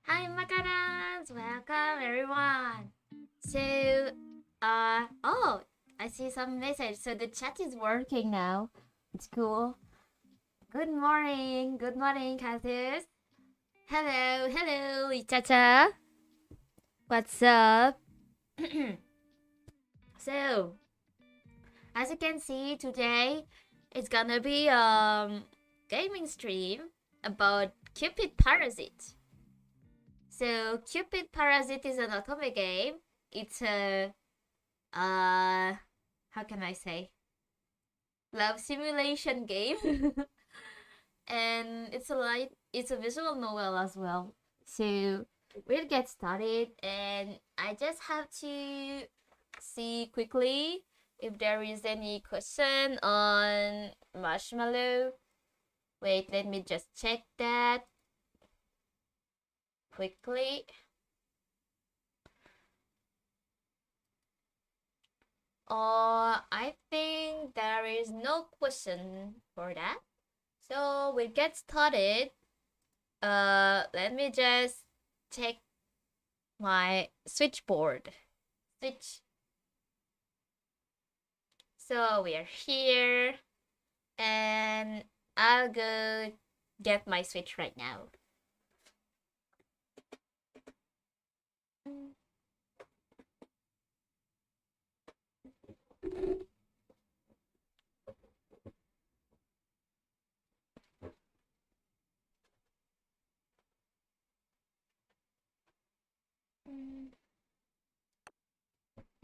Hi, Macarons! Welcome, everyone! So, oh, I see some message. So the chat is working now. It's cool. Good morning, Kazus. Hello, Ichacha. What's up? So, as you can see, today it's gonna be gaming stream about Cupid Parasite. So Cupid Parasite is an otome game. It's a how can I say, love simulation game. And it's a visual novel as well. So we'll get started, and I just have to see quickly if there is any question on Marshmallow. Wait, let me just check that quickly. I think there is no question for that. So we'll get started. Let me just check my switchboard. So we are here, and I'll go get my switch right now.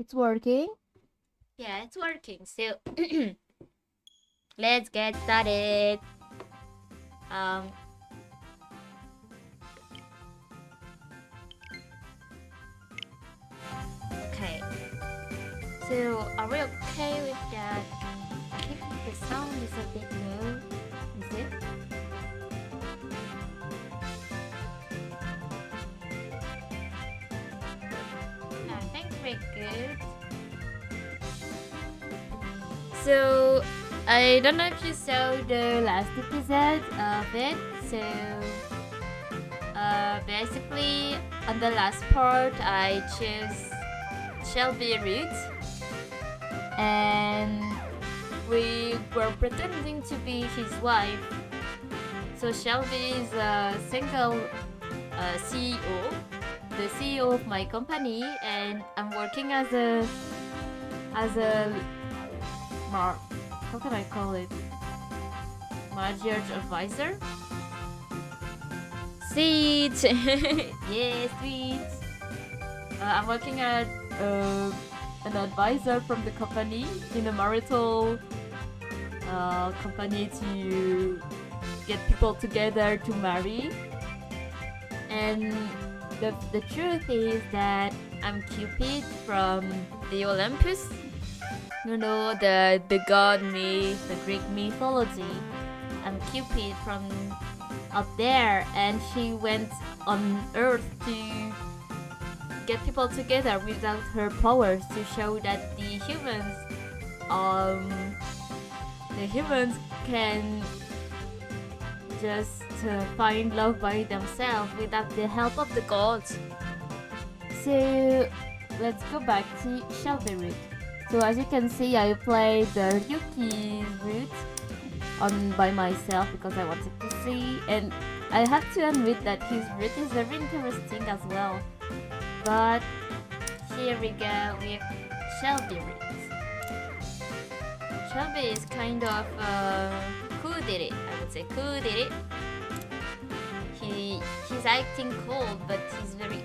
It's working? Yeah, it's working. So let's get started. Okay. So are we okay with that? I think the sound is a bit low. Is it? I think we're good. So I don't know if you saw the last episode of it. So basically on the last part I chose Shelby Root, and we were pretending to be his wife. So Shelby is a single CEO, the CEO of my company, and I'm working as a how can I call it? Manager advisor? Sweet! Yeah, sweet! I'm working at an advisor from the company in a marital company to get people together to marry. And the truth is that I'm Cupid from the Olympus. You know, the god myth, the Greek mythology. I'm Cupid from up there, and she went on Earth to get people together without her powers, to show that the humans can just find love by themselves without the help of the gods. So let's go back to Shelby Root. So as you can see, I played the Ryuki's route by myself because I wanted to see, and I have to admit that his route is very interesting as well. But here we go with Shelby route. Shelby is kind of cool-did-it, I would say cool-did-it. He's acting cool, but he's very...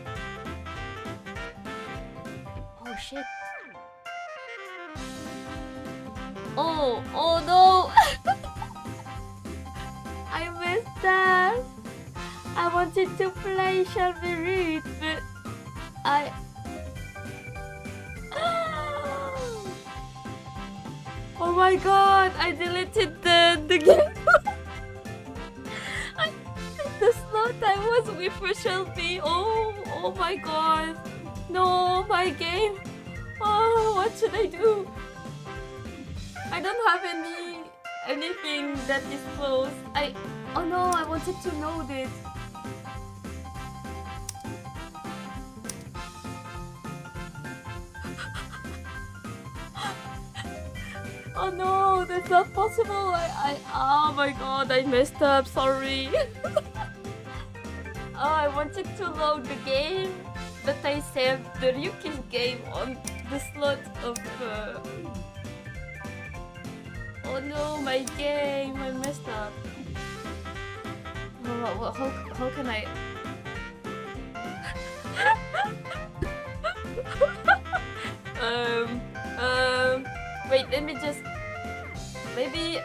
Oh shit. Oh no! I missed that! I wanted to play Shelby Reed, but oh my god! I deleted the game! The slow time was with Shelby! Oh my god! No, my game! Oh, what should I do? I don't have any anything that is close. Oh no, I wanted to know this. Oh no, that's not possible. Oh my god, I messed up. Sorry. Oh, I wanted to load the game, but I saved the Ryuki's game on the slot of. Oh no, my game! I messed up. How can I? Wait, let me just. Maybe.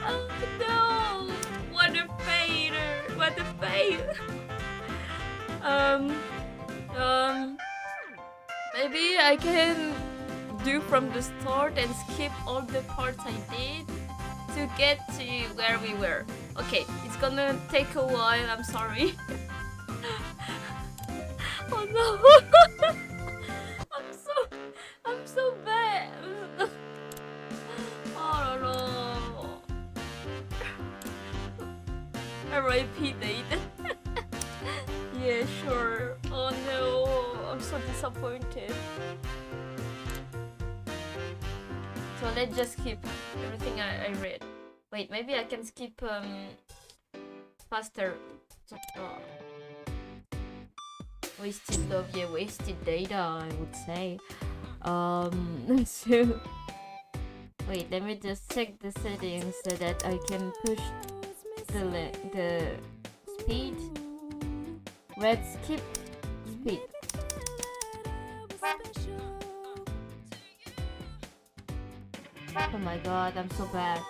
Oh no! What a failure! What a fail! Maybe I can do from the start and skip all the parts I did to get to where we were. Okay, it's gonna take a while. I'm sorry. Oh no! I'm so bad. Oh no. R.I.P. Date. Yeah, sure. Oh no, I'm so disappointed. So let's just skip everything I read. Wait, maybe I can skip faster. Wasted love, yeah, wasted data, I would say. So wait, let me just check the settings so that I can push the speed. Let's skip speed. Oh my god, I'm so bad.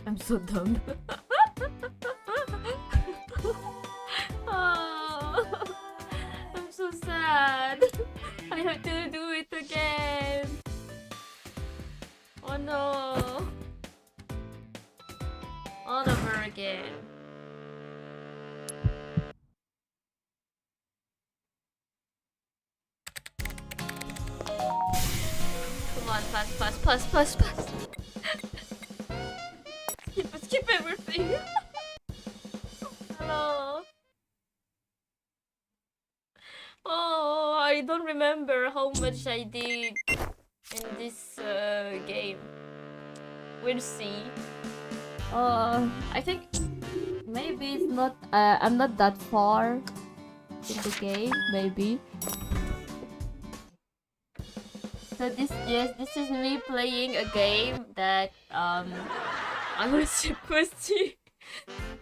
I'm so dumb. Oh, I'm so sad. I have to do it again. Oh no. All over again. Come on, pass. Skip everything. Hello. Oh, I don't remember how much I did in this game. We'll see. I think maybe it's not. I'm not that far in the game. Maybe. So this is me playing a game that I was supposed to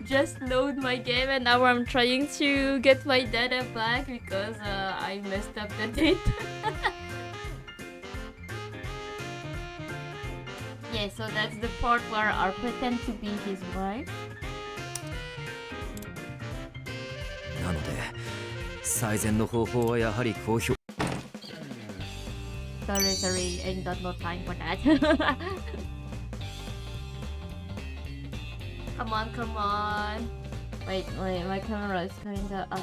just load my game, and now I'm trying to get my data back because I messed up the date. Yeah, so that's the part where I pretend to be his wife. なので最善の方法はやはり公表 Sorry, I got no time for that. Come on. Wait, my camera is kinda up.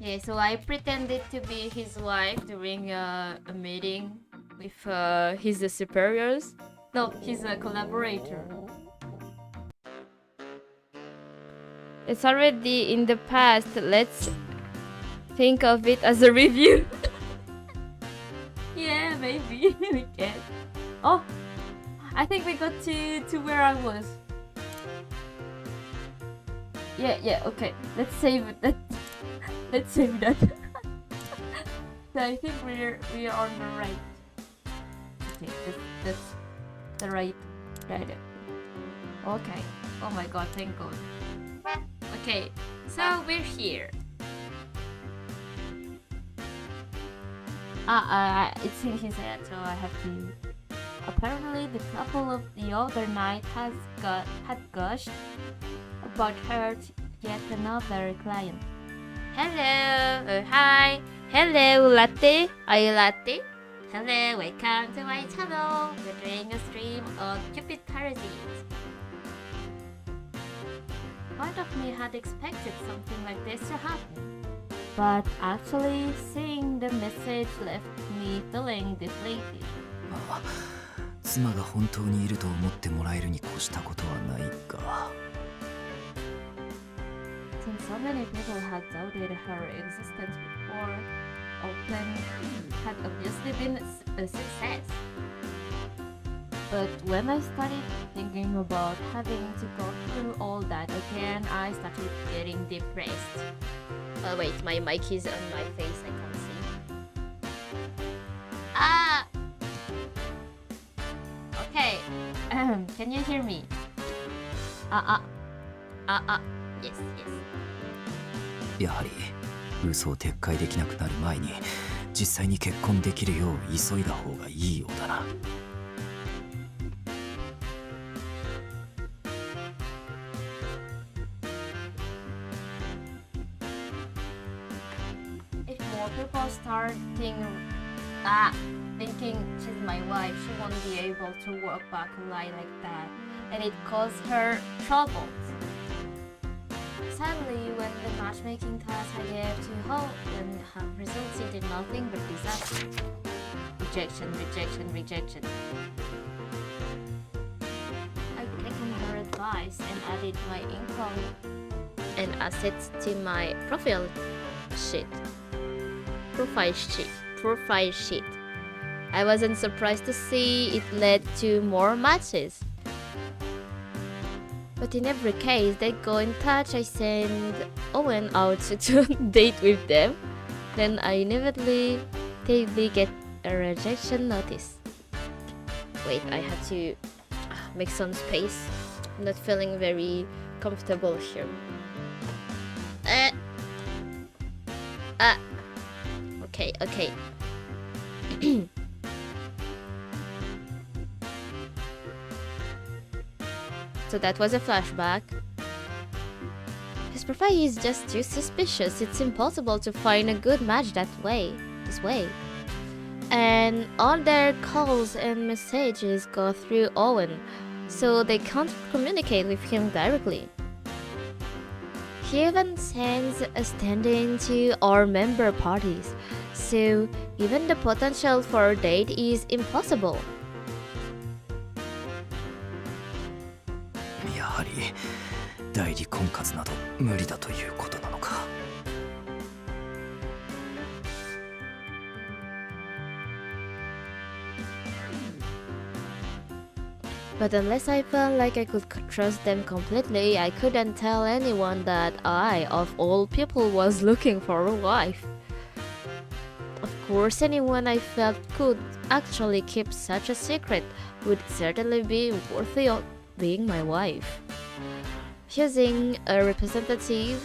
Yeah, so I pretended to be his wife during a meeting with his superiors. No, he's a collaborator. It's already in the past. Let's think of it as a review. Yeah, maybe we can. Oh, I think we got to where I was. Yeah, okay. Let's save it. Let's save that. So I think we are on the right. Okay, that's the right. Okay. Oh my god, thank god. Okay, so we're here. It's in his head, so I have to. Apparently, the couple of the other night had gushed about yet another client. Hello, hi, hello, latte, are you latte? Hello, welcome to my channel. We're doing a stream on Cupid Parasite. Part of me had expected something like this to happen, but actually seeing the message left me feeling deflated. まあ、妻が本当にいると思ってもらえるに越したことはないが。Since so many people had doubted her existence before, Open had obviously been a success. But when I started thinking about having to go through all that again, I started getting depressed. Oh wait, my mic is on my face, I can't see. Ah! Okay, can you hear me? Yes, yes. やはり嘘を撤回できなくなる前に実際に結婚できるよう急いだ方がいいようだな。If more people start thinking she's my wife, she won't be able to walk back a lie like that, and it caused her troubles. Sadly, when the matchmaking task I gave to Hope have resulted in nothing but disaster. Rejection, rejection, rejection. I've taken her advice and added my income and assets to my profile sheet. I wasn't surprised to see it led to more matches. But in every case, they go in touch. I send Owen out to date with them. Then I inevitably get a rejection notice. Wait, I had to make some space. I'm not feeling very comfortable here. Okay. So that was a flashback. His profile is just too suspicious. It's impossible to find a good match this way. And all their calls and messages go through Owen, so they can't communicate with him directly. He even sends a stand-in to our member parties, so even the potential for a date is impossible. やはり代理婚活など無理だということなのか。But unless I felt like I could trust them completely, I couldn't tell anyone that I, of all people, was looking for a wife. Of course, anyone I felt could actually keep such a secret would certainly be worthy of being my wife. Choosing a representative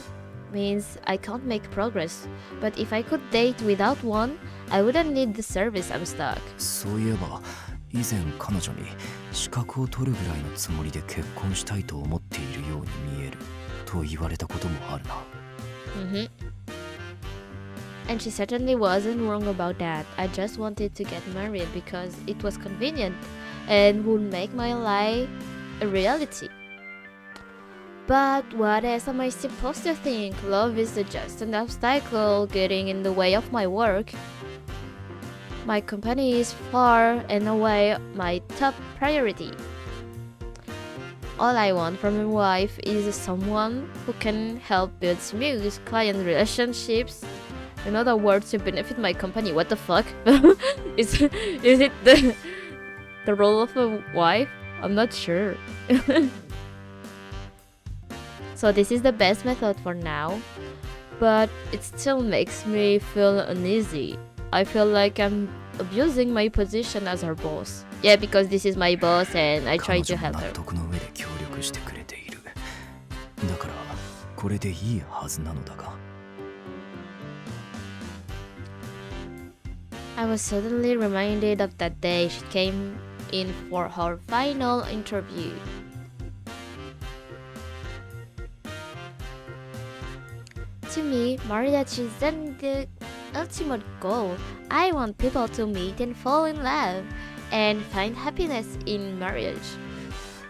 means I can't make progress, but if I could date without one, I wouldn't need the service. I'm stuck. そういえば以前彼女に資格を取るぐらいのつもりで結婚したいと思っているように見えると言われたこともあるな。And she certainly wasn't wrong about that. I just wanted to get married because it was convenient and would make my life a reality. But what else am I supposed to think? Love is just an obstacle getting in the way of my work. My company is far and away my top priority. All I want from a wife is someone who can help build smooth client relationships. In other words, to benefit my company. What the fuck? is it the role of a wife? I'm not sure. So this is the best method for now, but it still makes me feel uneasy. I feel like I'm abusing my position as her boss. Yeah, because this is my boss and I try to help her. 納得の上で協力してくれている。だからこれでいいはずなのだが。I was suddenly reminded of that day she came in for her final interview. To me, marriage isn't the ultimate goal. I want people to meet and fall in love and find happiness in marriage.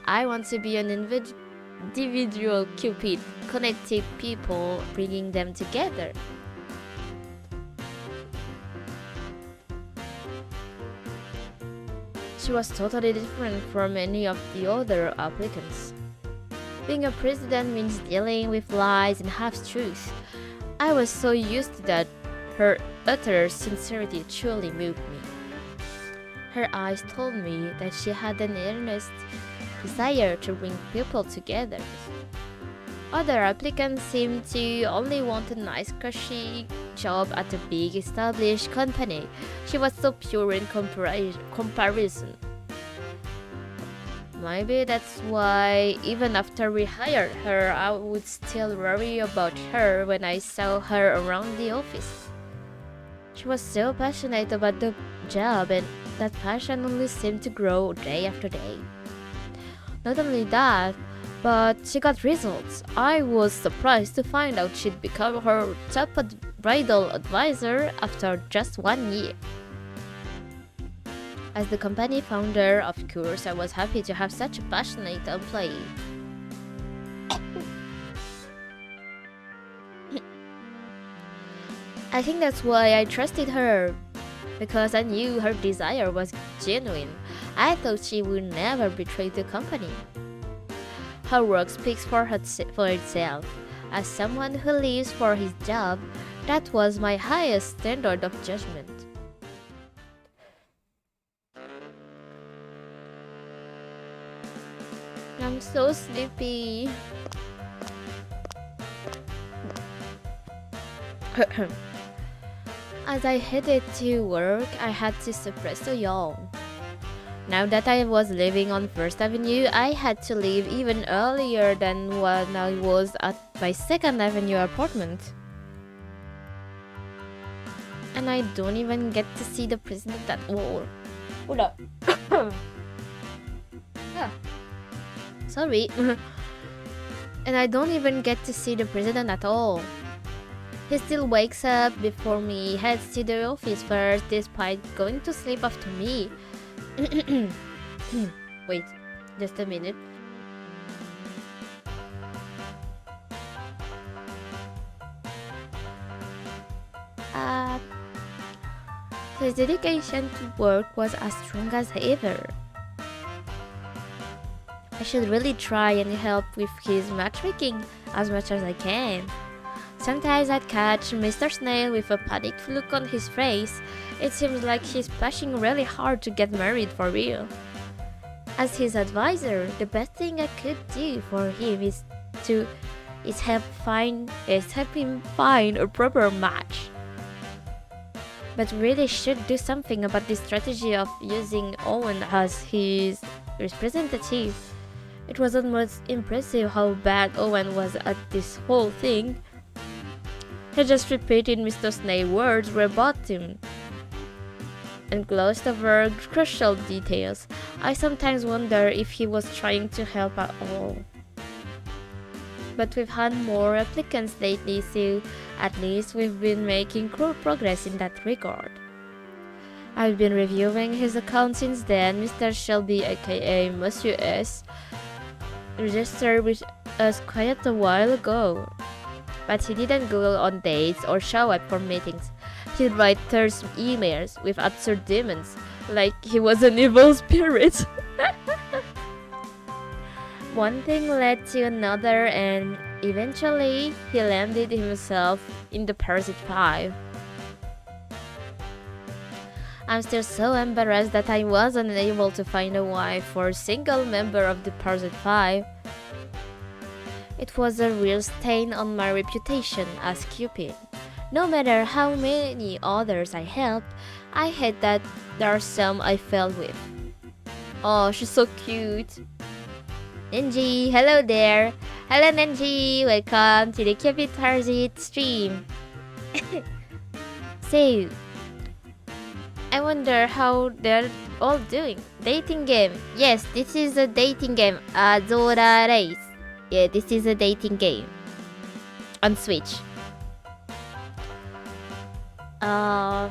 I want to be an individual Cupid, connecting people, bringing them together. She was totally different from any of the other applicants. Being a president means dealing with lies and half-truths. I was so used to that. Her utter sincerity truly moved me. Her eyes told me that she had an earnest desire to bring people together. Other applicants seemed to only want a nice cushy job at a big established company. She was so pure in comparison. Maybe that's why even after we hired her, I would still worry about her when I saw her around the office. She was so passionate about the job, and that passion only seemed to grow day after day. Not only that, but she got results. I was surprised to find out she'd become her top bridal advisor after just 1 year. As the company founder, of course, I was happy to have such a passionate employee. I think that's why I trusted her, because I knew her desire was genuine. I thought she would never betray the company. Her work speaks for itself. As someone who lives for his job, that was my highest standard of judgment. I'm so sleepy. As I headed to work, I had to suppress a yawn. Now that I was living on First Avenue, I had to leave even earlier than when I was at my Second Avenue apartment. And I don't even get to see the president at all. Hold up. Sorry. And I don't even get to see the president at all. He still wakes up before me, heads to the office first, despite going to sleep after me. Wait, just a minute. His dedication to work was as strong as ever. I should really try and help with his matchmaking as much as I can. Sometimes I'd catch Mr. Snail with a panicked look on his face. It seems like he's pushing really hard to get married for real. As his advisor, the best thing I could do for him is help him find a proper match. But really should do something about the strategy of using Owen as his representative. It was almost impressive how bad Owen was at this whole thing. He just repeated Mr. Snail's words verbatim and glossed over crucial details. I sometimes wonder if he was trying to help at all. But we've had more applicants lately, so at least we've been making cool progress in that regard. I've been reviewing his account since then. Mr. Shelby, aka Monsieur S, registered with us quite a while ago. But he didn't go on dates or show up for meetings. He'd write terse emails with absurd demons, like he was an evil spirit. One thing led to another, and eventually he landed himself in the Parasite 5. I'm still so embarrassed that I wasn't able to find a wife for a single member of the Parasite 5. It was a real stain on my reputation as Cupid. No matter how many others I helped, I hate that there are some I failed with. Oh, she's so cute. Nenji, hello there. Hello Nenji, welcome to the Cupid Parasite stream. So, I wonder how they're all doing. Dating game. Yes, this is a dating game. Zora Race. Yeah, this is a dating game. On Switch. Uh,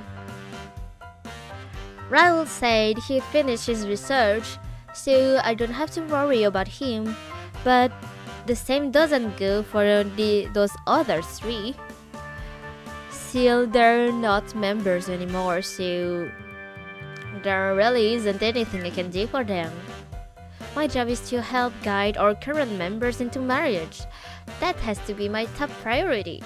Raul said he finished his research, so I don't have to worry about him. But the same doesn't go for those other three. Still, they're not members anymore, so there really isn't anything I can do for them. My job is to help guide our current members into marriage. That has to be my top priority.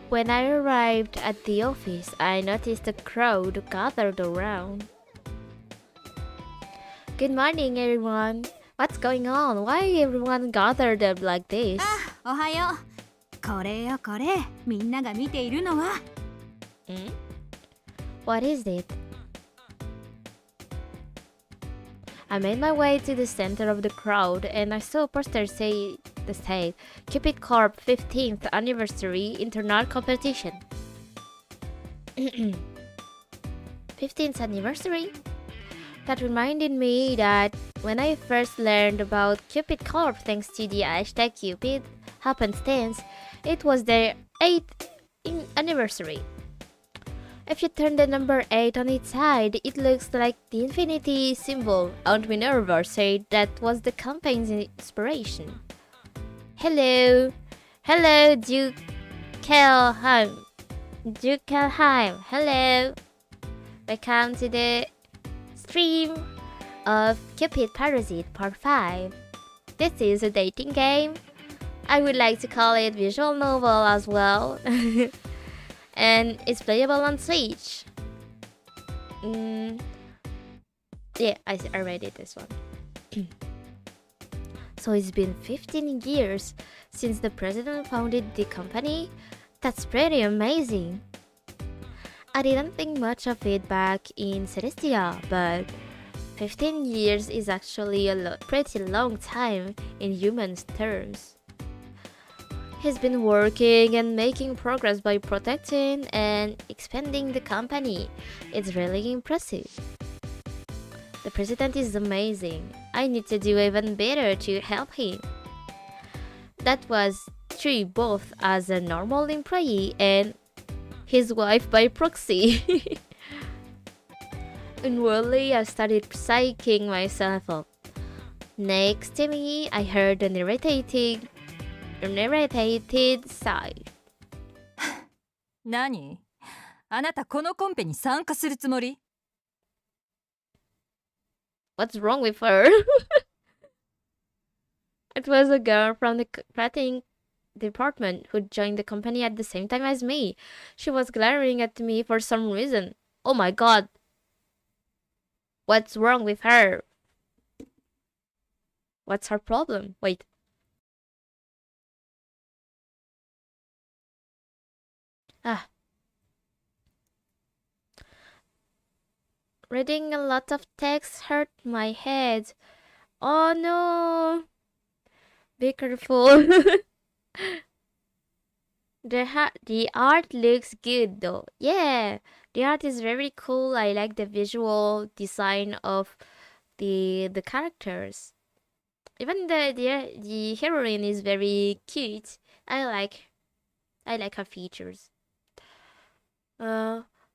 When I arrived at the office, I noticed a crowd gathered around. Good morning, everyone. What's going on? Why everyone gathered up like this? おはよう。これよこれ。みんなが見ているのは。What is it? I made my way to the center of the crowd and I saw a poster say Cupid Corp 15th Anniversary Internet Competition. 15th anniversary? That reminded me that when I first learned about Cupid Corp thanks to the hashtag Cupid happenstance, it was their 8th anniversary. If you turn the number 8 on its side, it looks like the infinity symbol. Aunt Minerva said that was the campaign's inspiration. Hello, Dukelheim. Hello. Welcome to the stream of Cupid Parasite Part 5. This is a dating game. I would like to call it visual novel as well. And it's playable on Switch. Yeah, I already did this one. So it's been 15 years since the president founded the company. That's pretty amazing. I didn't think much of it back in Celestia, but 15 years is actually a pretty long time in humans' terms. He's been working and making progress by protecting and expanding the company. It's really impressive. The president is amazing. I need to do even better to help him. That was true both as a normal employee and his wife by proxy. Inwardly, I started psyching myself up. Next to me, I heard an irritated sigh. 何？あなたこのコンペに参加するつもり？ What's wrong with her? It was a girl from the marketing department who joined the company at the same time as me. She was glaring at me for some reason. Oh my god. What's wrong with her? What's her problem? Wait. Reading a lot of text hurt my head. Oh no. Be careful. The art looks good though. Yeah, the art is very cool. I like the visual design of the characters. Even the heroine is very cute. I like her features.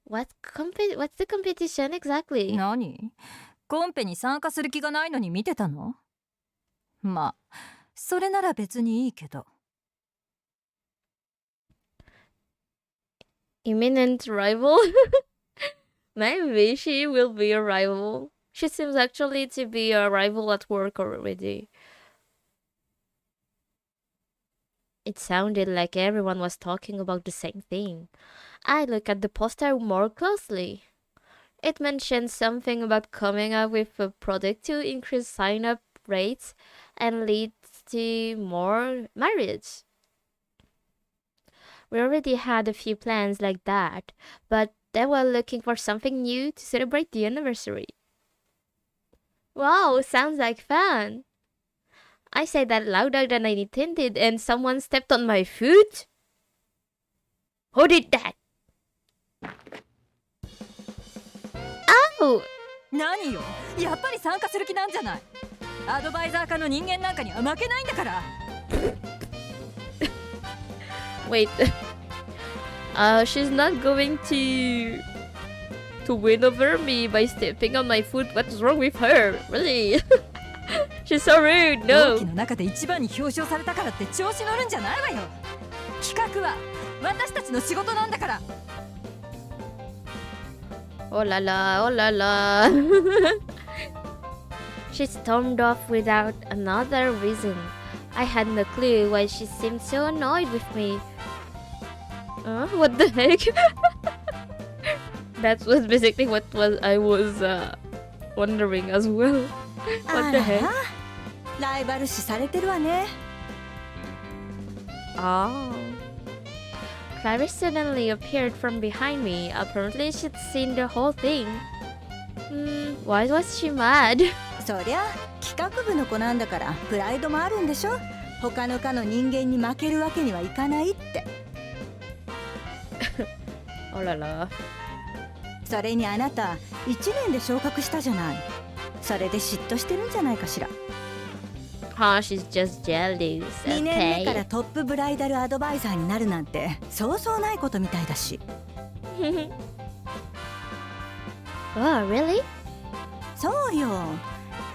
What's the competition exactly? 何？コンペに参加する気がないのに見てたの？まあ、それなら別にいいけど。Imminent rival? Maybe she will be a rival. She seems actually to be a rival at work already. It sounded like everyone was talking about the same thing. I looked at the poster more closely. It mentioned something about coming up with a product to increase sign-up rates and lead to more marriage. We already had a few plans like that, but they were looking for something new to celebrate the anniversary. Wow, sounds like fun! I said that louder than I intended and someone stepped on my foot? Who did that? Oh! 何よ、やっぱり参加する気なんじゃない。アドバイザー科の人間なんかには負けないんだから。Wait. She's not going to win over me by stepping on my foot. What's wrong with her? Really? She's so rude. 同 No. 期の中で一番に表彰されたからって調子乗るんじゃないわよ。企画は私たちの仕事なんだから。Oh la la, oh la la. She stormed off without another reason. I had no clue why she seemed so annoyed with me. What the heck? That was basically what I was wondering as well. What the heck? ライバル視されてるわね。Oh. Clarice suddenly appeared from behind me. Apparently she'd seen the whole thing. Why was she mad? そりゃ企画部の子なんだからプライドもあるんでしょ。他の科の人間に負けるわけにはいかないって。Oh la la. それにあなた1年で昇格したじゃない。それで嫉妬してるんじゃないかしら。Huh, she's just jealous. 2年目から Okay. トップブライダルアドバイザーになるなんてそうそうないことみたいだし。Oh, really? そうよ。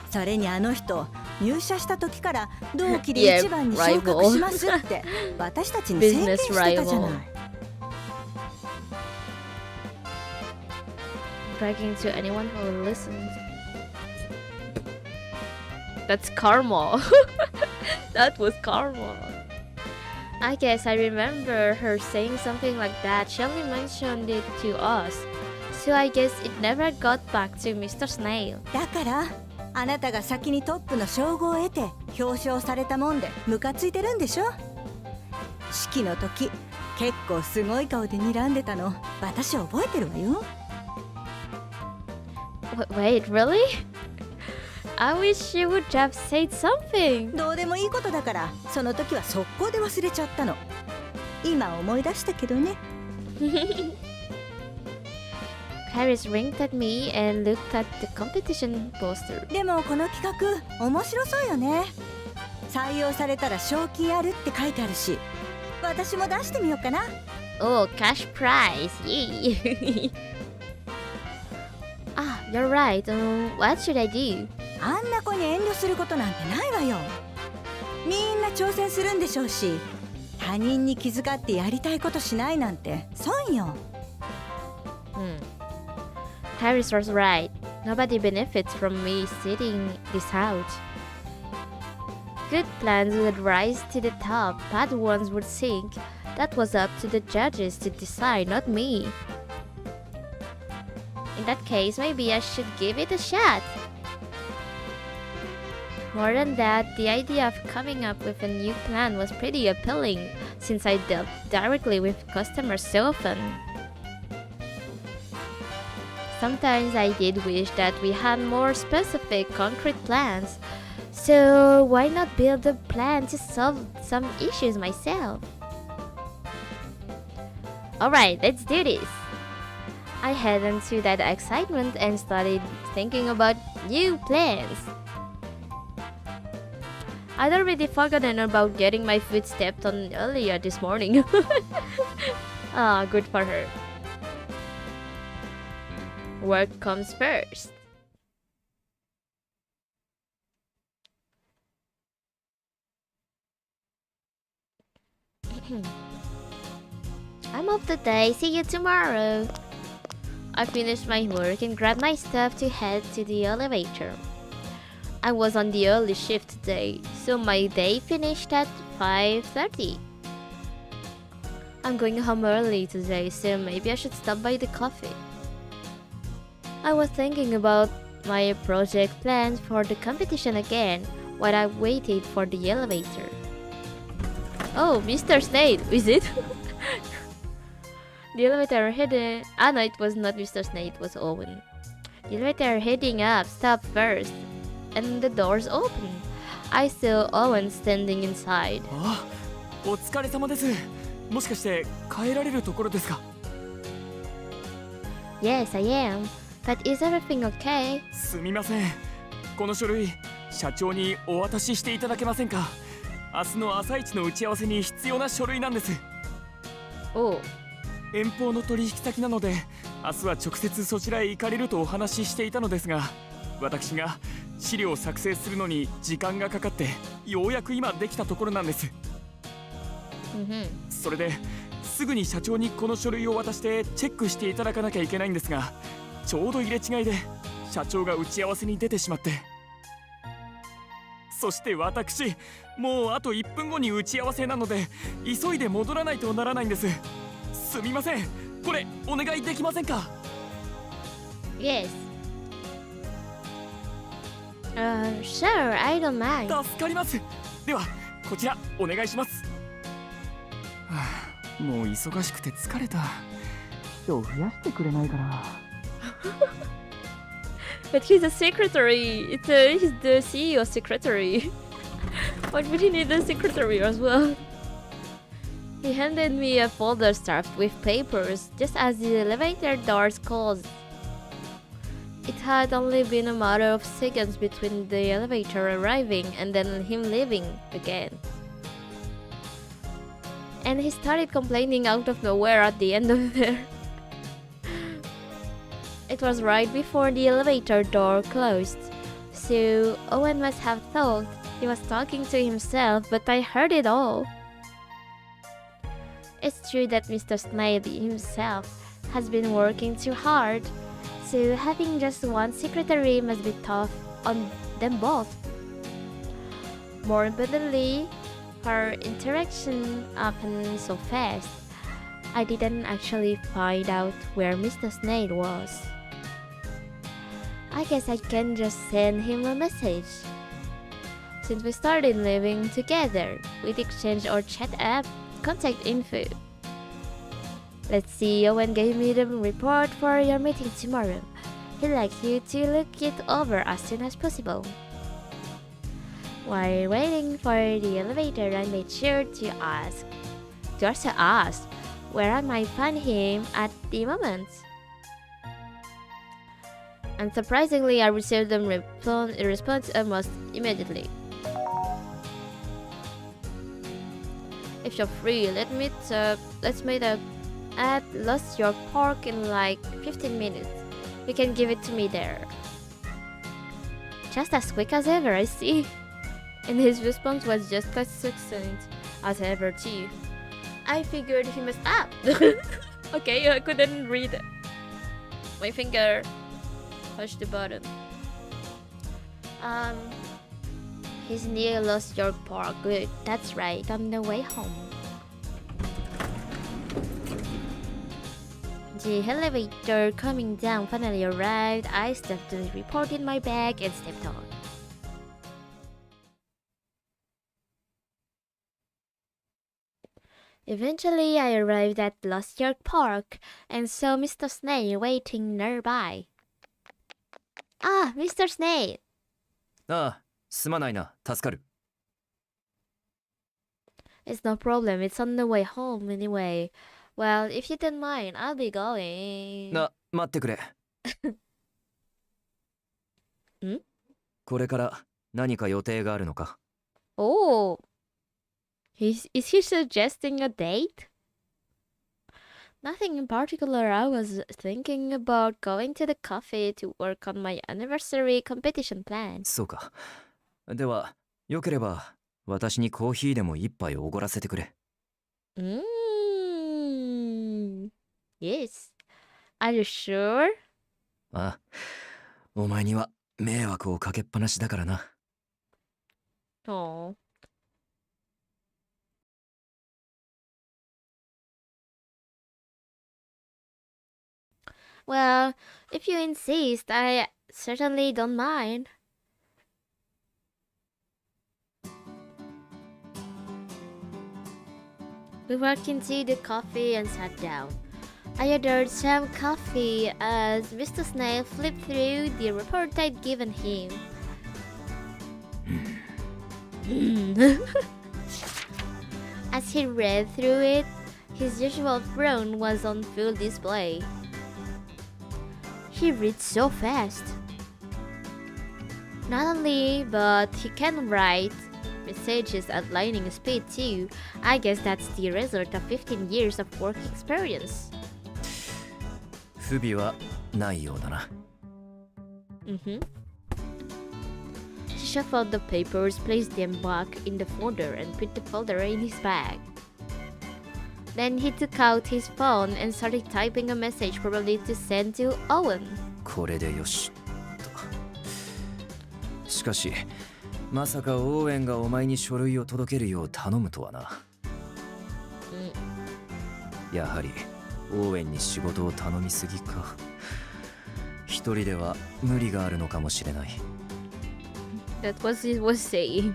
それにあの人入社した時から同期で一番に昇格しますって私たちに宣言してたじゃない。Bragging to anyone who listens. That's karma. That was karma. I guess I remember her saying something like that. She only mentioned it to us. So I guess it never got back to Mr. Snail. だからあなたが先にトップの称号を得て表彰されたもんでムカついてるんでしょ。式の時結構すごい顔で睨んでたの私覚えてるわよ。Wait, really? I wish you would have said something. どうでもいいことだからその時は速攻で忘れちゃったの。今思い出したけどね。Clarice winked at me and looked at the competition poster. でもこの企画面白そうよね。採用されたら賞金あるって書いてあるし私も出してみようかな。 Oh, cash prize. Yay. Ah, you're right. What should I do? あんな子に遠慮することなんてないわよ。みんな挑戦するんでしょうし他人に気遣ってやりたいことしないなんて損よ。Clarice was right. Nobody benefits from me sitting this out. Good plans would rise to the top, bad ones would sink. That was up to the judges to decide, not me. In that case, maybe I should give it a shot. More than that, the idea of coming up with a new plan was pretty appealing, since I dealt directly with customers so often. Sometimes I did wish that we had more specific, concrete plans. So why not build a plan to solve some issues myself? Alright, let's do this. I had into that excitement and started thinking about new plans. I'd already forgotten about getting my foot stepped on earlier this morning. Ah, good for her. Work comes first. I'm off today. See you tomorrow. I finished my work and grabbed my stuff to head to the elevator. I was on the early shift today, so my day finished at 5:30. I'm going home early today, so maybe I should stop by the coffee. I was thinking about my project plans for the competition again while I waited for the elevator. Oh, Mr. Snail, is it? The elevator heading... Ah, no, it was not Mr. Snail, it was Owen. The elevator heading up stopped first, and the doors opened. I saw Owen standing inside. あ、お疲れ様です。もしかして帰られるところですか？ Yes, I am. But is everything okay? すみません。この書類社長にお渡ししていただけませんか。明日の朝一の打ち合わせに必要な書類なんです。 Oh, 遠方の取引先なので明日は直接そちらへ行かれるとお話ししていたのですが、私が資料を作成するのに時間がかかってようやく今できたところなんです。 それですぐに社長にこの書類を渡してチェックしていただかなきゃいけないんですが、ちょうど入れ違いで社長が打ち合わせに出てしまって、そして私もうあと1分後に打ち合わせなので急いで戻らないとならないんです。すみません、これお願いできませんか。 yes. Sure, I don't mind. 助かります。ではこちらお願いします。はあ、もう忙しくて疲れた。今日増やしてくれないかな。 But he's a secretary. He's the CEO secretary. Why would he need a secretary as well? He handed me a folder stuffed with papers just as the elevator doors closed. It had only been a matter of seconds between the elevator arriving and then him leaving again. And he started complaining out of nowhere at the end of there. It was right before the elevator door closed, so Owen must have thought he was talking to himself, but I heard it all. It's true that Mr. Snape himself has been working too hard, so having just one secretary must be tough on them both. More importantly, her interaction happened so fast, I didn't actually find out where Mr. Snape was. I guess I can just send him a message. Since we started living together, we'd exchange our chat app contact info. Let's see, Owen gave me the report for your meeting tomorrow. He'd like you to look it over as soon as possible. While waiting for the elevator, I made sure to also ask where I might find him at the moment. Unsurprisingly, I received a response almost immediately. If you're free, let's meet up at Lost York Park in like 15 minutes. You can give it to me there. Just as quick as ever, I see. And his response was just as succinct as ever too. I figured he must up. Okay, I couldn't read it. My finger touched the button. He's near Lost York Park. Good, that's right, on the way home. The elevator coming down finally arrived. I stuffed the report in my bag and stepped on. Eventually, I arrived at Lost York Park and saw Mr. Snape waiting nearby. Ah, Mr. Snape! ああ、すまないな、助かる。 It's no problem, it's on the way home anyway. Well, if you don't mind, I'll be going. 待ってくれ。ん？これから何か予定があるのか？ Oh! Is he suggesting a date? Nothing in particular. I was thinking about going to the cafe to work on my anniversary competition plan. そうか。では、よければ私にコーヒーでも一杯おごらせてくれ。Yes. Are you sure? ああ、お前には迷惑をかけっぱなしだからな。Oh. Well, if you insist, I certainly don't mind. We walked into the cafe and sat down. I ordered some coffee as Mr. Snape flipped through the report I'd given him. As he read through it, his usual frown was on full display. He reads so fast. Not only, but he can write messages at lightning speed too. I guess that's the result of 15 years of work experience. 不備はないようだな。He shuffled the papers, placed them back in the folder, and put the folder in his bag. Then he took out his phone and started typing a message probably to send to Owen. これでよしと。しかしまさかオーウェンがお前に書類を届けるよう頼むとはな。やはりオーウェンに仕事を頼みすぎか。一人では無理があるのかもしれない。That's what he was saying.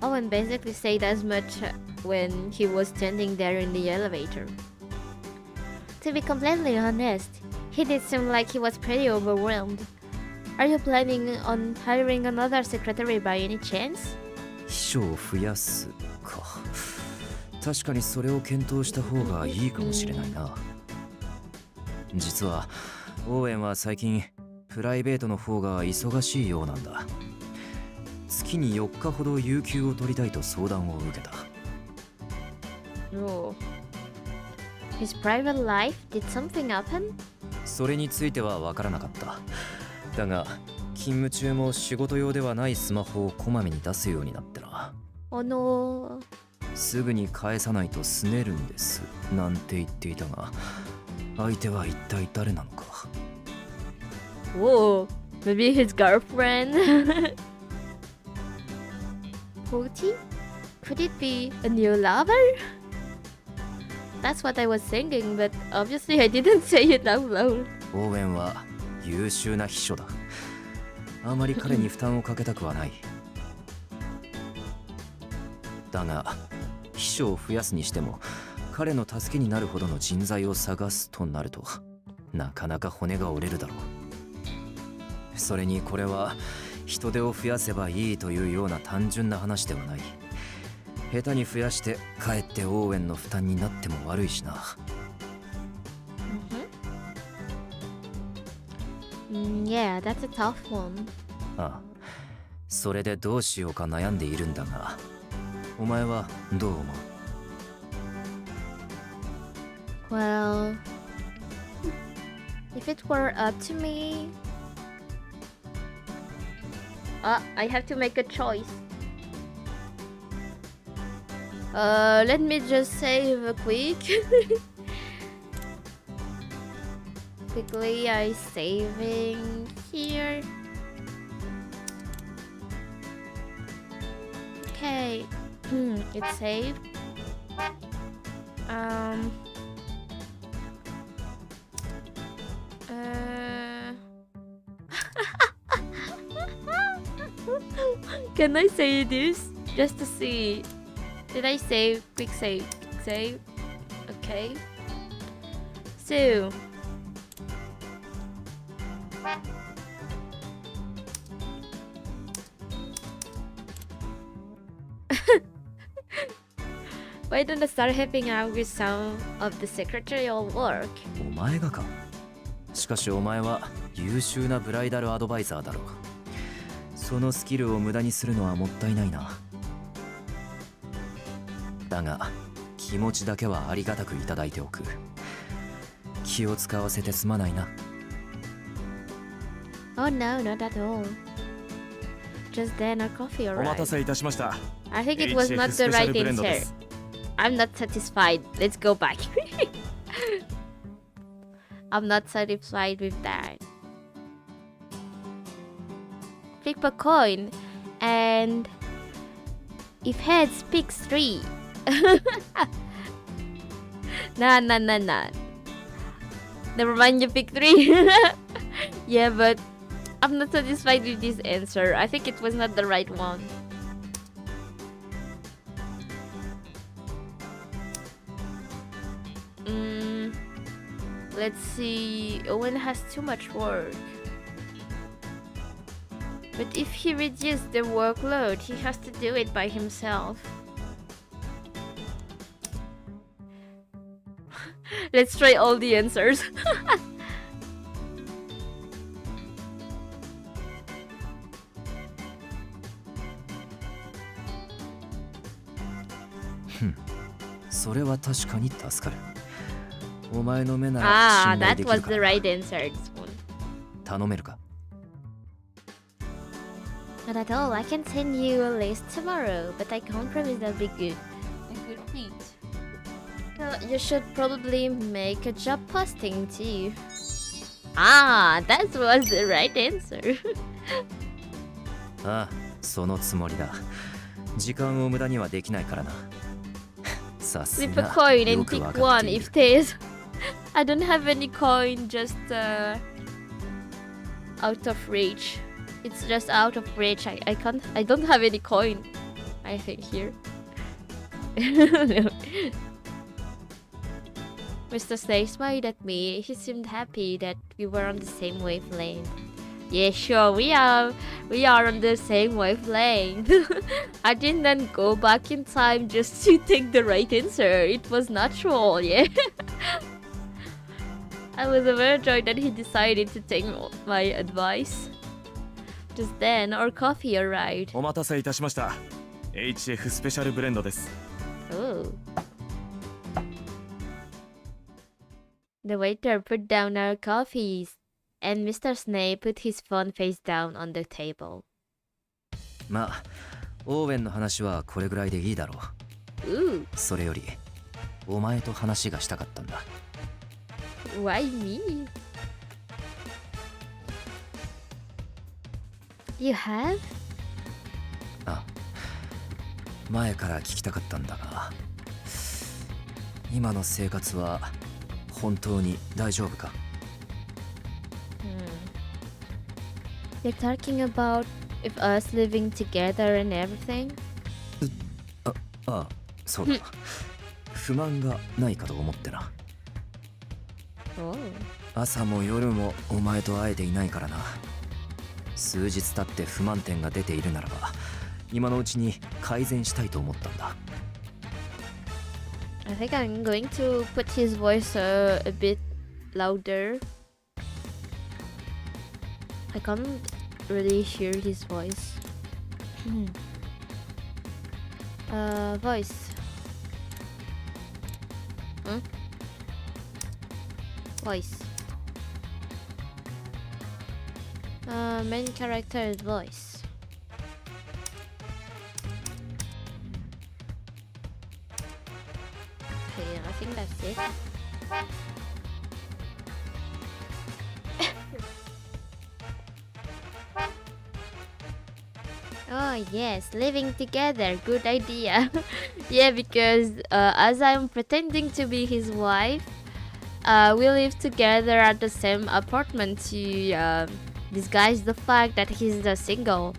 Owen basically said as much when he was standing there in the elevator. To be completely honest, he did seem like he was pretty overwhelmed. Are you planning on hiring another secretary by any chance? 秘書を増やすか。確かにそれを検討した方がいいかもしれないな。実はオーウェンは最近プライベートの方が忙しいようなんだ。月に4日ほど有給を取りたいと相談を受けた。Oh. His private life? Did something happen? それについては分からなかった。だが勤務中も仕事用ではないスマホをこまめに出すようになってな。Oh no. すぐに返さないと拗ねるんですなんて言っていたが、相手は一体誰なのか。Whoa. Maybe his girlfriend? Poti? Could it be a new lover? That's what I was thinking, but obviously I didn't say it out loud. オーウェンは優秀な秘書だ。あまり彼に負担をかけたくはない。だが秘書を増やすにしても彼の助けになるほどの人材を探すとなるとなかなか骨が折れるだろう。それにこれは人手を増やせばいいというような単純な話ではない。下手に増やしてかえってオーウェンの負担になっても悪いしな。Yeah, that's a tough one. ああ、それでどうしようか悩んでいるんだが、お前はどう思う？ Well, if it were up to me, I have to make a choice. Let me just save a quick. Quickly, I saving here. Okay, it's saved. Can I say this just to see? Did I save? Quick save. Save. Okay. So. Why don't I start helping out with some of the secretarial work? お前がか。しかしお前は優秀なブライダルアドバイザーだろう。そのスキルを無駄にするのはもったいないな。だが気持ちだけはありがたくいただいておく。気を使わせてすまないな。Oh no, not at all. Just then our coffee お待た arrived. せいたしました。 I think it was not the right answer. I'm not satisfied. Let's go back. I'm not satisfied with that. Flip a coin, and if heads, pick 3. Nah. Never mind, you pick 3. Yeah, but I'm not satisfied with this answer. I think it was not the right one. Let's see. Owen has too much work. But if he reduces the workload, he has to do it by himself. Let's try all the answers. Hmm. それは確かに助かる。お前の目なら Ah, 信頼 that でき was るか the ら right answer. This one. 頼めるか。 Not at all. I can send you a list tomorrow, but I can't promise that'll be good. A good feat. Well, you should probably make a job posting too. Ah, that was the right answer. ああ、そのつもりだ。時間を無駄にはできないからな。さす Flip a が。 coin よ and く pick わかっ one ている if there's. I don't have any coin, just out of reach. It's just out of reach. I can't. I don't have any coin. I think here. Mr. Snake smiled at me. He seemed happy that we were on the same wavelength. Yeah, sure, we are. We are on the same wavelength. I didn't go back in time just to take the right answer. It was natural, yeah. I was overjoyed that he decided to take my advice. Just then, our coffee arrived. お待たせいたしました。HF スペシャルブレンドです。 Oh. The waiter put down our coffees, and Mr. Snape put his phone face down on the table. まあ、オーウェンの話はこれぐらいでいいだろう。 Ooh, それより、お前と話がしたかったんだ。 why me? You have? あ、前から聞きたかったんだが、今の生活は本当に大丈夫か？ You're talking about if us living together and everything? ああ、そうだ。不満がないかと思ってな。 Oh. 朝も夜もお前と会えていないからな。数日経って不満点が出ているならば、今のうちに改善したいと思ったんだ。 I think I'm going to put his voice a bit louder. I can't really hear his voice. Voice. Hmm? Voice. Main character's voice. Okay, I think that's it. Oh yes, living together, good idea. Yeah, because as I'm pretending to be his wife, we live together at the same apartment to disguise the fact that he's single.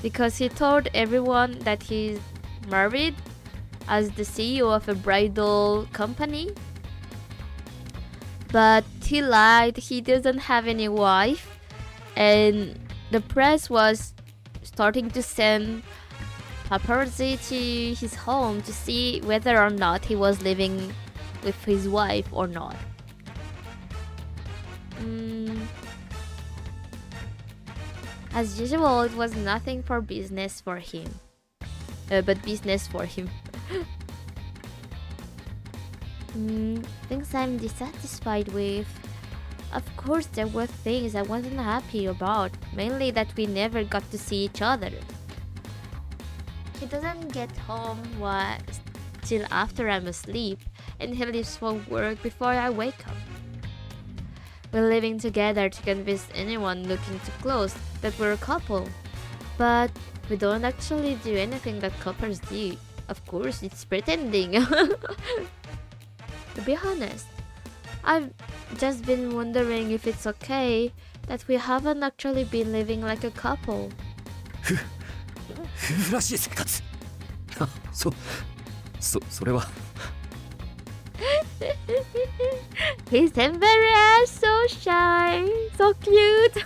Because he told everyone that he's married as the CEO of a bridal company. But he lied, he doesn't have any wife, and the press was starting to send paparazzi to his home to see whether or not he was living with his wife or not. As usual, it was nothing for business for him. But business for him. Things I'm dissatisfied with. Of course, there were things I wasn't happy about, mainly that we never got to see each other. He doesn't get home till after I'm asleep, and he leaves for work before I wake up. We're living together to convince anyone looking too close that we're a couple, but we don't actually do anything that couples do. Of course, it's pretending. To be honest, I've just been wondering if it's okay that we haven't actually been living like a couple. 夫婦らしい生活。あ、それは。His Embera is so shy, so cute.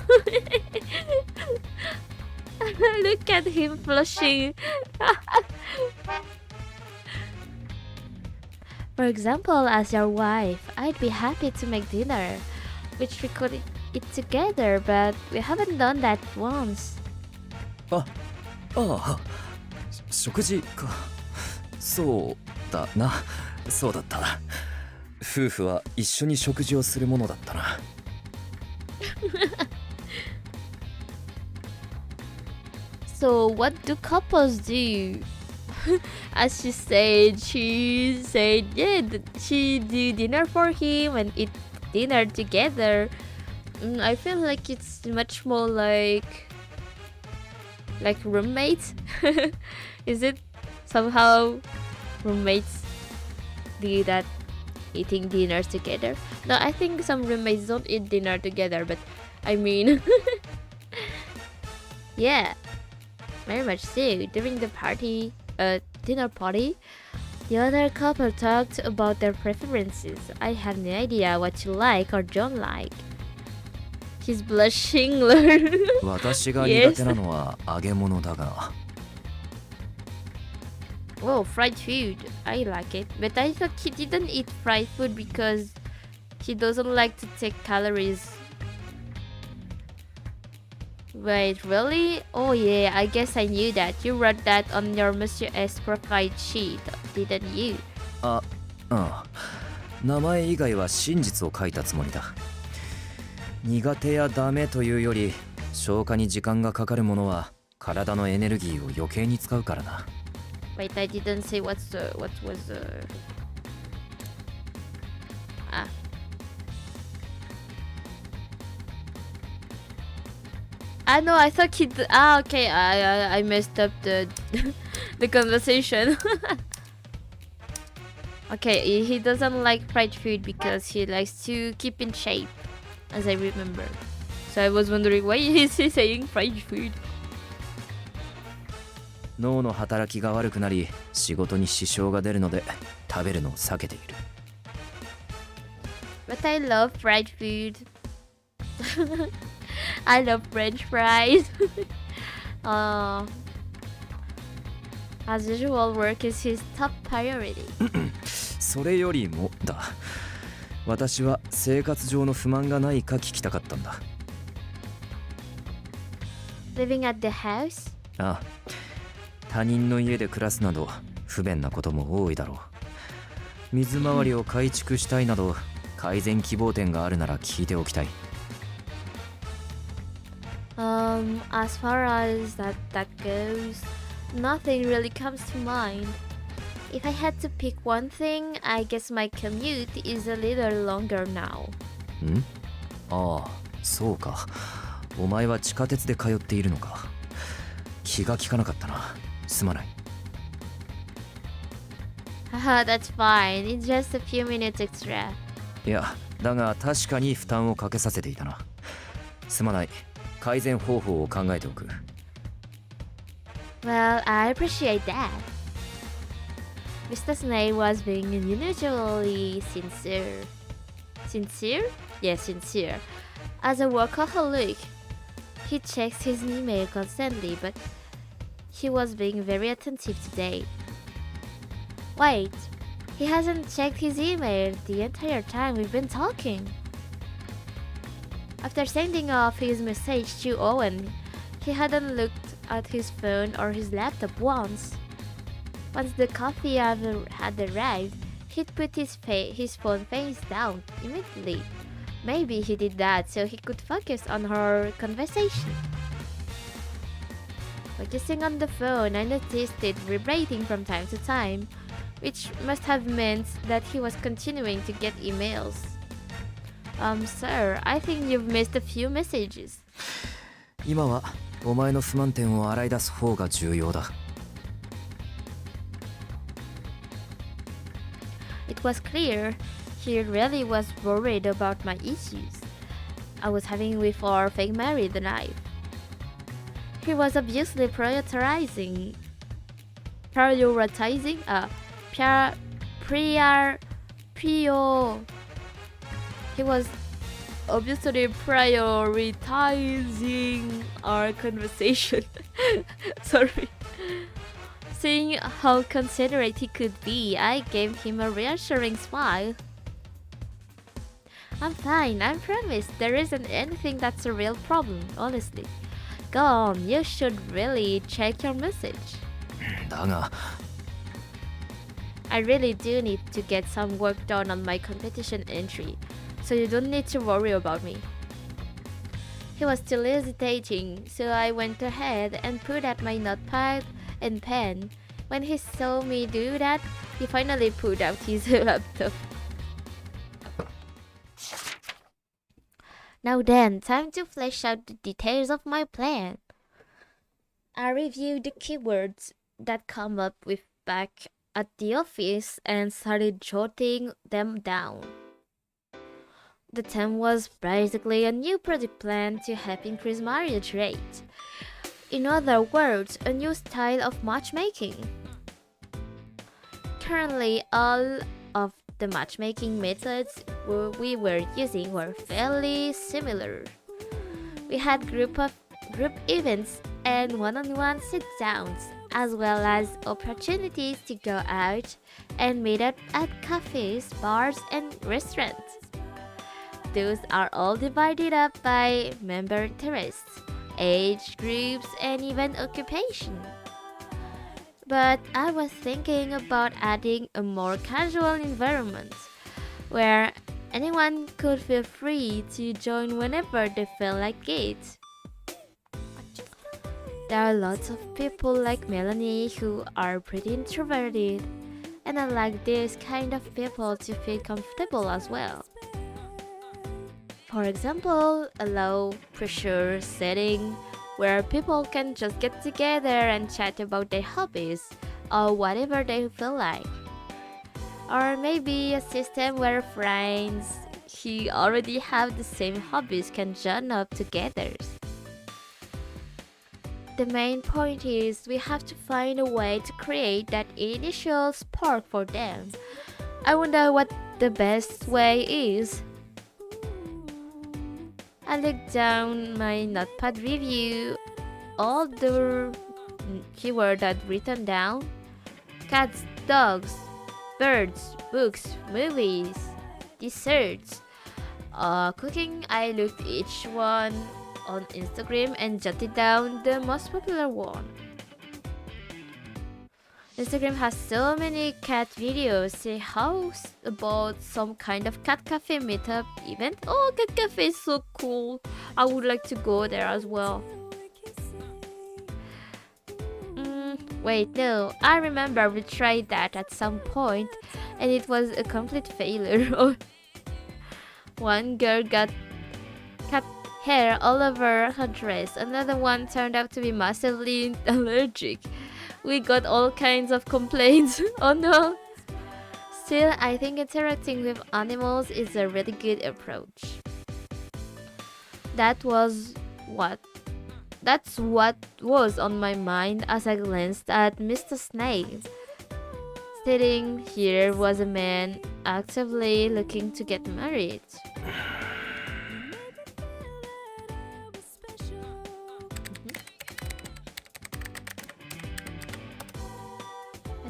Look at him blushing. For example, as your wife, I'd be happy to make dinner, which we could eat together, but we haven't done that once. ああ、食事か。そうだな。そうだった。夫婦は一緒に食事をするものだったな。So what do couples do? As she said, yeah, she do dinner for him and eat dinner together. I feel like it's much more like roommates. Is it somehow roommates do that, eating dinners together? No, I think some roommates don't eat dinner together, but I mean, yeah, very much so. During the party, dinner party, the other couple talked about their preferences. I have no idea what you like or don't like. He's blushing. 私が苦手なのは揚げ物だが。Oh, fried food. I like it. But I thought he didn't eat fried food because he doesn't like to take calories. Wait, really? Oh yeah, I guess I knew that. You wrote that on your Monsieur S profile sheet, didn't you? あ、うん。名前以外は真実を書いたつもりだ。苦手やダメというより、消化に時間がかかるものは体のエネルギーを余計に使うからな。Wait, I didn't say what was the... No, I thought he... okay, I messed up the the conversation. Okay, he doesn't like fried food because he likes to keep in shape, as I remember. So I was wondering why is he saying fried food? 脳の働きが悪くなり、仕事に支障が出るので食べるのを避けている。But I love fried food. I love French fries. As usual, work is his top priority. それよりもだ。私は生活上の不満がないか聞きたかったんだ。Living at the house? ああ、他人の家で暮らすなど不便なことも多いだろう。水回りを改築したいなど改善希望点があるなら聞いておきたい。As far as that goes, nothing really comes to mind. If I had to pick one thing, I guess my commute is a little longer now. ん？ああ、そうか。お前は地下鉄で通っているのか。気が利かなかったな。すまない。Haha, that's fine. It's just a few minutes extra. いや、だが確かに負担をかけさせていたな。すまない。改善方法を考えておく。Well, I appreciate that. Mr. Snape was being unusually sincere. Sincere? Yeah, sincere. As a workaholic, he checks his email constantly, but he was being very attentive today. Wait, he hasn't checked his email the entire time we've been talking. After sending off his message to Owen, he hadn't looked at his phone or his laptop once. Once the coffee had arrived, he'd put his phone face down immediately. Maybe he did that so he could focus on her conversation. Focusing on the phone, I noticed it vibrating from time to time, which must have meant that he was continuing to get emails. Sir, I think you've missed a few messages. 今はお前の不満点を洗い出す方が重要だ。It was clear he really was worried about my issues I was having with our fake married life. He was obviously prioritizing He was obviously prioritizing our conversation. Sorry. Seeing how considerate he could be, I gave him a reassuring smile. I'm fine, I promise. There isn't anything that's a real problem, honestly. Go on, you should really check your message. だが I really do need to get some work done on my competition entry, so you don't need to worry about me. He was still hesitating, so I went ahead and put out my notepad and pen. When he saw me do that, he finally pulled out his laptop. Now then, time to flesh out the details of my plan. I reviewed the keywords that come up with back at the office and started jotting them down. The theme was basically a new project plan to help increase marriage rate. In other words, a new style of matchmaking. Currently, all of the matchmaking methods we were using were fairly similar. We had group events and one-on-one sit-downs, as well as opportunities to go out and meet up at cafes, bars, and restaurants. Those are all divided up by member interests, age groups, and even occupation. But I was thinking about adding a more casual environment where anyone could feel free to join whenever they feel like it. There are lots of people like Melanie who are pretty introverted, and I like this kind of people to feel comfortable as well. For example, a low pressure setting where people can just get together and chat about their hobbies or whatever they feel like. Or maybe a system where friends who already have the same hobbies can join up together. The main point is we have to find a way to create that initial spark for them. I wonder what the best way is. I looked down my notepad review, all the keywords I'd written down. Cats, dogs, birds, books, movies, desserts, cooking. I looked each one on Instagram and jotted down the most popular one. Instagram has so many cat videos. Say how about some kind of cat cafe meetup event? Oh, cat cafe is so cool. I would like to go there as well. Wait, no. I remember we tried that at some point and it was a complete failure. One girl got cat hair all over her dress. Another one turned out to be massively allergic. We got all kinds of complaints. Oh no. Still, I think interacting with animals is a really good approach. That's what was on my mind as I glanced at Mr. Snake. Sitting here was a man actively looking to get married.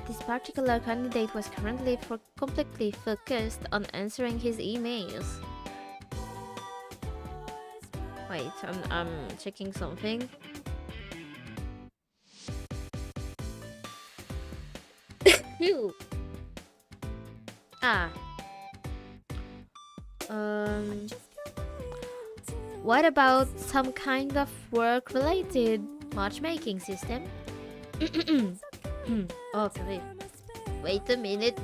This particular candidate was currently completely focused on answering his emails. Wait, I'm checking something. Phew. What about some kind of work-related matchmaking system? Oh, sorry. Wait a minute.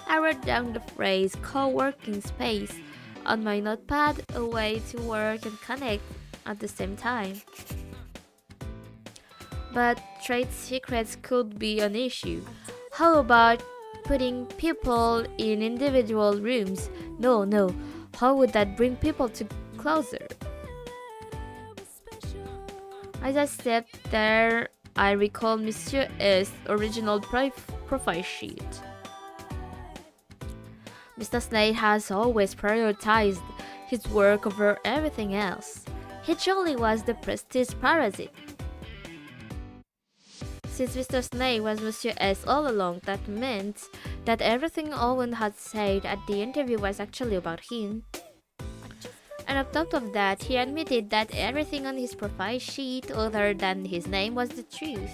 I wrote down the phrase co-working space on my notepad, a way to work and connect at the same time. But trade secrets could be an issue. How about putting people in individual rooms? No. How would that bring people closer? As I sat there, I recalled Monsieur S.'s original profile sheet. Mr. Slade has always prioritized his work over everything else. He truly was the prestige parasite. Since Mr. Slade was Monsieur S all along, that meant that everything Owen had said at the interview was actually about him. And on top of that, he admitted that everything on his profile sheet other than his name was the truth.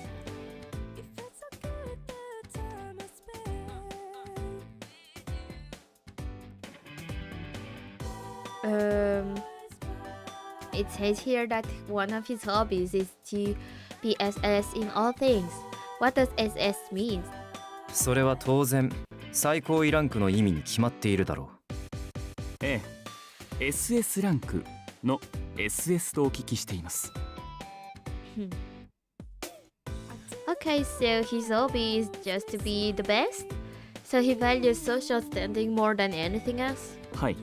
It says here that one of his hobbies is to be SS in all things. What does SS mean? それは当然最高位ランクの意味に決まっているだろう。ええ、SS ランクの SS とお聞きしています。Okay, so his hobby is just to be the best? So he values social standing more than anything else? はい。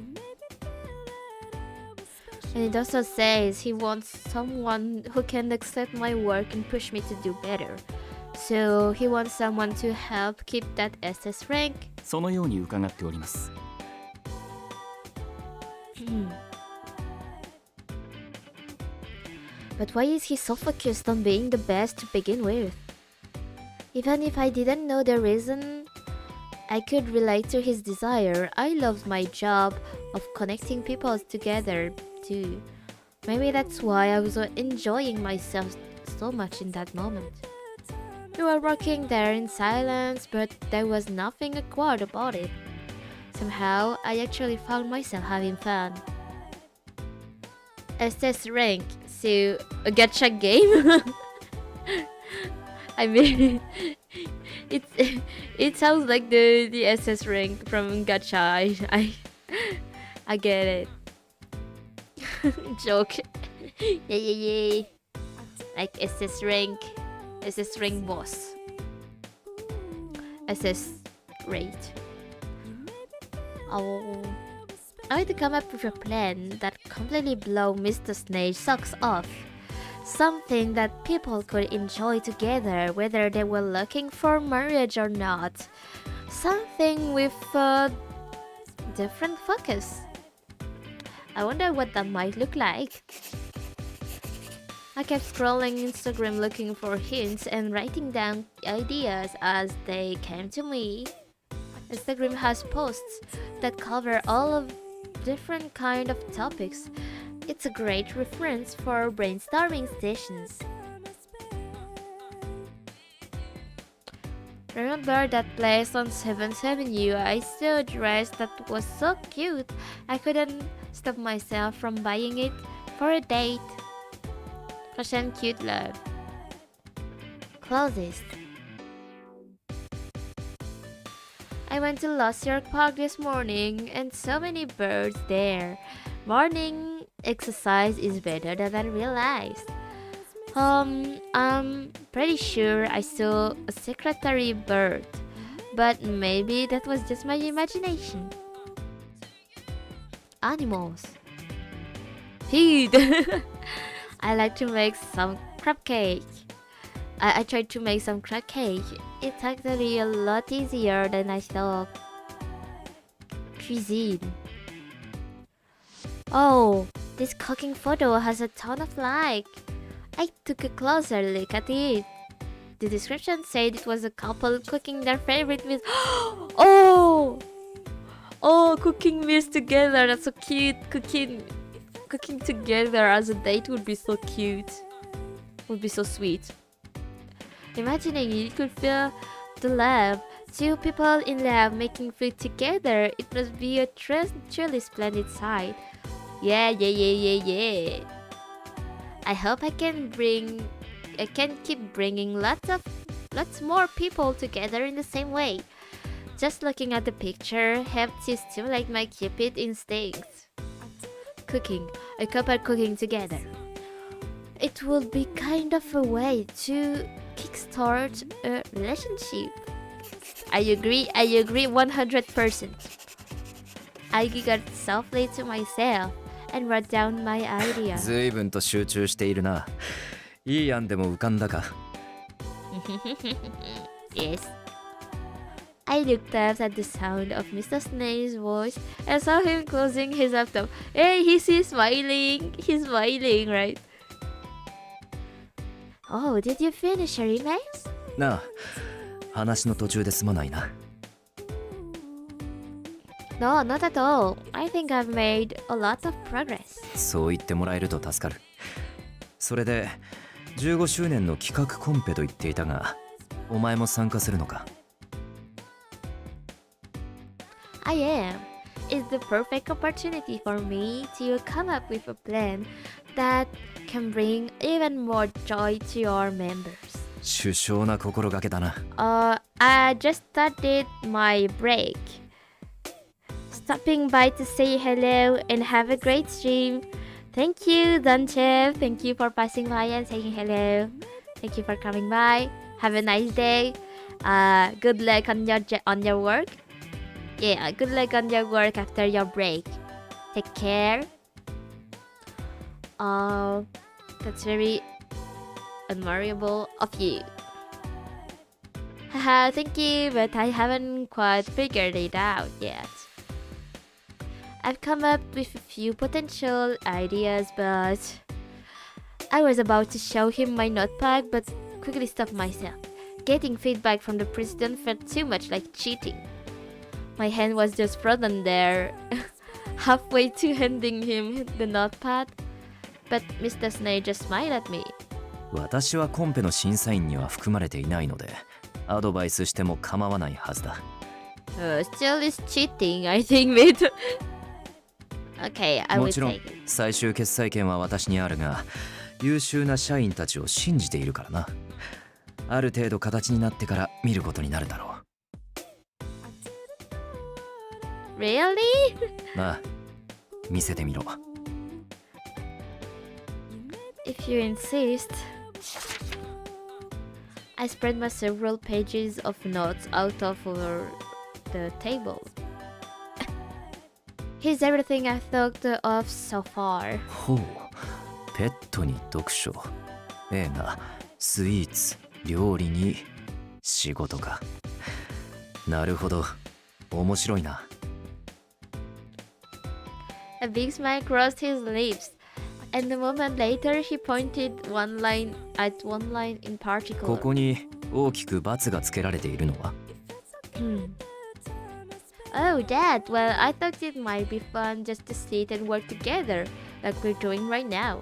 And it also says he wants someone who can accept my work and push me to do better. So he wants someone to help keep that SS rank. そのように伺っております。But why is he so focused on being the best to begin with? Even if I didn't know the reason, I could relate to his desire. I loved my job of connecting people together too. Maybe that's why I was enjoying myself so much in that moment. We were working there in silence, but there was nothing awkward about it. Somehow, I actually found myself having fun. SS rank, so a gacha game? I mean, it sounds like the SS rank from gacha. I get it. Joke. Yeah. Like SS rank boss. SS rate. Oh, I had to come up with a plan that completely blow Mr. Snake's socks off. Something that people could enjoy together whether they were looking for marriage or not. Something with a different focus. I wonder what that might look like. I kept scrolling Instagram looking for hints and writing down ideas as they came to me. Instagram has posts that cover all of different kind of topics. It's a great reference for brainstorming sessions. Remember that place on 7th Avenue? I saw a dress that was so cute. I couldn't stop myself from buying it for a date. Fashion cute love. Closest. I went to Lost York Park this morning and so many birds there. Morning exercise is better than I realized. I'm pretty sure I saw a secretary bird, but maybe that was just my imagination. Animals. Feed. I like to make some crab cake. I tried to make some crab cake. It's actually a lot easier than I thought. Cuisine. Oh, this cooking photo has a ton of like. I took a closer look at it. The description said it was a couple cooking their favorite meals. Oh, cooking meals together. That's so cute. Cooking together as a date would be so cute. Would be so sweet. Imagining you could feel the love. Two people in love making food together. It must be a truly splendid sight. Yeah. I hope I can keep bringing lots more people together in the same way. Just looking at the picture helped to stimulate my Cupid instincts. Cooking, a couple cooking together. It would be kind of a way to kickstart a relationship. I agree 100%. I giggled softly to myself and wrote down my idea. 随分と集中しているな。いい案でも浮かんだか。Yes. I looked up at the sound of Mr. Snail's voice and saw him closing his laptop. Hey, he's smiling. He's smiling, right? Oh, did you finish your emails? なあ、話の途中ですまないな。No, not at all. I think I've made a lot of progress. そう言ってもらえると助かる。それで15周年の企画コンペと言っていたが、お前も参加するのか？ I am. It's the perfect opportunity for me to come up with a plan that can bring even more joy to your members. 殊勝な心がけだな。I just started my break. Stopping by to say hello and have a great stream. Thank you, Donchev. Thank you for passing by and saying hello. Thank you for coming by. Have a nice day. Good luck on your work. Yeah, good luck on your work after your break. Take care. That's very admirable of you. Haha, thank you, but I haven't quite figured it out yet. I've come up with a few potential ideas, but I was about to show him my notepad, but quickly stopped myself. Getting feedback from the president felt too much like cheating. My hand was just frozen there, halfway to handing him the notepad, but Mr. Snail just smiled at me. 私はコンペの審査員には含まれていないので、アドバイスしても構わないはずだ。Still is cheating, I think, mate. Okay, I will もちろん take it. 最終決裁権は私にあるが、優秀な社員たちを信じているからな。ある程度形になってから見ることになるだろう。Really? なあ、見せてみろ。If you insist. I spread my several pages of notes out over the table. Here's everything I've thought of so far. ほう、ペットに読書、映画、スイーツ、料理に仕事か。なるほど、面白いな。A big smile crossed his lips, and a moment later he pointed one line in particular. ここに大きく×がつけられているのは？ Oh, Dad, well, I thought it might be fun just to sit and work together, like we're doing right now.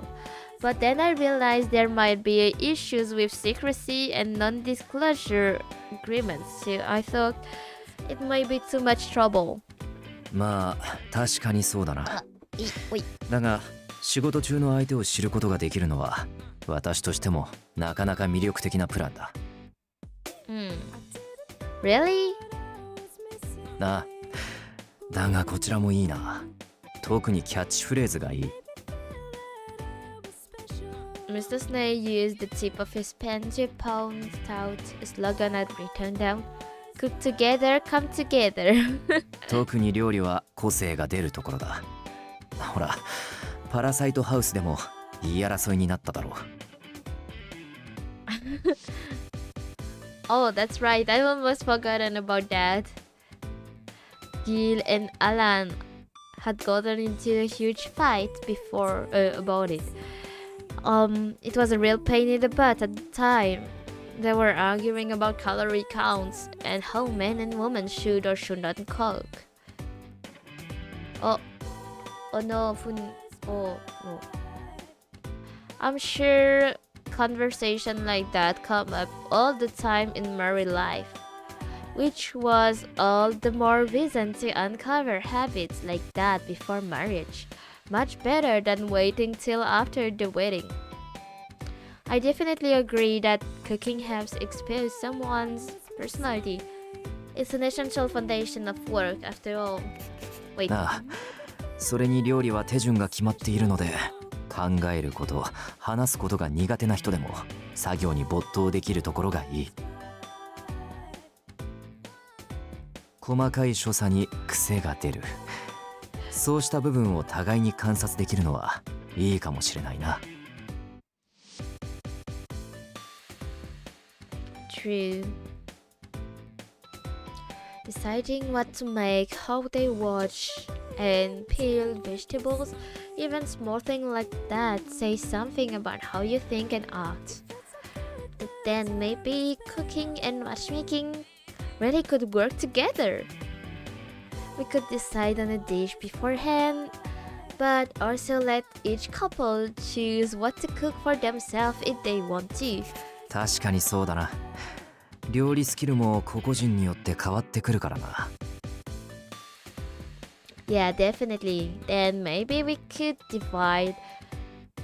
But then I realized there might be issues with secrecy and non-disclosure agreements, so I thought it might be too much trouble. まあ、確かにそうだな。だが、仕事中の相手を知ることができるのは、私としてもなかなか魅力的なプランだ。Really? なあ、だがこちらもいいな。特にキャッチフレーズがいい。Mr. Snail used the tip of his pen to pound out a slogan I'd written down. Cook together, come together. 特に料理は個性が出るところだ。ほら、パラサイトハウスでも言い争いになっただろう。Oh, that's right. I almost forgotten about that. Gil and Alan had gotten into a huge fight before about it. It was a real pain in the butt at the time. They were arguing about calorie counts and how men and women should or should not cook. Oh no, no. I'm sure conversation like that come up all the time in married life, which was all the more reason to uncover habits like that before marriage. Much better than waiting till after the wedding. I definitely agree that cooking helps expose someone's personality. It's an essential foundation of work after all. Wait. ああ、それに料理は手順が決まっているので、考えること、話すことが苦手な人でも作業に没頭できるところがいい。細かい所作に癖が出る。そうした部分を互いに観察できるのはいいかもしれないな。True. deciding what to make, how they watch and peel vegetables. Even small things like that say something about how you think and act. But then maybe cooking and matchmaking really could work together. We could decide on a dish beforehand, but also let each couple choose what to cook for themselves if they want to. 確かにそうだな。料理スキルも個々人によって変わってくるからな。Yeah, definitely. Then maybe we could divide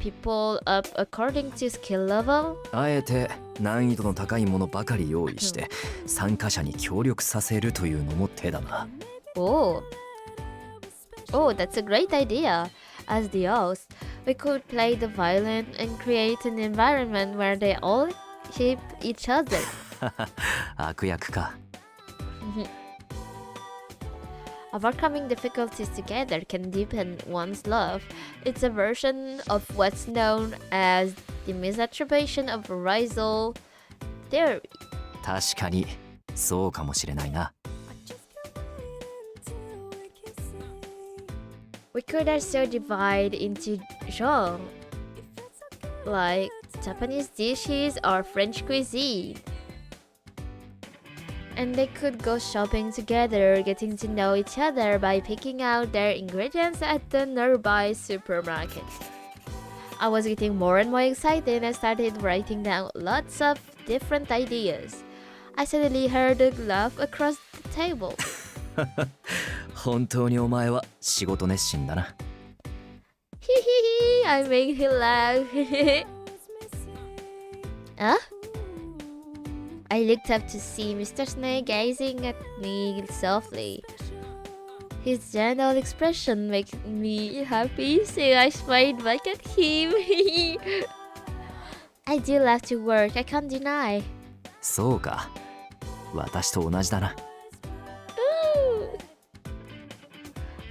people up according to skill level. あえて難易度の高いものばかり用意して参加者に協力させるというのも手だな。Oh, that's a great idea. As the host, we could play the violin and create an environment where they all help each other. 悪役か。Overcoming difficulties together can deepen one's love. It's a version of what's known as the misattribution of arousal theory. 確かにそうかもしれないな。We could also divide into genres, like Japanese dishes or French cuisine. And they could go shopping together, getting to know each other by picking out their ingredients at the nearby supermarket. I was getting more and more excited and started writing down lots of different ideas. I suddenly heard a laugh across the table. 本当にお前は仕事熱心だな。Hehehe, I made him laugh. Huh? I looked up to see Mr. Snake gazing at me softly. His gentle expression made me happy, so I smiled back at him. I do love to work, I can't deny. そうか。私と同じだな。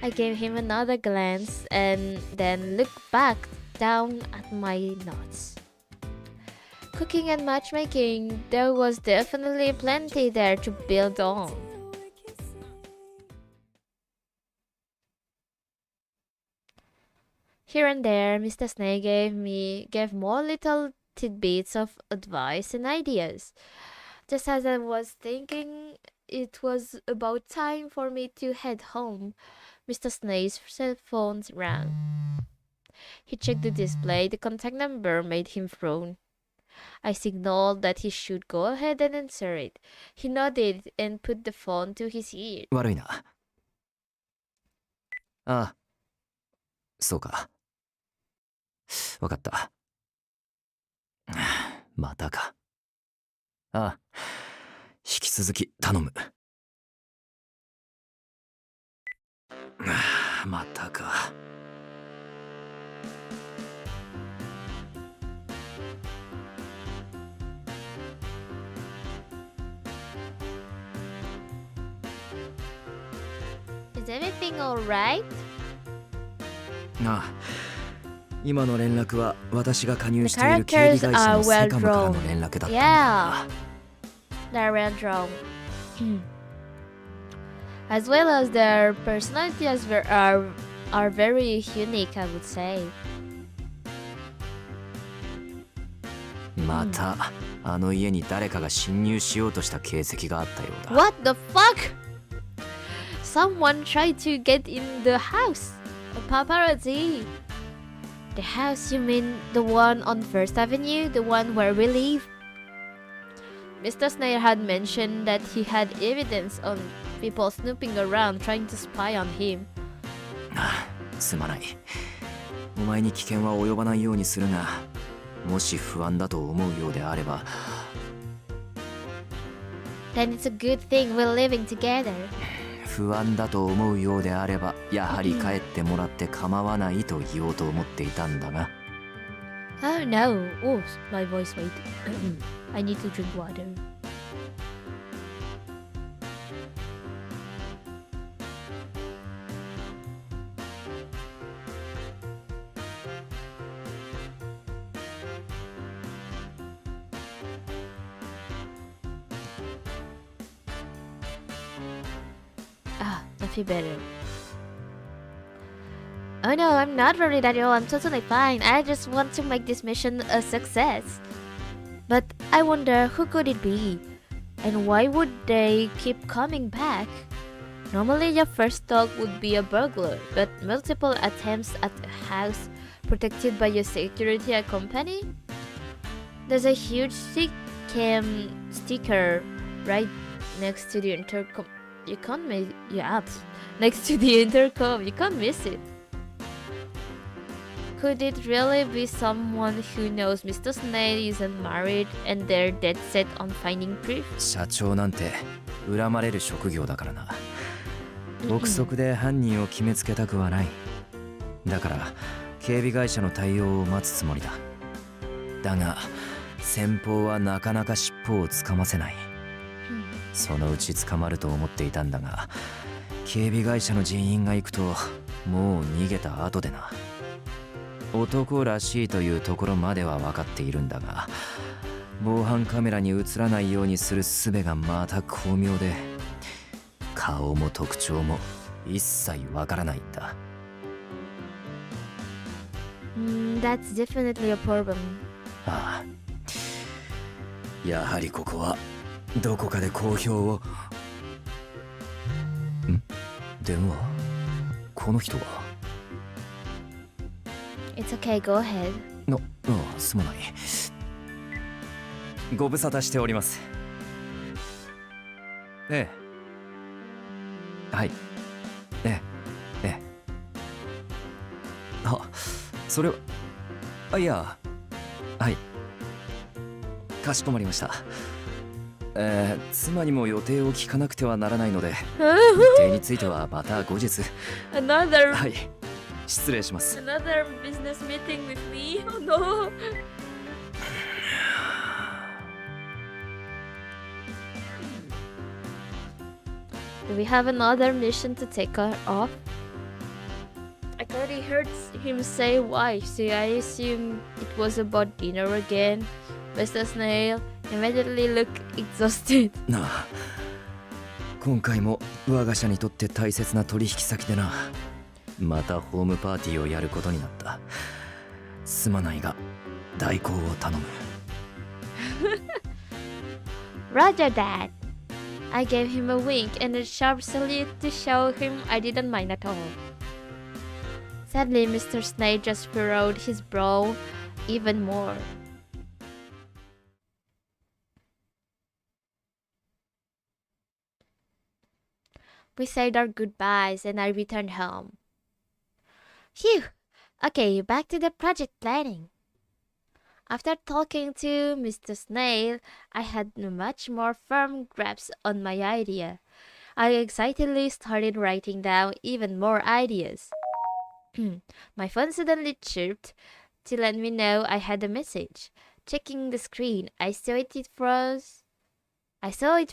I gave him another glance and then looked back down at my notes. Cooking and matchmaking, there was definitely plenty there to build on. Here and there, Mr. Snake gave more little tidbits of advice and ideas. Just as I was thinking it was about time for me to head home, Mr. Snake's cell phone rang. He checked the display. The contact number made him frown. I signaled that he should go ahead and answer it. He nodded and put the phone to his ear. 悪いな。ああ、そうか。わかった。またか。ああ、引き続き頼む。またか。Is everything alright? ああ、今の連絡は私が加入 The している警備 characters 会社 are の well セカムから drawn. の連絡だったんだ Yeah, they're well drawn. As well as their personalities are very unique, I would say. またあの家に誰かが侵入しようとした形跡があったようだ。 What the fuck? Someone tried to get in the house. A paparazzi. The house, you mean the one on First Avenue? The one where we live? Mr. Snail had mentioned that he had evidence on people snooping around trying to spy on him. すまない。お前に危険は及ばないようにするが、もし不安だと思うようであれば。Then it's a good thing we're living together. 不安だと思うようであれば、やはり帰ってもらって構わないと言おうと思っていたんだが。Oh no. Oh, my voice, wait. I need to drink water. feel better. Oh no, I'm not worried at all. I'm totally fine. I just want to make this mission a success. But I wonder who could it be? And why would they keep coming back? Normally your first thought would be a burglar, but multiple attempts at a house protected by your security company? There's a huge sticker right next to the intercom. You can't miss next to the intercom. You can't miss it. Could it really be someone who knows Mr. Snail isn't married and they're dead set on finding proof? 社長なんて恨まれる職業だからな。憶測で犯人を決めつけたくはない。だから警備会社の対応を待つつもりだ。だが先方はなかなか尻尾をつかませない。そのうち捕まると思っていたんだが、警備会社の人員が行くともう逃げた後でな。男らしいというところまでは分かっているんだが、防犯カメラに映らないようにする術がまた巧妙で、顔も特徴も一切分からないんだ。That's definitely a problem. ああ、やはりここはどこかで公表を。電話。この人は。It's okay, go ahead. すまない。ご無沙汰しております。ええ。はい。ええ。あ、それは。いや。はい。かしこまりました。妻にも予定を聞かなくてはならないので、日程についてはまた後日。Another. はい。失礼します。Another business meeting with me? Oh no! Do we have another mission to take off? I already heard him say why, so I assume it was about dinner again. Mr. Snail immediately looked exhausted. なあ、今回も我が社にとって大切な取引先でな。またホームパーティーをやることになった。すまないが代行を頼む。Roger that. I gave him a wink and a sharp salute to show him I didn't mind at all. Sadly, Mr. Snail just furrowed his brow even more. We said our goodbyes and I returned home. Phew! Okay, back to the project planning. After talking to Mr. Snail, I had a much more firm grasp on my idea. I excitedly started writing down even more ideas. My phone suddenly chirped to let me know I had a message. Checking the screen, I saw it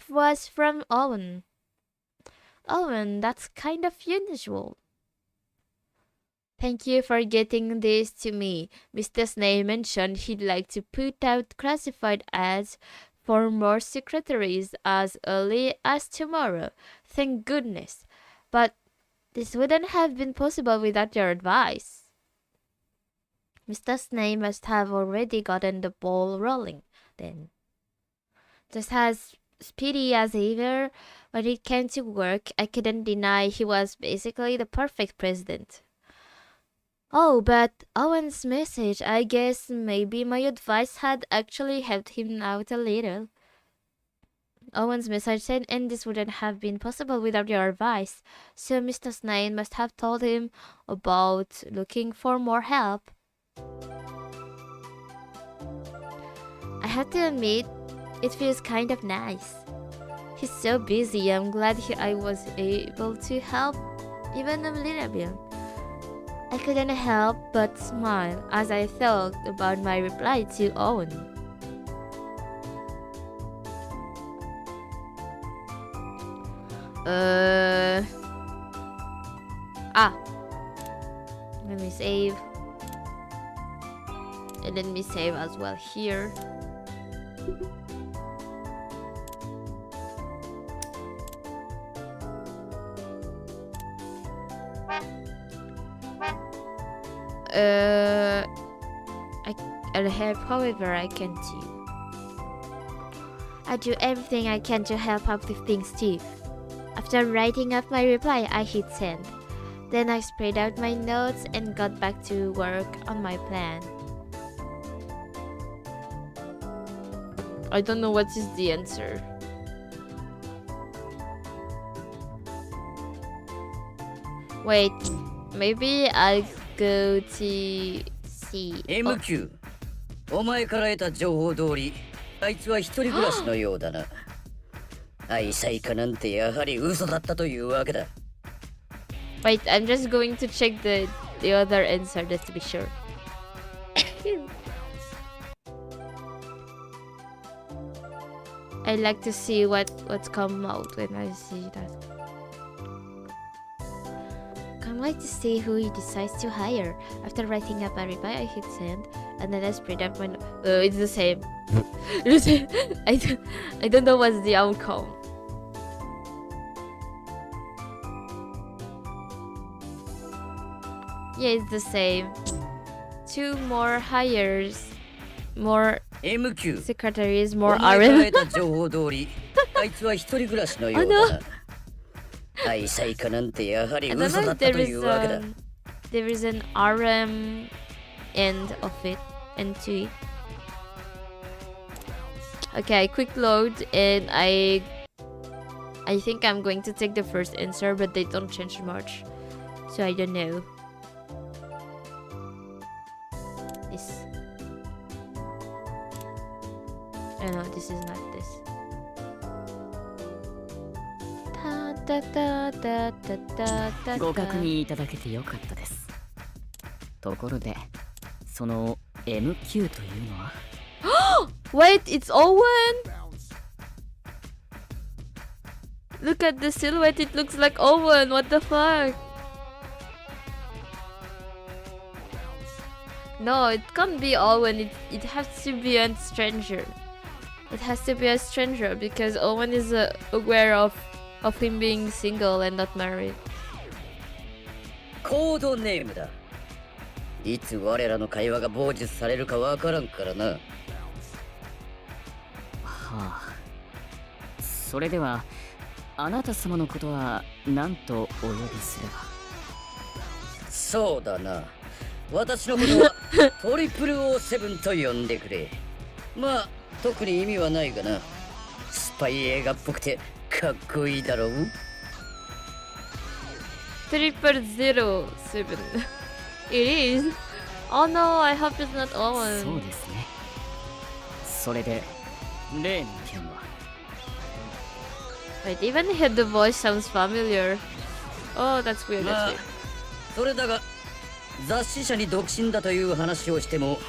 was from Owen. Owen, that's kind of unusual. Thank you for getting this to me. Mr. Snail mentioned he'd like to put out classified ads for more secretaries as early as tomorrow. Thank goodness. But this wouldn't have been possible without your advice. Mr. Snail must have already gotten the ball rolling, then. Just as speedy as ever, when it came to work, I couldn't deny he was basically the perfect president. Oh, but Owen's message, I guess maybe my advice had actually helped him out a little. Owen's message said, and this wouldn't have been possible without your advice, so Mr. Snail must have told him about looking for more help. I have to admit, it feels kind of nice. He's so busy, I'm glad I was able to help, even a little bit. I couldn't help but smile as I thought about my reply to Owen. Let me save. And let me save as well here. I'll help however I can too. I do everything I can to help out with things too. After writing up my reply, I hit send. Then I spread out my notes and got back to work on my plan. I don't know what is the answer. Wait, maybe I'll go to see. MQ、お前から得た情報通り、あいつは一人暮らしのようだな。愛妻家なんてやはり嘘だったというわけだ。Wait, I'm just going to check the other answer just to be sure. I like to see what's come out when I see that. Can't wait to see who he decides to hire. After writing up a reply, I hit send, and then I spread out my. It's the same. I don't know what's the outcome. Yeah, it's the same. 2 more hires, more MQ、 secretaries, お more 前から RM. 得た情報通り、あいつは一人暮らしのようだな。愛妻家なんてやはり I don't 嘘 know だ if ったというわけだ。there is an RM end of it into it. Okay, quick load, and I think I'm going to take the first answer, but they don't change much, so I don't know. This. Oh no, this is not this. Da, da, da, da, da, da, ご da. 確認いただけてよかったです。ところで、その MQ というのは Wait, it's Owen? Look at the silhouette, it looks like Owen, what the fuck? No, it can't be Owen, it has to be a stranger. It has to be a stranger because Owen is aware of him being single and not married. コードネームだ。いつ我らの会話が傍受されるかわからんからな。はあ。それでは、あなた様のことは何とお呼びすれば。そうだな。私のことはトリプル07と呼んでくれ。まあ、特に意味はないがな。スパイ映画っぽくてかっこいいだろう。007. It is. Oh no, I hope it's not そう Owen. ですね。それで、例の件は Wait, even the voice sounds familiar. Oh, that's weird. ま That's あ weird. それだが雑誌社に独身だという話をしても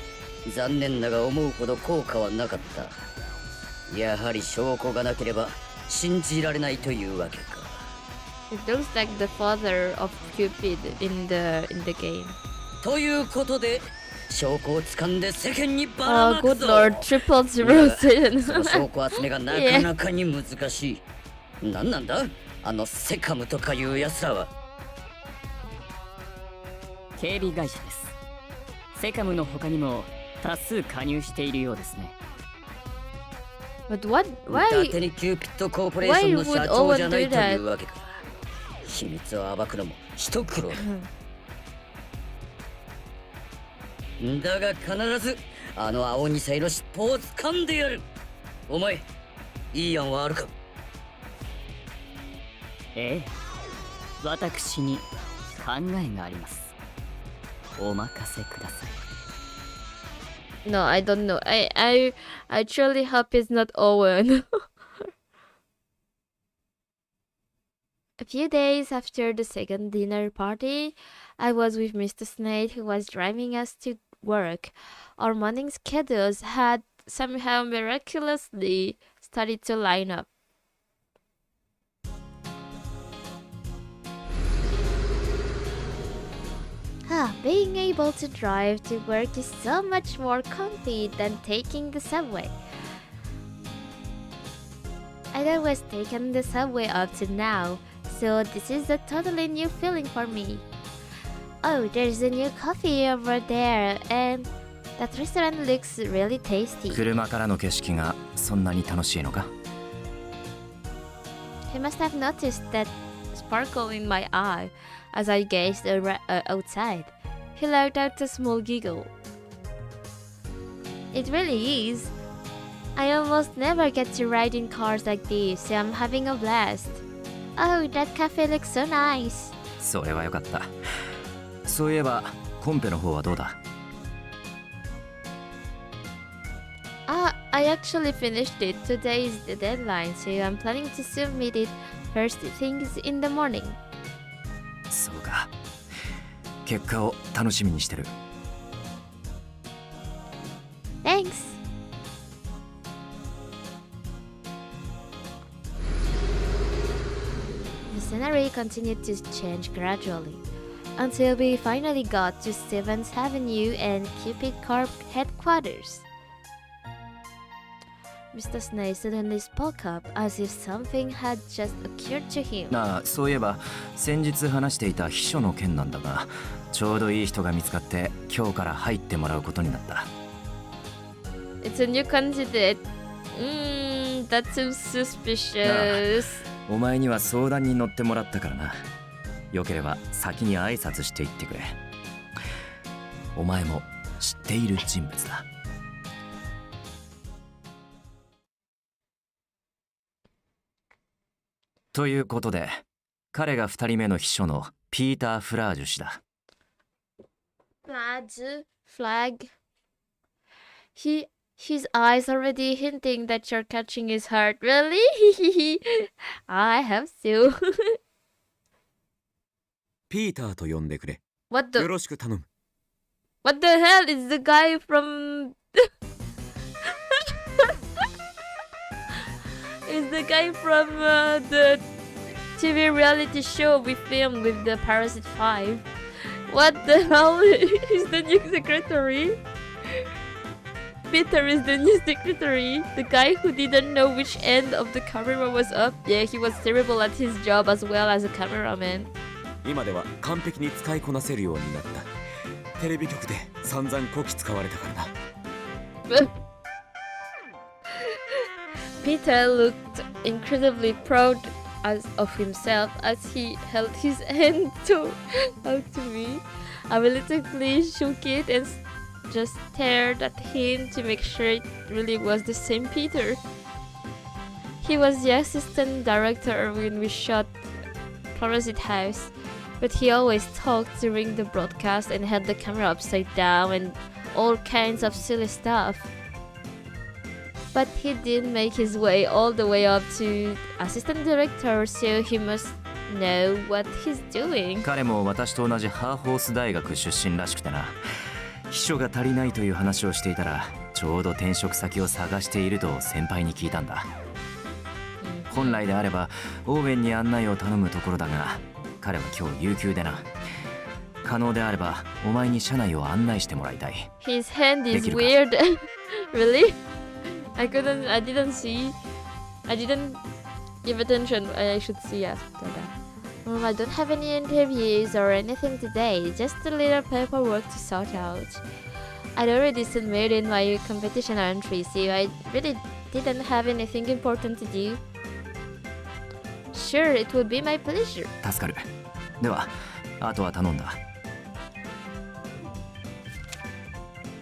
残念だが思うほど効果はなかった。やはり証拠がなければ信じられないというわけか。It looks like the father of Cupid in the game. ということで証拠を掴んで世間にばら Oh, まく good ぞ。 lord, triple zero その seven. 証拠集めがなかなかに難しい。なんなんだあのセカムとかいうやつらは。警備会社です。セカムの他にも多数加入しているようですね。But what? 伊 Why? 達にキューピッドコーポレーションの Why would 社長じゃ Owen ない do と that? いうわけか。秘密を暴くのも一苦労だ。だが必ずあの青二歳の尻尾を掴んでやる。お前いい案はあるか。ええ、私に考えがあります。お任せください。 No, I don't know. I truly hope it's not Owen. A few days after the second dinner party, I was with Mr. Snake, who was driving us to work. Our morning schedules had somehow miraculously started to line up. Being able to drive to work is so much more comfy than taking the subway. I'd always taken the subway up to now, so this is a totally new feeling for me. Oh, there's a new coffee over there, and that restaurant looks really tasty. 車からの景色がそんなに楽しいのか？ He must have noticed that sparkle in my eye as I gazed outside. He let out a small giggle. It really is. I almost never get to ride in cars like this, so I'm having a blast. Oh, that cafe looks so nice. それはよかった。そういえばコンペの方はどうだ？ I actually finished it. Today is the deadline, so I'm planning to submit it first things in the morning. そうか。結果を楽しみにしてる。Thanks. The scenery continued to change gradually until we finally got to 7th Avenue and Cupid Corp headquarters. Mr. Snape suddenly spoke up as if something had just occurred to him. なあ、そういえば先日話していた秘書の件なんだが、ちょうどいい人が見つかって今日から入ってもらうことになった。It's a new candidate. That seems suspicious. お前には相談に乗ってもらったからな。よければ先に挨拶していってくれ。お前も知っている人物だ。ということで、彼が2人目の秘書のピーター・フラージュ氏だ。Flag. His eyes already hinting that you're catching his heart. Really? I have to. ピーターと呼んでくれ。 What よ the? ろしく頼む。 What the hell is the guy from? Is the guy from the TV reality show we filmed with the Parasite 5? What the hell is the new secretary? Peter is the new secretary, the guy who didn't know which end of the camera was up. Yeah, he was terrible at his job as well as a cameraman. 今では完璧に使いこなせるようになった。テレビ局で散々こき使われたからな。Peter looked incredibly proud of himself as he held his hand out to me. I reluctantly shook it and just stared at him to make sure it really was the same Peter. He was the assistant director when we shot Parasite House, but he always talked during the broadcast and had the camera upside down and all kinds of silly stuff. But he did make his way all the way up to assistant director, so he must know what he's doing. 彼も私と同じハーホース大学出身らしくてな。秘書が足りないという話をしていたら、ちょうど転職先を探していると先輩に聞いたんだ。本来であればオーウェンに案内を頼むところだが、彼は今日有給でな。可能であればお前に社内を案内してもらいたい。 His hand is weird. Really? I didn't see. I didn't give attention. I should see after that. I don't have any interviews or anything today, just a little paperwork to sort out. I'd already submitted my competition entry, so I really didn't have anything important to do. Sure, it would be my pleasure. 助かる。では、あとは頼んだ。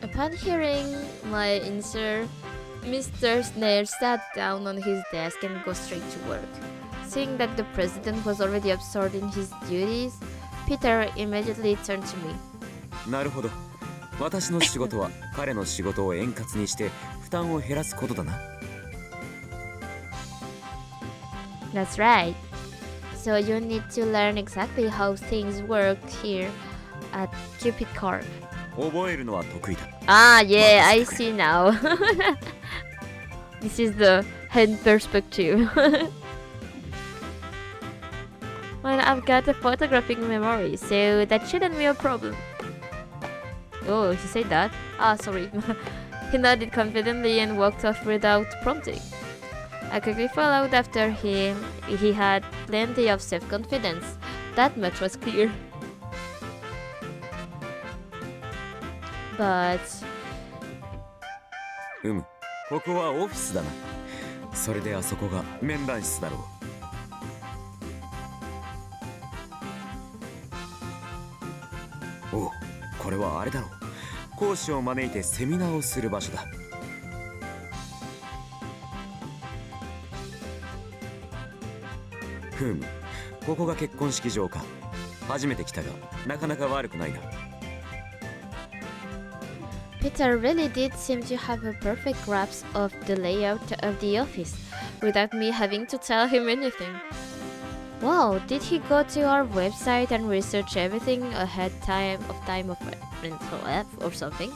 Upon hearing my answer, Mr. Snail sat down on his desk and go straight to work. Seeing that the president was already absorbed in his duties, Peter immediately turned to me. なるほど。私の仕事は彼の仕事を円滑にして負担を減らすことだな。That's right. So you need to learn exactly how things work here at Cupid Corp. 覚えるのは得意だ。Ah, yeah, I see now. This is the hand perspective. Well, I've got a photographic memory, so that shouldn't be a problem. Oh, he said that? Ah, sorry. He nodded confidently and walked off without prompting. I quickly followed after him. He had plenty of self-confidence. That much was clear. but ここはオフィスだな。それであそこが面談室だろう。おう、これはあれだろう。講師を招いてセミナーをする場所だ。ここが結婚式場か。初めて来たが、なかなか悪くないな。Peter really did seem to have a perfect grasp of the layout of the office, without me having to tell him anything. Wow, did he go to our website and research everything ahead of or something?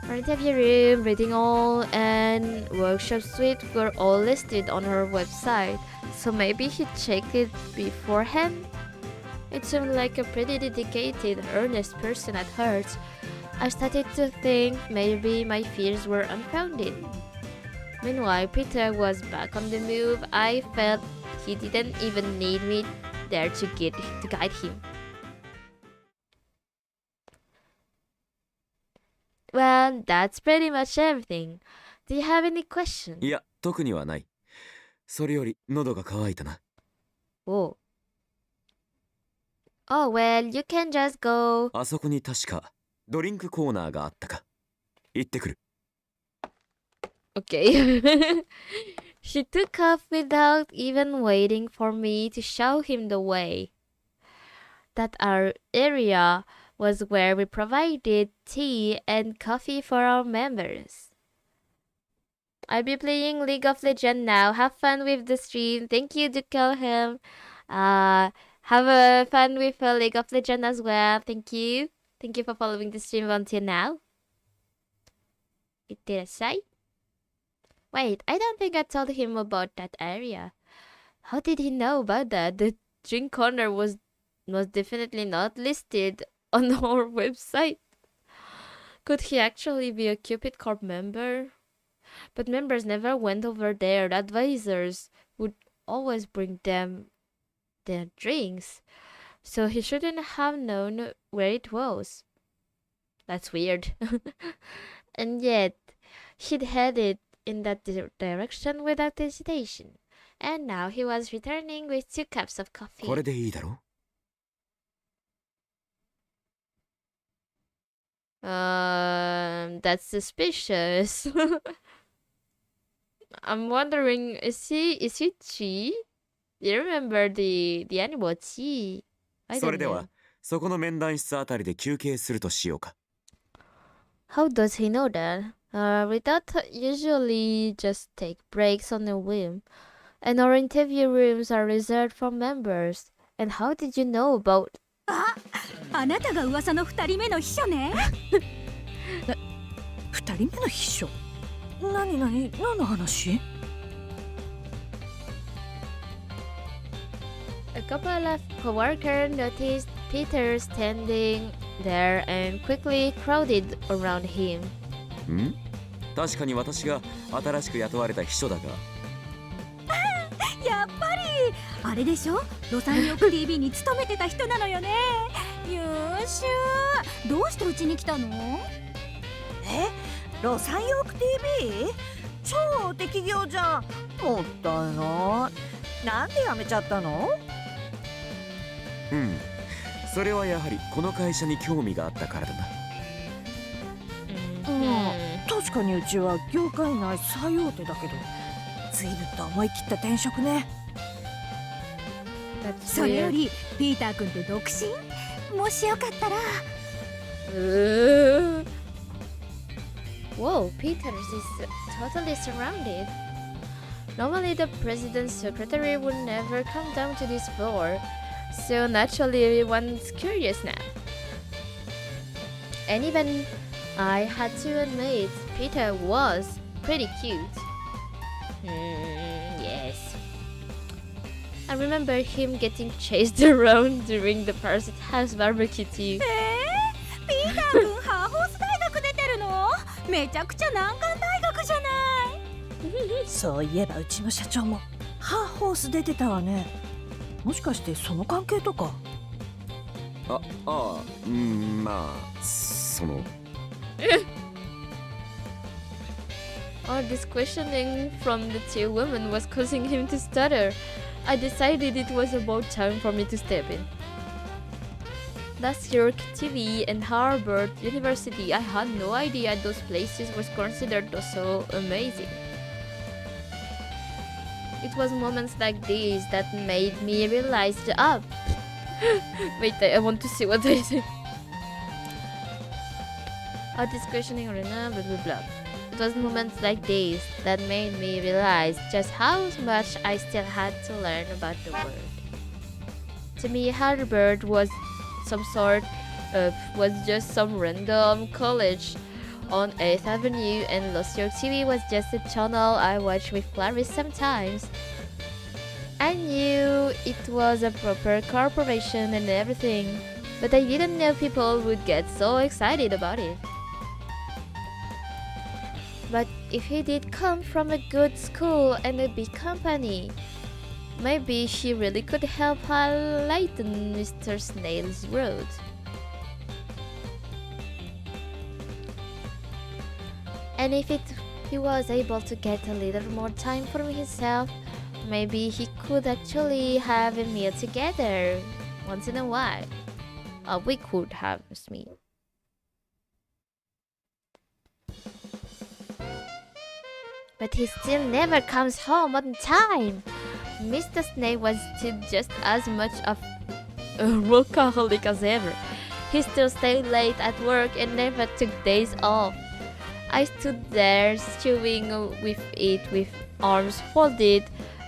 Our interview room, reading hall, and workshop suite were all listed on her website, so maybe he checked it beforehand? It seemed like a pretty dedicated, earnest person at heart. I started to think maybe my fears were unfounded. Meanwhile, Peter was back on the move. I felt he didn't even need me there to guide him. Well, that's pretty much everything. Do you have any questions? いや、特にはない。それより喉が渇いたな。Oh. Oh, well, you can just go. あそこに確かドリンクコーナーがあったか。行ってくる。Okay. She took off without even waiting for me to show him the way. That our area was where we provided tea and coffee for our members. I'll be playing League of Legends now. Have fun with the stream. Thank you, Dukelhem. Have a fun with League of Legends as well. Thank you. Thank you for following the stream until now. いってらっしゃい. Wait, I don't think I told him about that area. How did he know about that? The drink corner was definitely not listed on our website. Could he actually be a Cupid Corp member? But members never went over there. The advisors would always bring them their drinks. So he shouldn't have known where it was. That's weird. And yet, he'd headed in that direction without hesitation. And now he was returning with 2 cups of coffee. これでいいだろThat's suspicious. I'm wondering, is he Chi? You remember the animal Chi? I そ don't れで know. は、そこの面談室あたりで休憩するとしようか。How does he know that? We don't usually just take breaks on a whim, and our interview rooms are reserved for members. And how did you know about? あなたが噂の2人目の秘書ね。2人目の秘書？何の話？ A couple of coworkers noticed Peter standing there and quickly crowded around him. 確かに私が新しく雇われた秘書だが。やっぱりあれでしょ、ロサンヨーク TV に勤めてた人なのよね。優秀。どうしてうちに来たの？ロサンヨーク TV？ 超大手企業じゃん。もったいない。なんで辞めちゃったの？それはやはりこの会社に興味があったからだな。確かにうちは業界内最大手だけど、随分と思い切った転職ね。それよりピーター君って独身？もしよかったら。Whoa, Peter is totally surrounded. Normally the president's secretary would never come down to this floor, so naturally everyone's curious now. And even I had to admit, Peter was pretty cute. Yes. I remember him getting chased around during the Parasite House barbecue too. ピーター君ハーホース大学出てるの？めちゃくちゃ難関大学じゃない。そういえばうちの社長もハーホース出てたわね。もしかしてその関係とか？まあ、そその All this questioning from the two women was causing him to stutter. I decided it was about time for me to step in. Last year, TV and Harvard University, I had no idea those places were considered so amazing. It was moments like these that made me realize the up. Wait, I want to see what I say. All this questioning, blah blah blah. It was moments like these that made me realize just how much I still had to learn about the world. To me, Harvard was just some random college on 8th Avenue, and Lost York TV was just a channel I watched with Clarice sometimes. I knew it was a proper corporation and everything, but I didn't know people would get so excited about it. But if he did come from a good school and a big company, maybe she really could help lighten Mr. Snail's road. And if he was able to get a little more time for himself, maybe he could actually have a meal together once in a while. We could have a meal. But he still never comes home on time. Mr. Snail was still just as much of a workaholic as ever. He still stayed late at work and never took days off. I stood there chewing with arms folded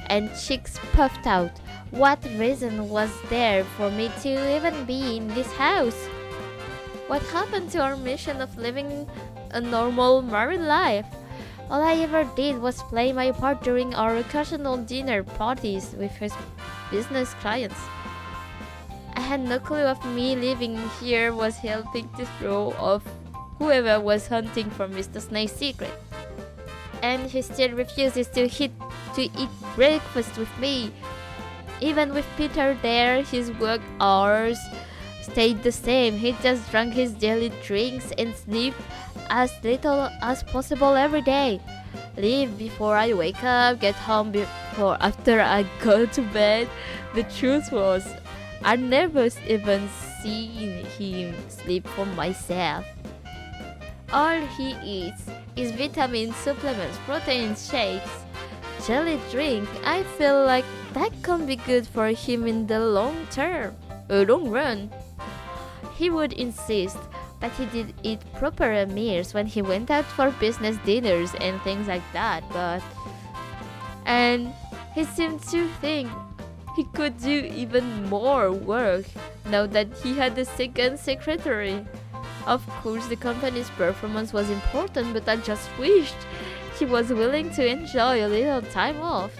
and cheeks puffed out. What reason was there for me to even be in this house? What happened to our mission of living a normal married life? All I ever did was play my part during our occasional dinner parties with his business clients. I had no clue if me living here was helping to throw off whoever was hunting for Mr. Snake's secret. And he still refuses to eat breakfast with me. Even with Peter there, his work hours stayed the same. He just drank his daily drinks and sleep as little as possible every day. Leave before I wake up, get home before after I go to bed. The truth was, I never even seen him sleep for myself. All he eats is vitamin supplements, protein shakes, jelly drink. I feel like that can be good for him in the long run. He would insist that he did eat proper meals when he went out for business dinners and things like that, and he seemed to think he could do even more work now that he had a second secretary. Of course, the company's performance was important, but I just wished he was willing to enjoy a little time off.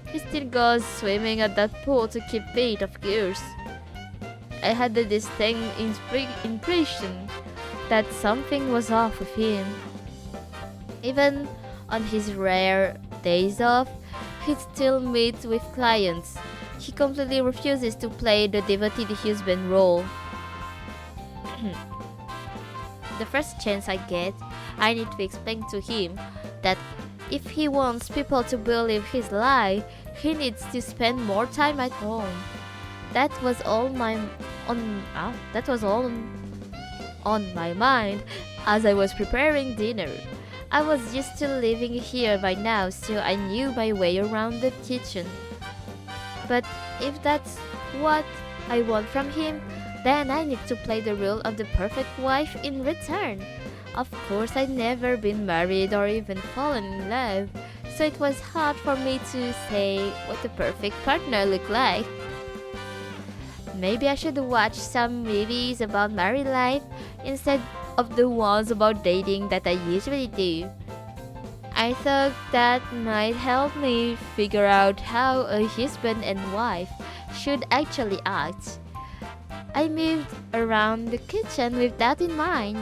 He still goes swimming at that pool to keep fit, of course. I had the distinct impression that something was off with him. Even on his rare days off, he'd still meet with clients. He completely refuses to play the devoted husband role. The first chance I get, I need to explain to him that if he wants people to believe his lie, he needs to spend more time at home. That was all on my mind as I was preparing dinner. I was used to living here by now, so I knew my way around the kitchen. But if that's what I want from him, then I need to play the role of the perfect wife in return. Of course, I'd never been married or even fallen in love, so it was hard for me to say what the perfect partner looked like. Maybe I should watch some movies about married life instead of the ones about dating that I usually do. I thought that might help me figure out how a husband and wife should actually act. I moved around the kitchen with that in mind.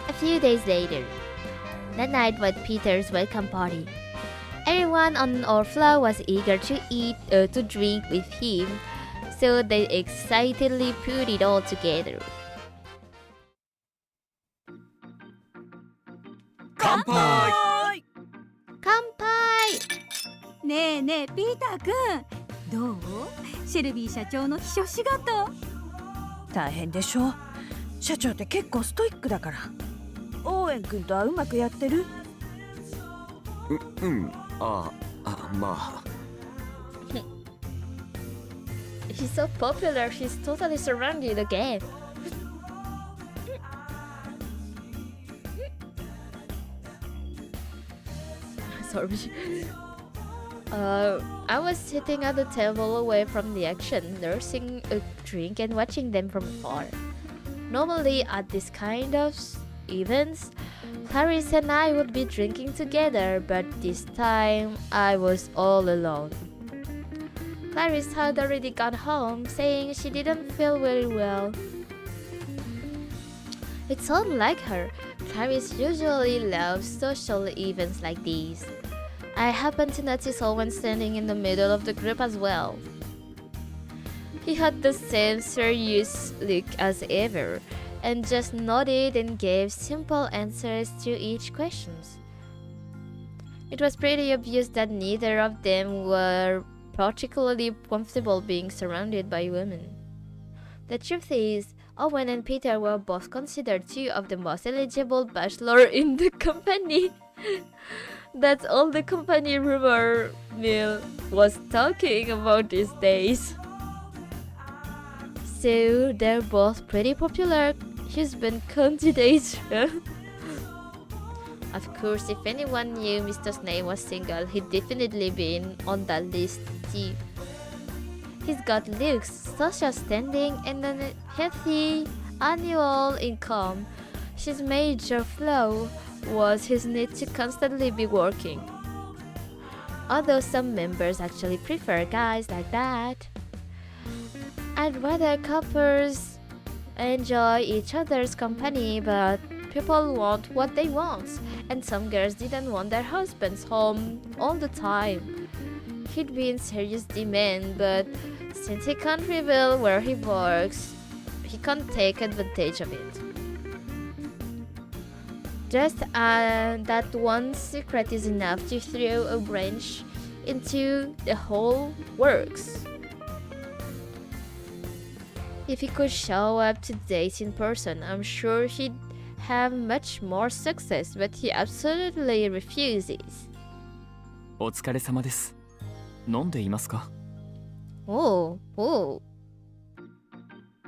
A few days later, that night was Peter's welcome party. Everyone on our floor was eager to drink with him. so they excitedly put it all together. 乾杯。乾杯。ねえねえピーターくん、どう？シェルビー社長の秘書仕事。大変でしょ。社長って結構ストイックだから。オーエン君とはうまくやってる？うん、まあ。He's so popular, he's totally surrounded again. Sorry. I was sitting at the table away from the action, nursing a drink and watching them from afar. Normally, at this kind of events, Clarice and I would be drinking together, but this time I was all alone. Clarice had already gone home, saying she didn't feel very well. It's unlike her. Clarice usually loves social events like these. I happened to notice Owen standing in the middle of the group as well. He had the same serious look as ever, and just nodded and gave simple answers to each question. It was pretty obvious that neither of them were particularly comfortable being surrounded by women. The truth is, Owen and Peter were both considered two of the most eligible bachelors in the company. That's all the company rumor mill was talking about these days. So they're both pretty popular husband candidates. Of course, if anyone knew Mr. Snape was single, he'd definitely been on that list too. He's got looks, social standing, and a healthy annual income. His major flaw was his need to constantly be working. Although some members actually prefer guys like that. I'd rather couples enjoy each other's company, but people want what they want, and some girls didn't want their husbands home all the time. He'd be in serious demand, but since he can't reveal where he works, he can't take advantage of it. Just that one secret is enough to throw a wrench into the whole works. If he could show up to dates in person, I'm sure he'd have much more success, but he absolutely refuses. お疲れ様です。飲んでいますか？ Oh.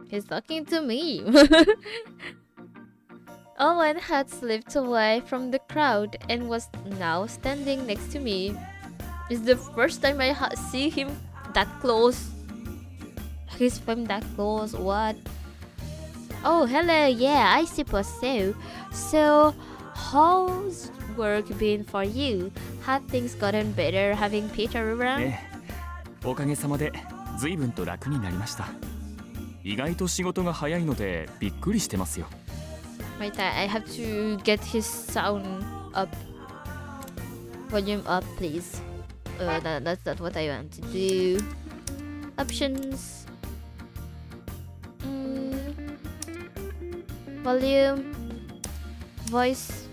He's talking to me. Owen had slipped away from the crowd and was now standing next to me. It's the first time I see him that close. He's from that close, what? Oh, hello, yeah, I suppose so. So, how's work been for you? Have things gotten better having Peter around? ええ、おかげさまで随分と楽になりました。意外と仕事が早いのでびっくりしてますよ。Wait, I have to get his sound up. Volume up, please. That's not what I want to do. Options. Volume. Voice.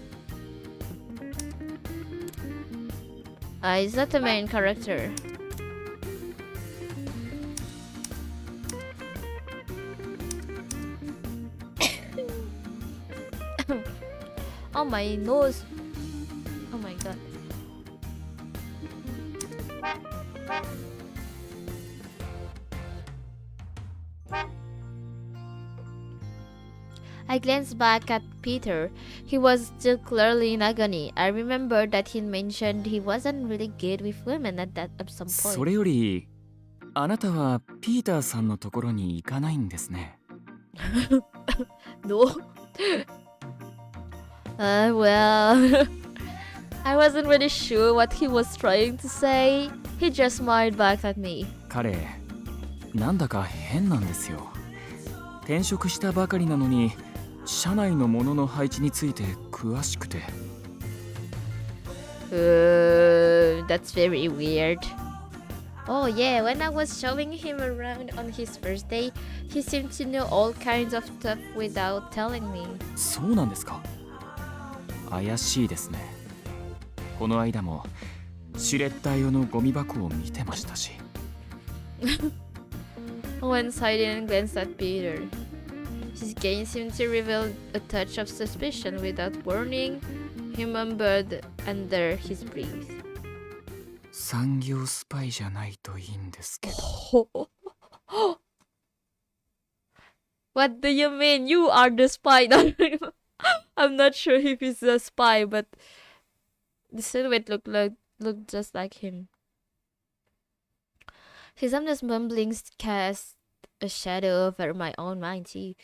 Is that the main character? Oh, my nose. Oh my god. I glanced back at Peter. He was still clearly in agony. I remembered that he mentioned he wasn't really good with women at some そ point. れより、あなたはピーターさんのところに行かないんですね。No. Well, I wasn't really sure what he was trying to say. He just smiled back at me. 彼、なんだか変なんですよ。転職したばかりなのに、社内の物の配置について詳しくて。That's very weird. Oh yeah, when I was showing him around on his first day, he seemed to know all kinds of stuff without telling me. そうなんですか。怪しいですね。この間もシュレッダー用のゴミ箱を見てましたし。Once I didn't glance at Peter. His gaze seemed to reveal a touch of suspicion without warning. He mumbled under his breath. 産業スパイじゃないといいんですけど。What do you mean? You are the spy. I'm not sure if he's a spy, but the silhouette looked just like him. His ominous mumblings cast a shadow over my own mind too.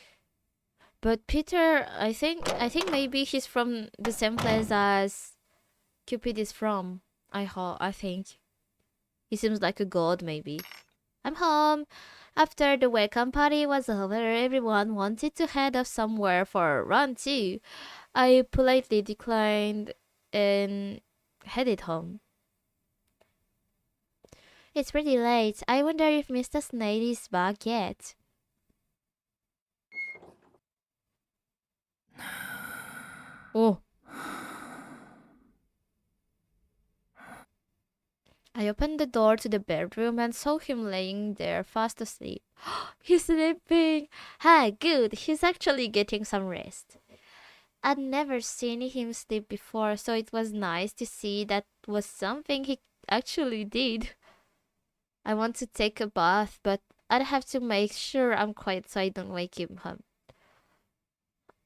But Peter, I think maybe he's from the same place as Cupid is from. I think. He seems like a god, maybe. I'm home. After the welcome party was over, everyone wanted to head off somewhere for a run too. I politely declined and headed home. It's pretty late. I wonder if Mr. Snake is back yet. Oh. I opened the door to the bedroom and saw him laying there fast asleep. He's sleeping! Ah, good. He's actually getting some rest. I'd never seen him sleep before, so it was nice to see that was something he actually did. I want to take a bath, but I'd have to make sure I'm quiet so I don't wake him up.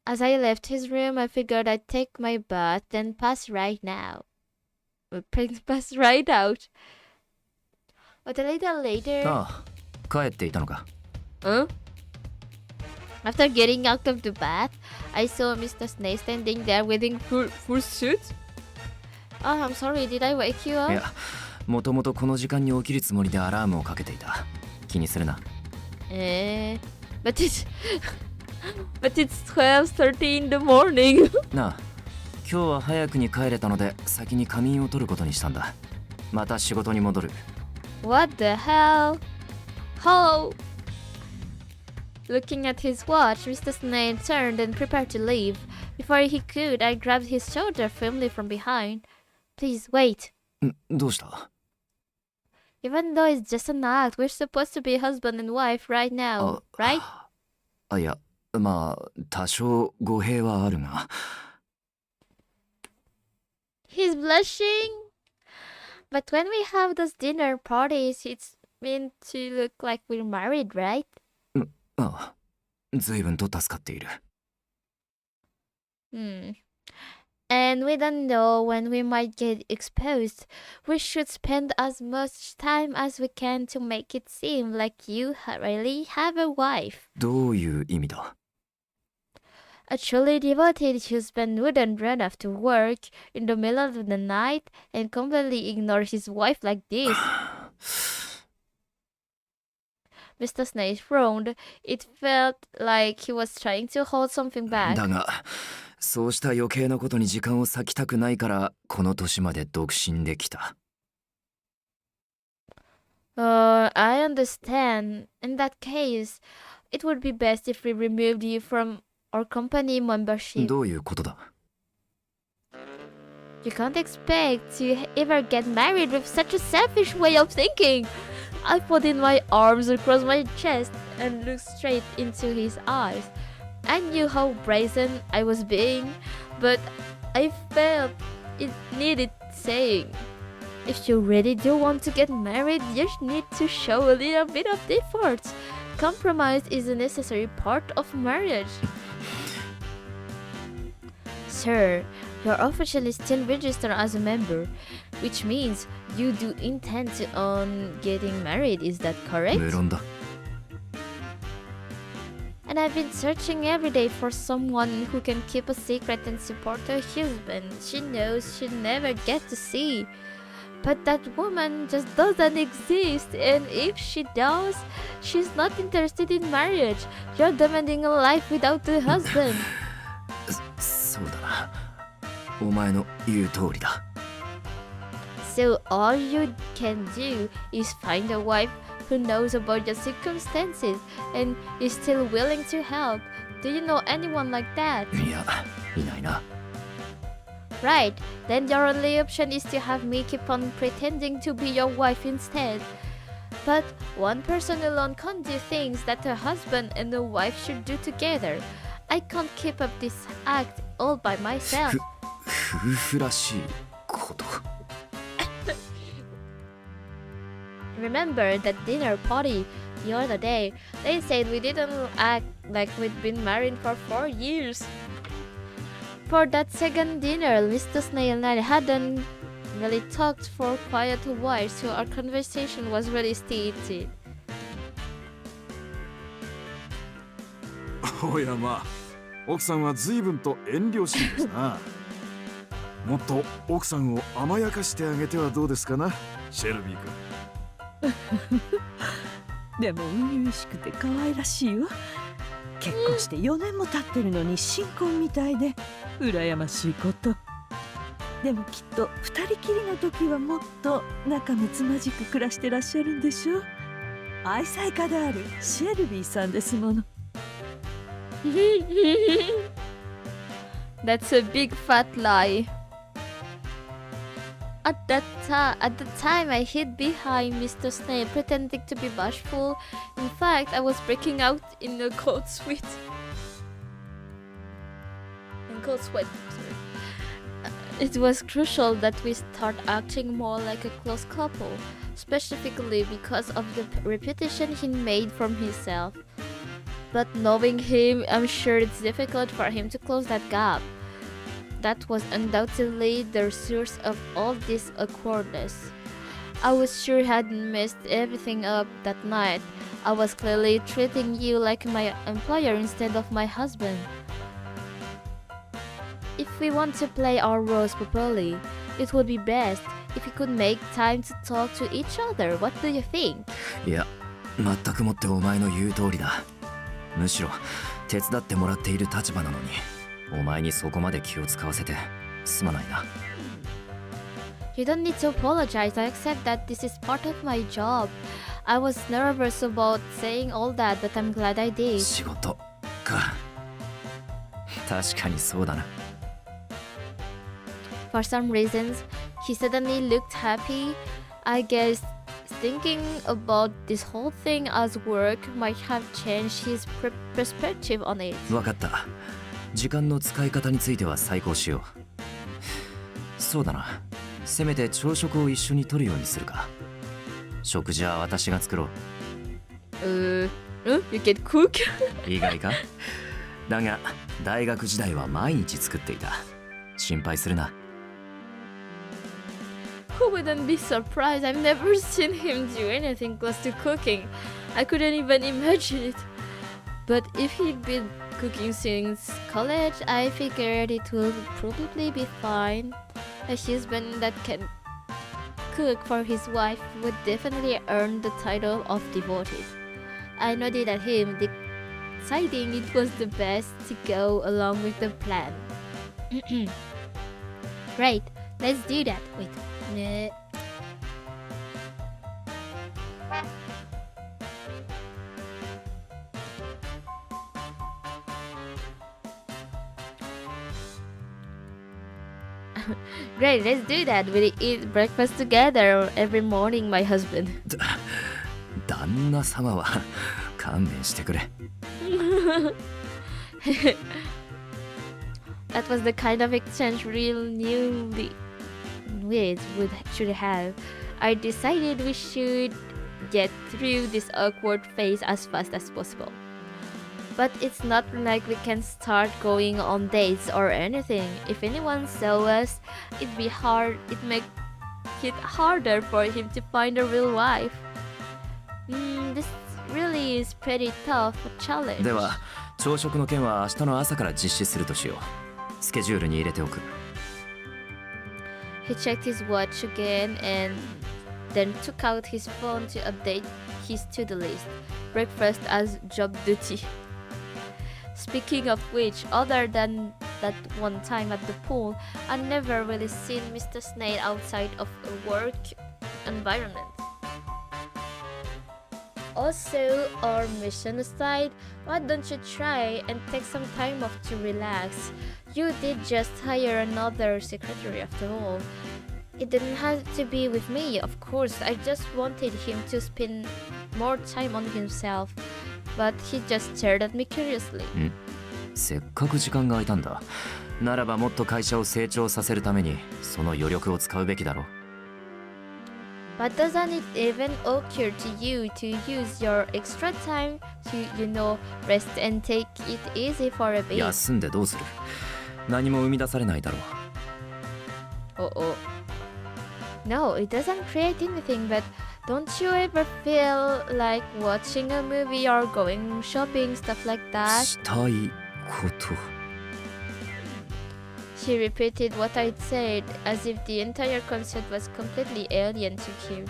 As I left his room, I figured I'd take my bath, then pass right out. But a little later... ああ、帰っていたのか。Huh? After getting out of the bath, I saw Mr. Snake standing there wearing full suit. Oh, I'm sorry, did I wake you up? いや、もともとこの時間に起きるつもりでアラームをかけていた。気にするな。But it's 12:30 in the morning. なあ、今日は早くに帰れたので先に仮眠を取ることにしたんだ。また仕事に戻る。What the hell? How? Looking at his watch, Mr. Snake turned and prepared to leave. Before he could, I grabbed his shoulder firmly from behind. Please wait. どうした？ Even though it's just an act, we're supposed to be husband and wife right now, right? いや、まあ多少語弊はあるが。He's blushing. But when we have those dinner parties, it's meant to look like we're married, right? ああ、随分と助かっている。And we don't know when we might get exposed. We should spend as much time as we can to make it seem like you really have a wife. どういう意味だ？ A truly devoted husband wouldn't run off to work in the middle of the night and completely ignore his wife like this. Mr. Snake frowned. It felt like he was trying to hold something back. だが、そうした余計なことに時間を割きたくないからこの年まで独身できた。I understand. In that case, it would be best if we removed you from our company membership. どういうことだ？ You can't expect to ever get married with such a selfish way of thinking. I put in my arms across my chest and looked straight into his eyes. I knew how brazen I was being, but I felt it needed saying. If you really do want to get married, you need to show a little bit of effort. Compromise is a necessary part of marriage. Sir, you're officially still registered as a member, which means you do intend on getting married, is that correct? 無論だ。And I've been searching every day for someone who can keep a secret and support her husband she knows she'll never get to see. But that woman just doesn't exist, and if she does, she's not interested in marriage. You're demanding a life without a husband. そうだな。お前の言う通りだ。So all you can do is find a wife who knows about your circumstances and is still willing to help. Do you know anyone like that? いや、いないな。 Right, then your only option is to have me keep on pretending to be your wife instead. But one person alone can't do things that a husband and a wife should do together. I can't keep up this act all by myself. 夫婦らしいこと。 Remember that dinner party the other day? They said we didn't act like we'd been married for 4 years. For that second dinner, Mr. Snail and I hadn't really talked for quite a while, so our conversation was really heated. おやまあ、奥さんは随分と遠慮しいですな。もっと奥さんを甘やかしてあげてはどうですかな、シェルビー君。でも初々しくて可愛らしいわ。結婚して4年も経ってるのに新婚みたいで羨ましいこと。でもきっと2人きりの時はもっと仲睦まじく暮らしてらっしゃるんでしょう。愛妻家であるシェルビーさんですもの。That's a big fat lie. At the time, I hid behind Mr. Snape, pretending to be bashful. In fact, I was breaking out in a cold sweat. Sorry. It was crucial that we start acting more like a close couple, specifically because of the reputation he made from himself. But knowing him, I'm sure it's difficult for him to close that gap. That was undoubtedly the source of all this awkwardness. I was sure I had messed everything up that night. I was clearly treating you like my employer instead of my husband. If we want to play our roles properly, it would be best if we could make time to talk to each other. What do you think? いや、全くもってお前の言う通りだ。むしろ手伝ってもらっている立場なのに、お前にそこまで気を使わせてすまないな。You don't need to apologize. I accept that this is part of my job. I was nervous about saying all that, but I'm glad I did. 仕事か。確かにそうだな。For some reasons, he suddenly looked happy. I guess thinking about this whole thing as work might have changed his perspective on it. わかった。時間の使い方については再考しよう。そうだな。せめて朝食を一緒にとるようにするか。食事は私が作ろう。You can cook? 意外か？だが大学時代は毎日作っていた。心配するな。Who wouldn't be surprised? I've never seen him do anything close to cooking. I couldn't even imagine it. But if he'd been cooking since college, I figured it would probably be fine. A husband that can cook for his wife would definitely earn the title of devoted. I nodded at him, deciding it was the best to go along with the plan. Right, let's do that. Wait. Great, let's do that. We'll eat breakfast together every morning, my husband. 旦那様は勘弁してくれ。That was the kind of exchange real newlyweds should have. I decided we should get through this awkward phase as fast as possible. But it's not like we can start going on dates or anything. If anyone saw us, it'd make it harder for him to find a real wife. This really is pretty tough challenge. では朝食の件は明日の朝から実施するとしよう。スケジュールに入れておく。He checked his watch again and then took out his phone to update his to-do list. Breakfast as job duty. Speaking of which, other than that one time at the pool, I never really seen Mr. Snail outside of a work environment. Also, our mission aside, why don't you try and take some time off to relax? You did just hire another secretary after all. It didn't have to be with me, of course. I just wanted him to spend more time on himself. But he just stared at me curiously. せっかく時間が空いたんだ。ならばもっと会社を成長させるためにその余力を使うべきだろう。But doesn't it even occur to you to use your extra time to, rest and take it easy for a bit? 休んでどうする？何も生み出されないだろう。Oh. No, it doesn't create anything, but don't you ever feel like watching a movie or going shopping, stuff like that? したいこと。She repeated what I'd said, as if the entire concept was completely alien to him.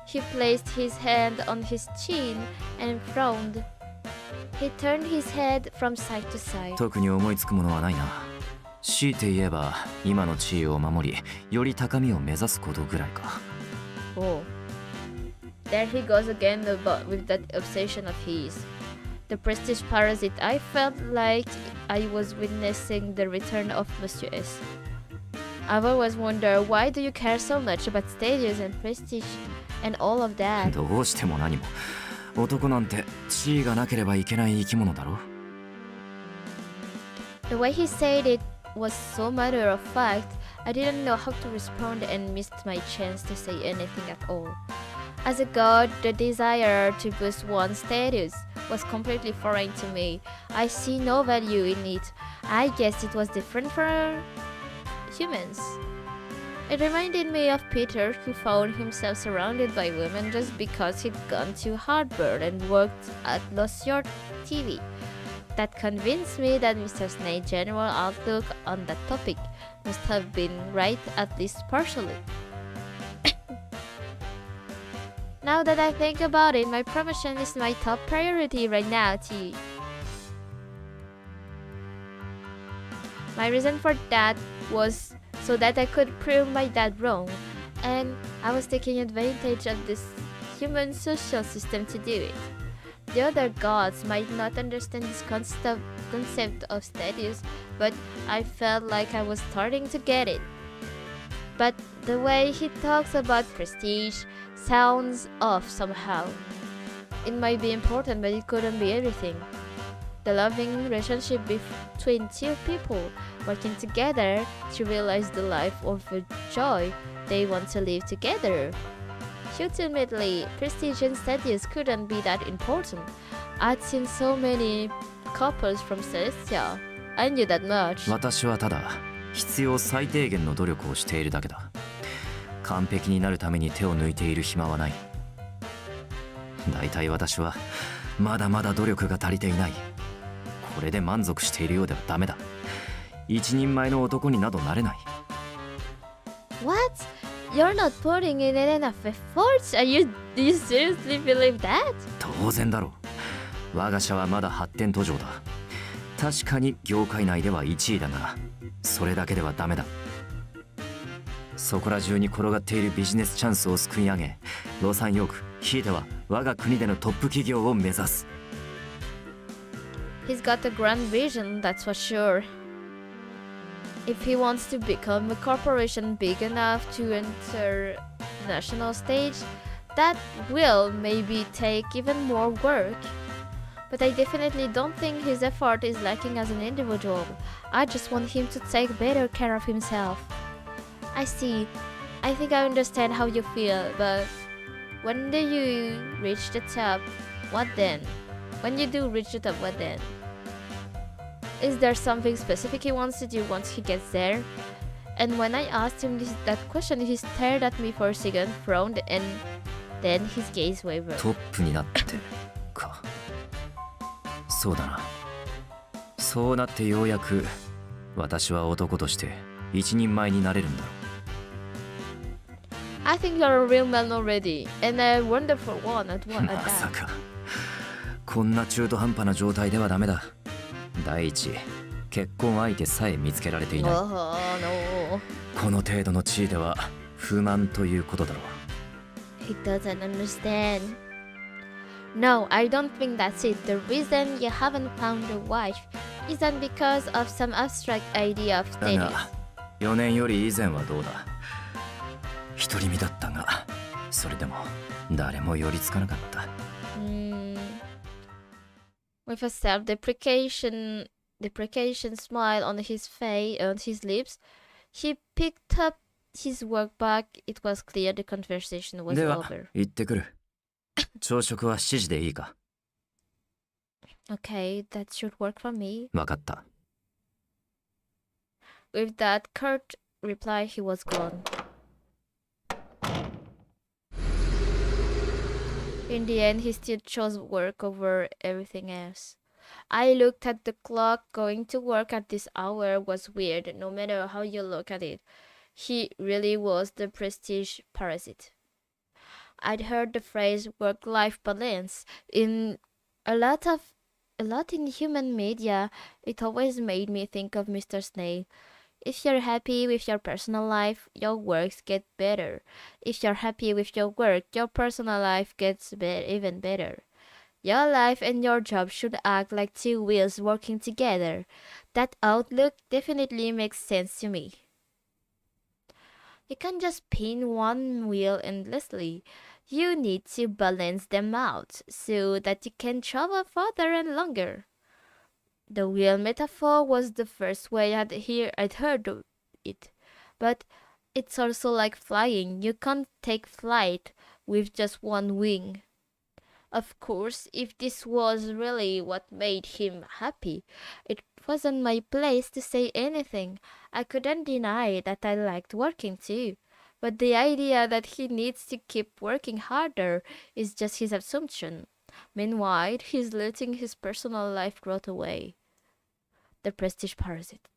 He placed his hand on his chin and frowned. He turned his head from side to side. 特に思いつくものはないな。強いて言えば、今の地位を守り、より高みを目指すことぐらいか。Oh. There he goes again with that obsession of his. The prestige parasite. I felt like I was witnessing the return of Monsieur S. I've always wondered, why do you care so much about status and prestige and all of that? どうしても何も。男なんて地位がなければいけない生き物だろ。The way he said it was so matter of fact, I didn't know how to respond and missed my chance to say anything at all. As a god, the desire to boost one's status was completely foreign to me. I see no value in it. I guess it was different for humans. It reminded me of Peter, who found himself surrounded by women just because he'd gone to Harvard and worked at Lucior TV. That convinced me that Mr. Snake's general outlook on that topic must have been right, at least partially. Now that I think about it, my promotion is my top priority right now, T. My reason for that was so that I could prove my dad wrong, and I was taking advantage of this human social system to do it. The other gods might not understand this concept of status, but I felt like I was starting to get it. But the way he talks about prestige sounds off somehow. It might be important, but it couldn't be everything. The loving relationship between two people working together to realize the life of a joy they want to live together. Ultimately, prestige and status couldn't be that important. I'd seen so many couples from Celestia. I knew that much. 私はただ必要最低限の努力をしているだけだ。完璧になるために手を抜いている暇はない。だいたい私はまだまだ努力が足りていない。これで満足しているようではダメだ。一人前の男になどなれない。What? You're not putting in enough efforts? Do you seriously believe that? 当然だろう。我が社はまだ発展途上だ。確かに業界内では1位だが、それだけではダメだ。そこら中に転がっているビジネスチャンスをすくい上げ、ロサンヨーク、ひいては我が国でのトップ企業を目指す。He's got a grand vision, that's for sure. If he wants to become a corporation big enough to enter the national stage, that will maybe take even more work. But I definitely don't think his effort is lacking as an individual. I just want him to take better care of himself. I see. I think I understand how you feel, but when do you reach the top? What then? When you do reach the top, what then? Is there something specific he wants to do once he gets there? And when I asked him that question, he stared at me for a second, frowned, and then his gaze wavered. トップになってか。そうだな。そうなってようやく私は男として一人前になれるんだろう。I think you're a real man already, and a wonderful one at that. まさかこんな中途半端な状態ではダメだ。第一、結婚相手さえ見つけられていない。 Oh no. この程度の地位では不満ということだろう。 He doesn't understand. No, I don't think that's it. The reason you haven't found a wife isn't because of some abstract idea of だ status. が4年より以前はどうだ。独り身だったが、それでも誰も寄りつかなかった。 With a self-deprecation smile on his lips, he picked up his work bag. It was clear the conversation was では over. 行ってくる。朝食は7時でいいか。 Okay, that should work for me. わかった。 With that curt reply, he was gone. In the end, he still chose work over everything else. I looked at the clock. Going to work at this hour was weird, no matter how you look at it. He really was the prestige parasite. I'd heard the phrase work-life balance in a lot in human media. It always made me think of Mr. Snail. If you're happy with your personal life, your works get better. If you're happy with your work, your personal life gets even better. Your life and your job should act like two wheels working together. That outlook definitely makes sense to me. You can't just spin one wheel endlessly. You need to balance them out so that you can travel further and longer. The wheel metaphor was the first way I'd heard of it, but it's also like flying. You can't take flight with just one wing. Of course, if this was really what made him happy, it wasn't my place to say anything. I couldn't deny that I liked working too, but the idea that he needs to keep working harder is just his assumption. Meanwhile, he's letting his personal life rot away. The prestige parasite.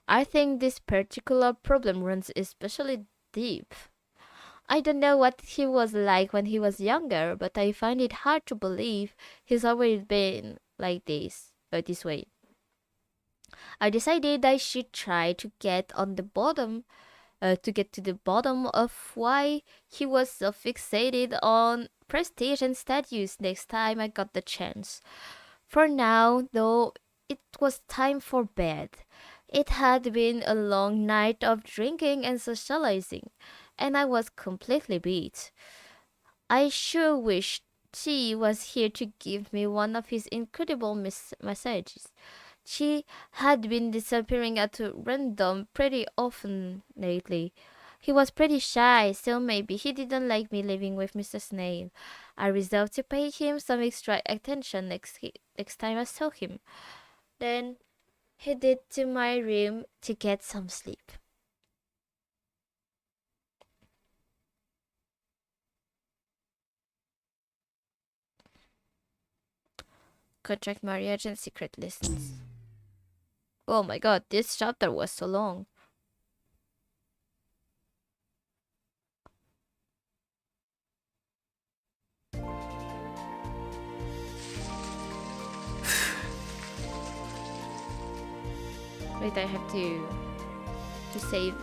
I think this particular problem runs especially deep. I don't know what he was like when he was younger, but I find it hard to believe he's always been like this way. I decided I should try to get to the bottom of why he was so fixated on prestige and status next time I got the chance. For now, though, it was time for bed. It had been a long night of drinking and socializing, and I was completely beat. I sure wished she was here to give me one of his incredible massages. She had been disappearing at random pretty often lately. He was pretty shy, so maybe he didn't like me living with Mr. Snail. I resolved to pay him some extra attention next time I saw him. Then headed to my room to get some sleep. Contract marriage and secret lessons. Oh my god, this chapter was so long. Wait, I have to save.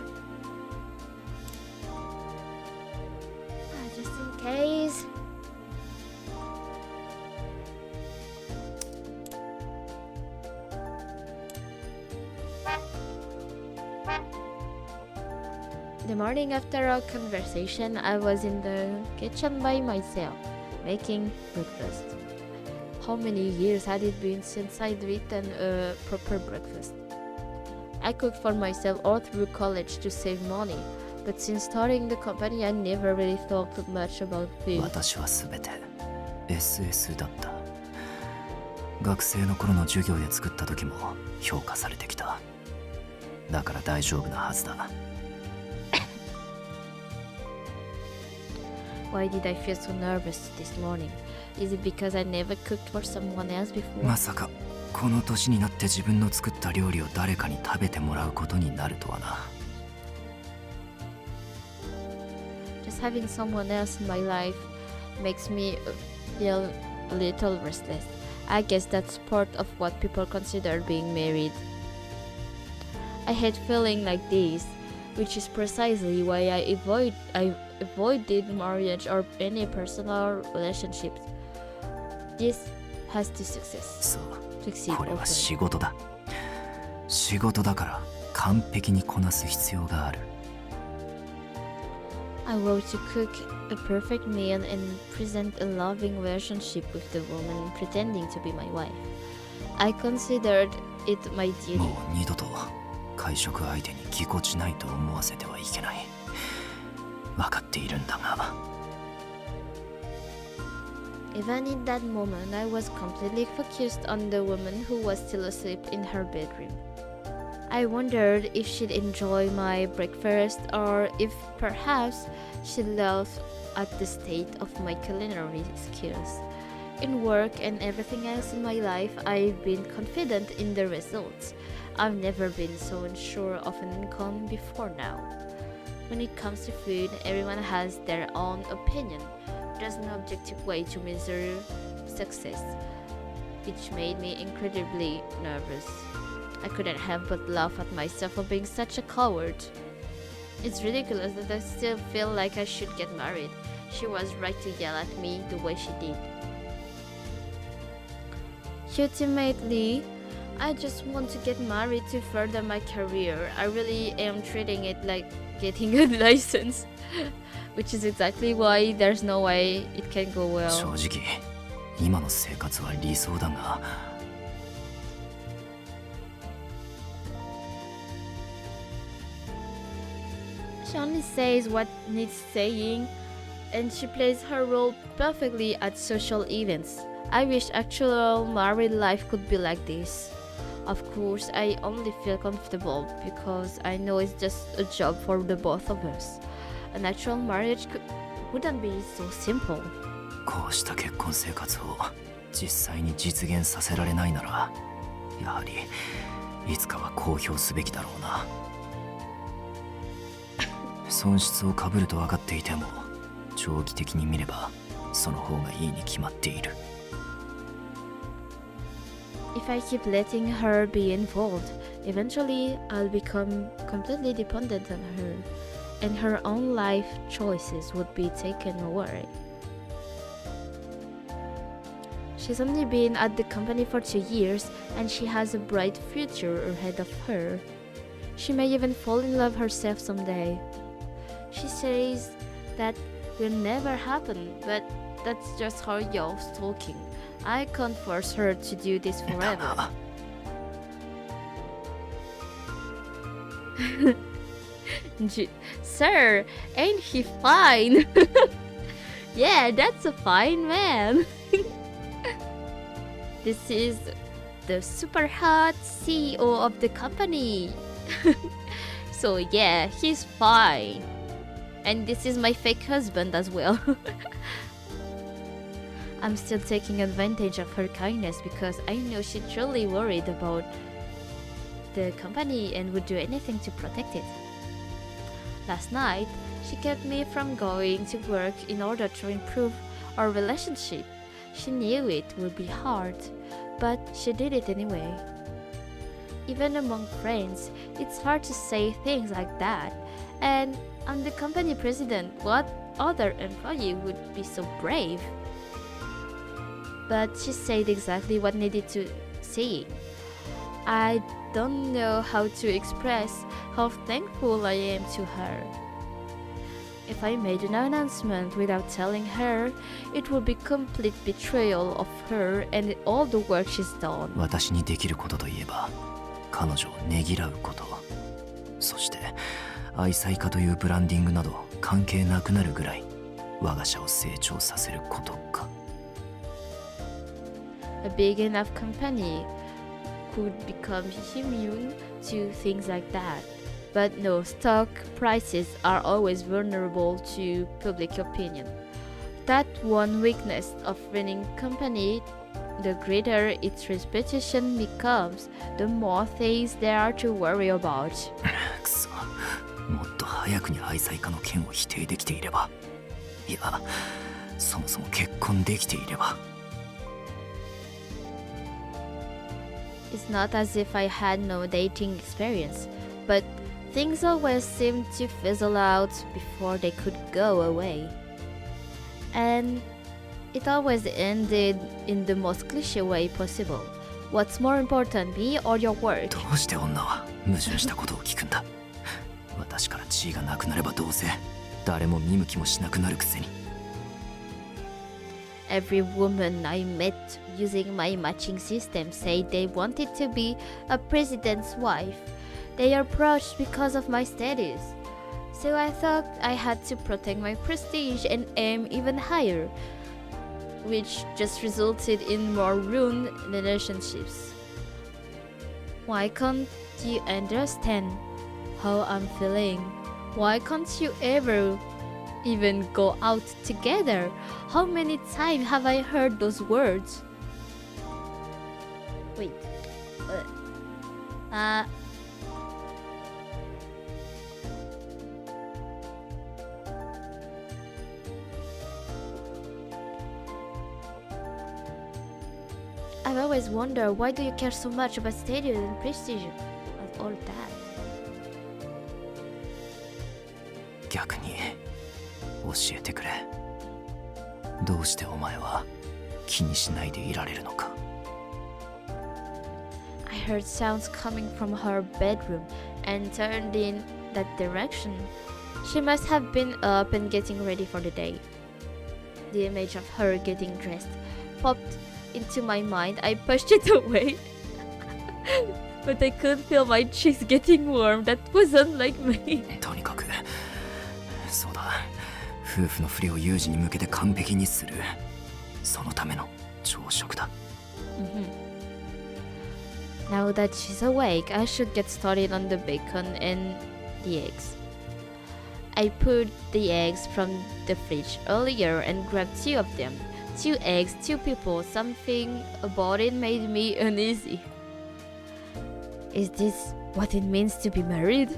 Just in case. The morning after our conversation, I was in the kitchen by myself, making breakfast. How many years had it been since I'd eaten a proper breakfast? I cooked for myself all through college to save money, but since starting the company, I never really thought much about food. 私はすべて SS だった。学生の頃の授業で作った時も評価されてきた。だから大丈夫なはずだ。Why did I feel so nervous this morning? Is it because I never cooked for someone else before? まさかこの年になって自分の作った料理を誰かに食べてもらうことになるとはな。Just having someone else in my life makes me feel a little restless. I guess that's part of what people consider being married. I hate feeling like this, which is precisely why I avoided marriage or any personal relationships. This has to success. そう Succeed これは also. 仕事だ。仕事だから完璧にこなす必要がある。 I want to cook a perfect meal and present a loving relationship with the woman pretending to be my wife. I considered it my duty. もう二度と会食相手にぎこちないと思わせてはいけない。分かっているんだが。 Even in that moment, I was completely focused on the woman who was still asleep in her bedroom. I wondered if she'd enjoy my breakfast or if perhaps she'd laugh at the state of my culinary skills. In work and everything else in my life, I've been confident in the results. I've never been so unsure of an income before now. When it comes to food, everyone has their own opinion. There's no objective way to measure success, which made me incredibly nervous. I couldn't help but laugh at myself for being such a coward. It's ridiculous that I still feel like I should get married. She was right to yell at me the way she did. Ultimately, I just want to get married to further my career. I really am treating it like getting a license, which is exactly why there's no way it can go well. 正直、今の生活は理想だが。 She only says what needs saying, and she plays her role perfectly at social events. I wish actual married life could be like this. Of course, I only feel comfortable because I know it's just a job for the both of us. An actual marriage wouldn't be so simple. こうした結婚生活を実際に実現させられないなら、やはりいつかは公表すべきだろうな。損失をかぶると分かっていても、長期的に見ればその方がいいに決まっている。If I keep letting her be involved, eventually I'll become completely dependent on her, and her own life choices would be taken away. She's only been at the company for 2 years, and she has a bright future ahead of her. She may even fall in love herself someday. She says that will never happen, but that's just her youth talking. I can't force her to do this forever. Sir, ain't he fine? Yeah, that's a fine man. This is the super hot CEO of the company. So yeah, he's fine. And this is my fake husband as well. I'm still taking advantage of her kindness because I know she's truly worried about the company and would do anything to protect it. Last night, she kept me from going to work in order to improve our relationship. She knew it would be hard, but she did it anyway. Even among friends, it's hard to say things like that. And I'm the company president. What other employee would be so brave? But she said exactly what needed to say. I don't know how to express how thankful I am to her. If I made an announcement without telling her, it would be complete betrayal of her and all the work she's done. 私にできることといえば、彼女をねぎらうこと。そして、愛妻家というブランディングなど関係なくなるぐらい、我が社を成長させることか。A big enough company could become immune to things like that. But no, stock prices are always vulnerable to public opinion. That one weakness of running company, the greater its reputation becomes, the more things there are to worry about. くそ、もっと早くに愛妻家の件を否定できていれば、いや、そもそも結婚できていれば。It's not as if I had no dating experience. but things always seemed to fizzle out before they could go away. And it always ended in the most cliche way possible. What's more important, me or your work? どうして女は矛盾したことを聞くんだ。私から地位がなくなればどうせ誰も見向きもしなくなるくせに。Every woman I met using my matching system said they wanted to be a president's wife. They approached because of my status. So I thought I had to protect my prestige and aim even higher, which just resulted in more ruined relationships. Why can't you understand how I'm feeling? Why can't you ever even go out together? How many times have I heard those words? Wait. I've always wondered, why do you care so much about status and prestige and all that? 逆に教えてくれ。どうしてお前は気にしないでいられるのか。I heard sounds coming from her bedroom and turned in that direction. She must have been up and getting ready for the day. The image of her getting dressed popped into my mind. I pushed it away. But I could feel my cheeks getting warm. That wasn't like me. とにかくそうだ、夫婦のふりを有事に向けて完璧にする、そのための朝食だ。Now that she's awake, I should get started on the bacon and the eggs. I pulled the eggs from the fridge earlier and grabbed 2 of them. 2 eggs, 2 people. Something about it made me uneasy. Is this what it means to be married?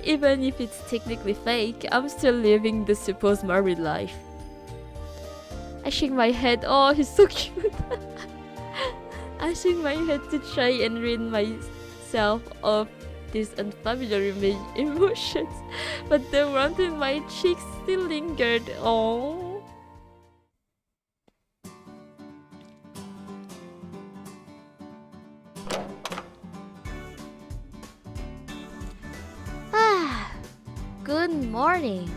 Even if it's technically fake, I'm still living the supposed married life. I shake my head. Oh, he's so cute. I shake my head to try and rid myself of these unfamiliar emotions, but the warmth in my cheeks still lingered. Oh. Good morning.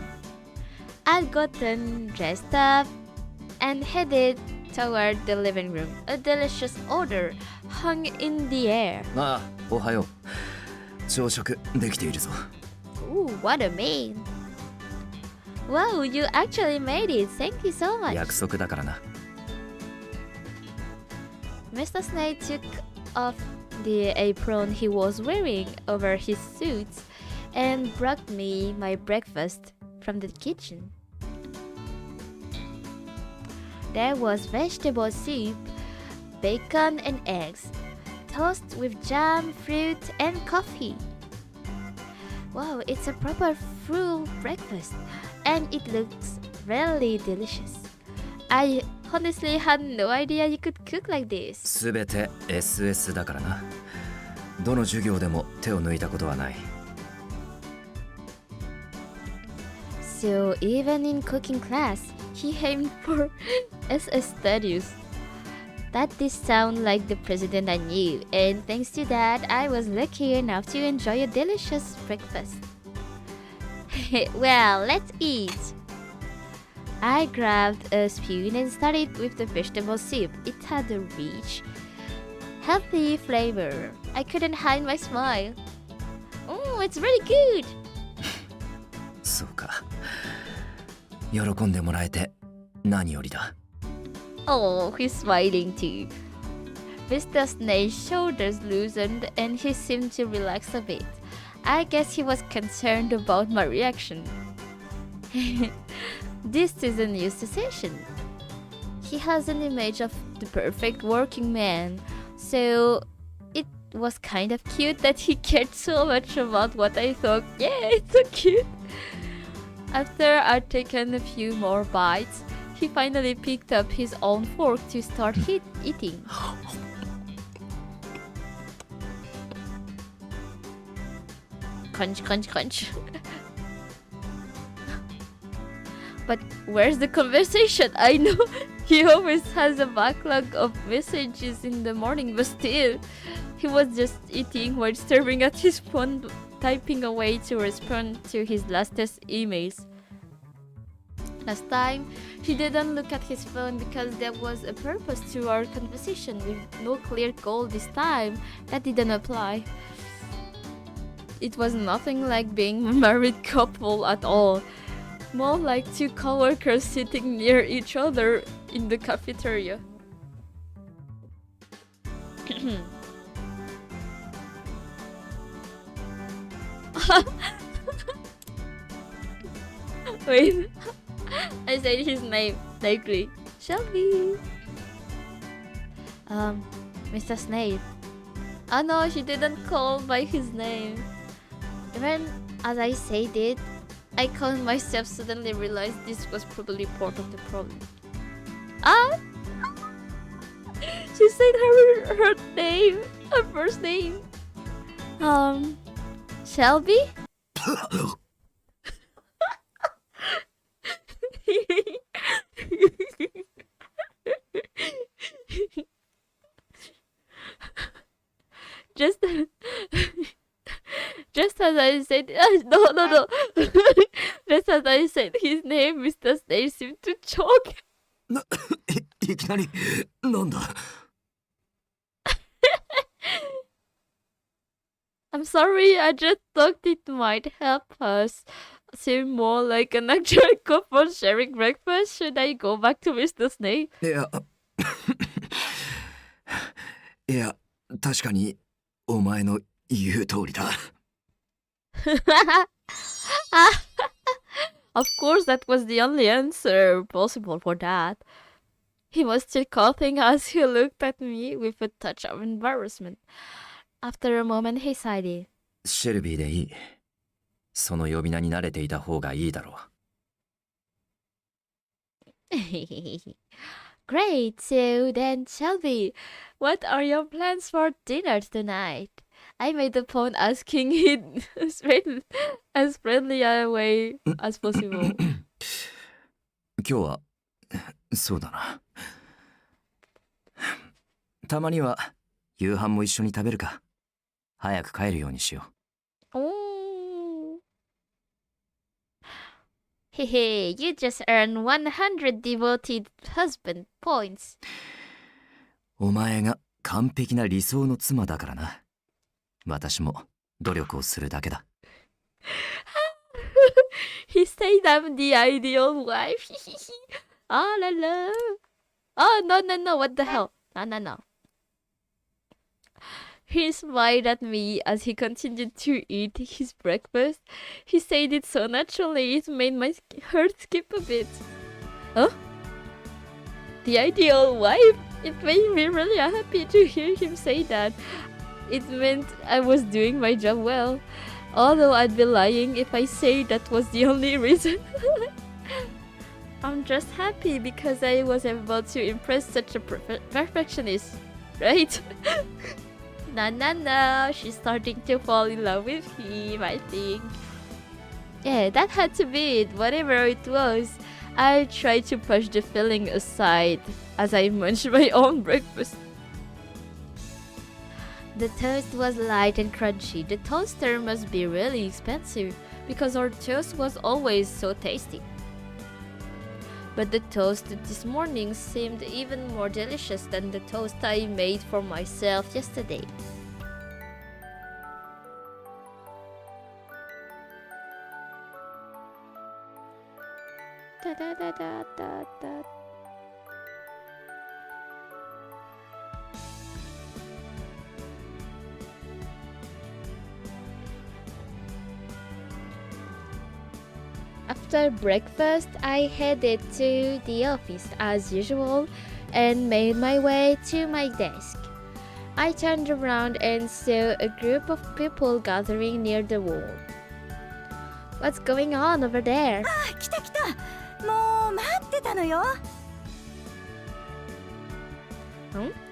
I've gotten dressed up and headed toward the living room. A delicious odor hung in the air. ああ、おはよう。朝食できているぞ。Ooh, what a man. Wow, you actually made it. Thank you so much. 約束だからな。Mr. Snake took off the apron he was wearing over his suits and brought me my breakfast from the kitchen. There was vegetable soup, bacon and eggs, toast with jam, fruit and coffee. Wow, it's a proper full breakfast and it looks really delicious. I honestly had no idea you could cook like this. すべて SS だからな。どの授業でも手を抜いたことはない。So even in cooking class, he aimed for SS status. That did sound like the president I knew, and thanks to that, I was lucky enough to enjoy a delicious breakfast. Well, let's eat. I grabbed a spoon and started with the vegetable soup. It had a rich, healthy flavor. I couldn't hide my smile. Oh, it's really good. そうか。喜んでもらえて何よりだ。Oh, he's smiling too. Mr. Snake's shoulders loosened and he seemed to relax a bit. I guess he was concerned about my reaction. This is a new sensation. He has an image of the perfect working man, so it was kind of cute that he cared so much about what I thought. Yeah, it's so cute. After I'd taken a few more bites, he finally picked up his own fork to start eating. Crunch, crunch, crunch. But where's the conversation? I know he always has a backlog of messages in the morning, but still, he was just eating while staring at his phone, typing away to respond to his latest emails. Last time, he didn't look at his phone because there was a purpose to our conversation with no clear goal this time. That didn't apply. It was nothing like being a married couple at all. More like two coworkers sitting near each other in the cafeteria. Wait, I said his name likely. Shelby. Mr. Snape. Oh no, she didn't call by his name. Even as I said it, I called myself suddenly realized this was probably part of the problem. Ah! She said her name, her first name. Shelby? Just as I said, no. Just as I said his name, Mr. Snape seemed to choke. いきなりなんだ I'm sorry, I just thought it might help us seem more like an actual couple sharing breakfast. Should I go back to Mr. Snape? いや確かにお前の言う通りだ Of course, that was the only answer possible for that. He was still coughing as he looked at me with a touch of embarrassment. After a moment, he sighed. シェルビーでいい。その呼び名に慣れていた方がいいだろう。Great, so then Shelby, what are your plans for dinner tonight? I made a point asking in as friendly a way as possible. 今日はそうだな。たまには夕飯も一緒に食べるか。早く帰るようにしよう。Oh. Hehe, you just earned 100 devoted husband points. お前が完璧な理想の妻だからな。私も努力をするだけだ。He said I'm the ideal wife. Ah la la. Oh no, what the hell? No. He smiled at me as he continued to eat his breakfast. He said it so naturally it made my heart skip a bit. Huh? The ideal wife? It made me really happy to hear him say that. It meant I was doing my job well. Although I'd be lying if I say that was the only reason. I'm just happy because I was able to impress such a perfectionist, right? No, she's starting to fall in love with him, I think. Yeah, that had to be it, whatever it was. I tried to push the feeling aside as I munched my own breakfast. The toast was light and crunchy. The toaster must be really expensive because our toast was always so tasty. But the toast this morning seemed even more delicious than the toast I made for myself yesterday. Da da da da da da. After breakfast, I headed to the office as usual and made my way to my desk. I turned around and saw a group of people gathering near the wall. What's going on over there? 来たもう待ってたのよ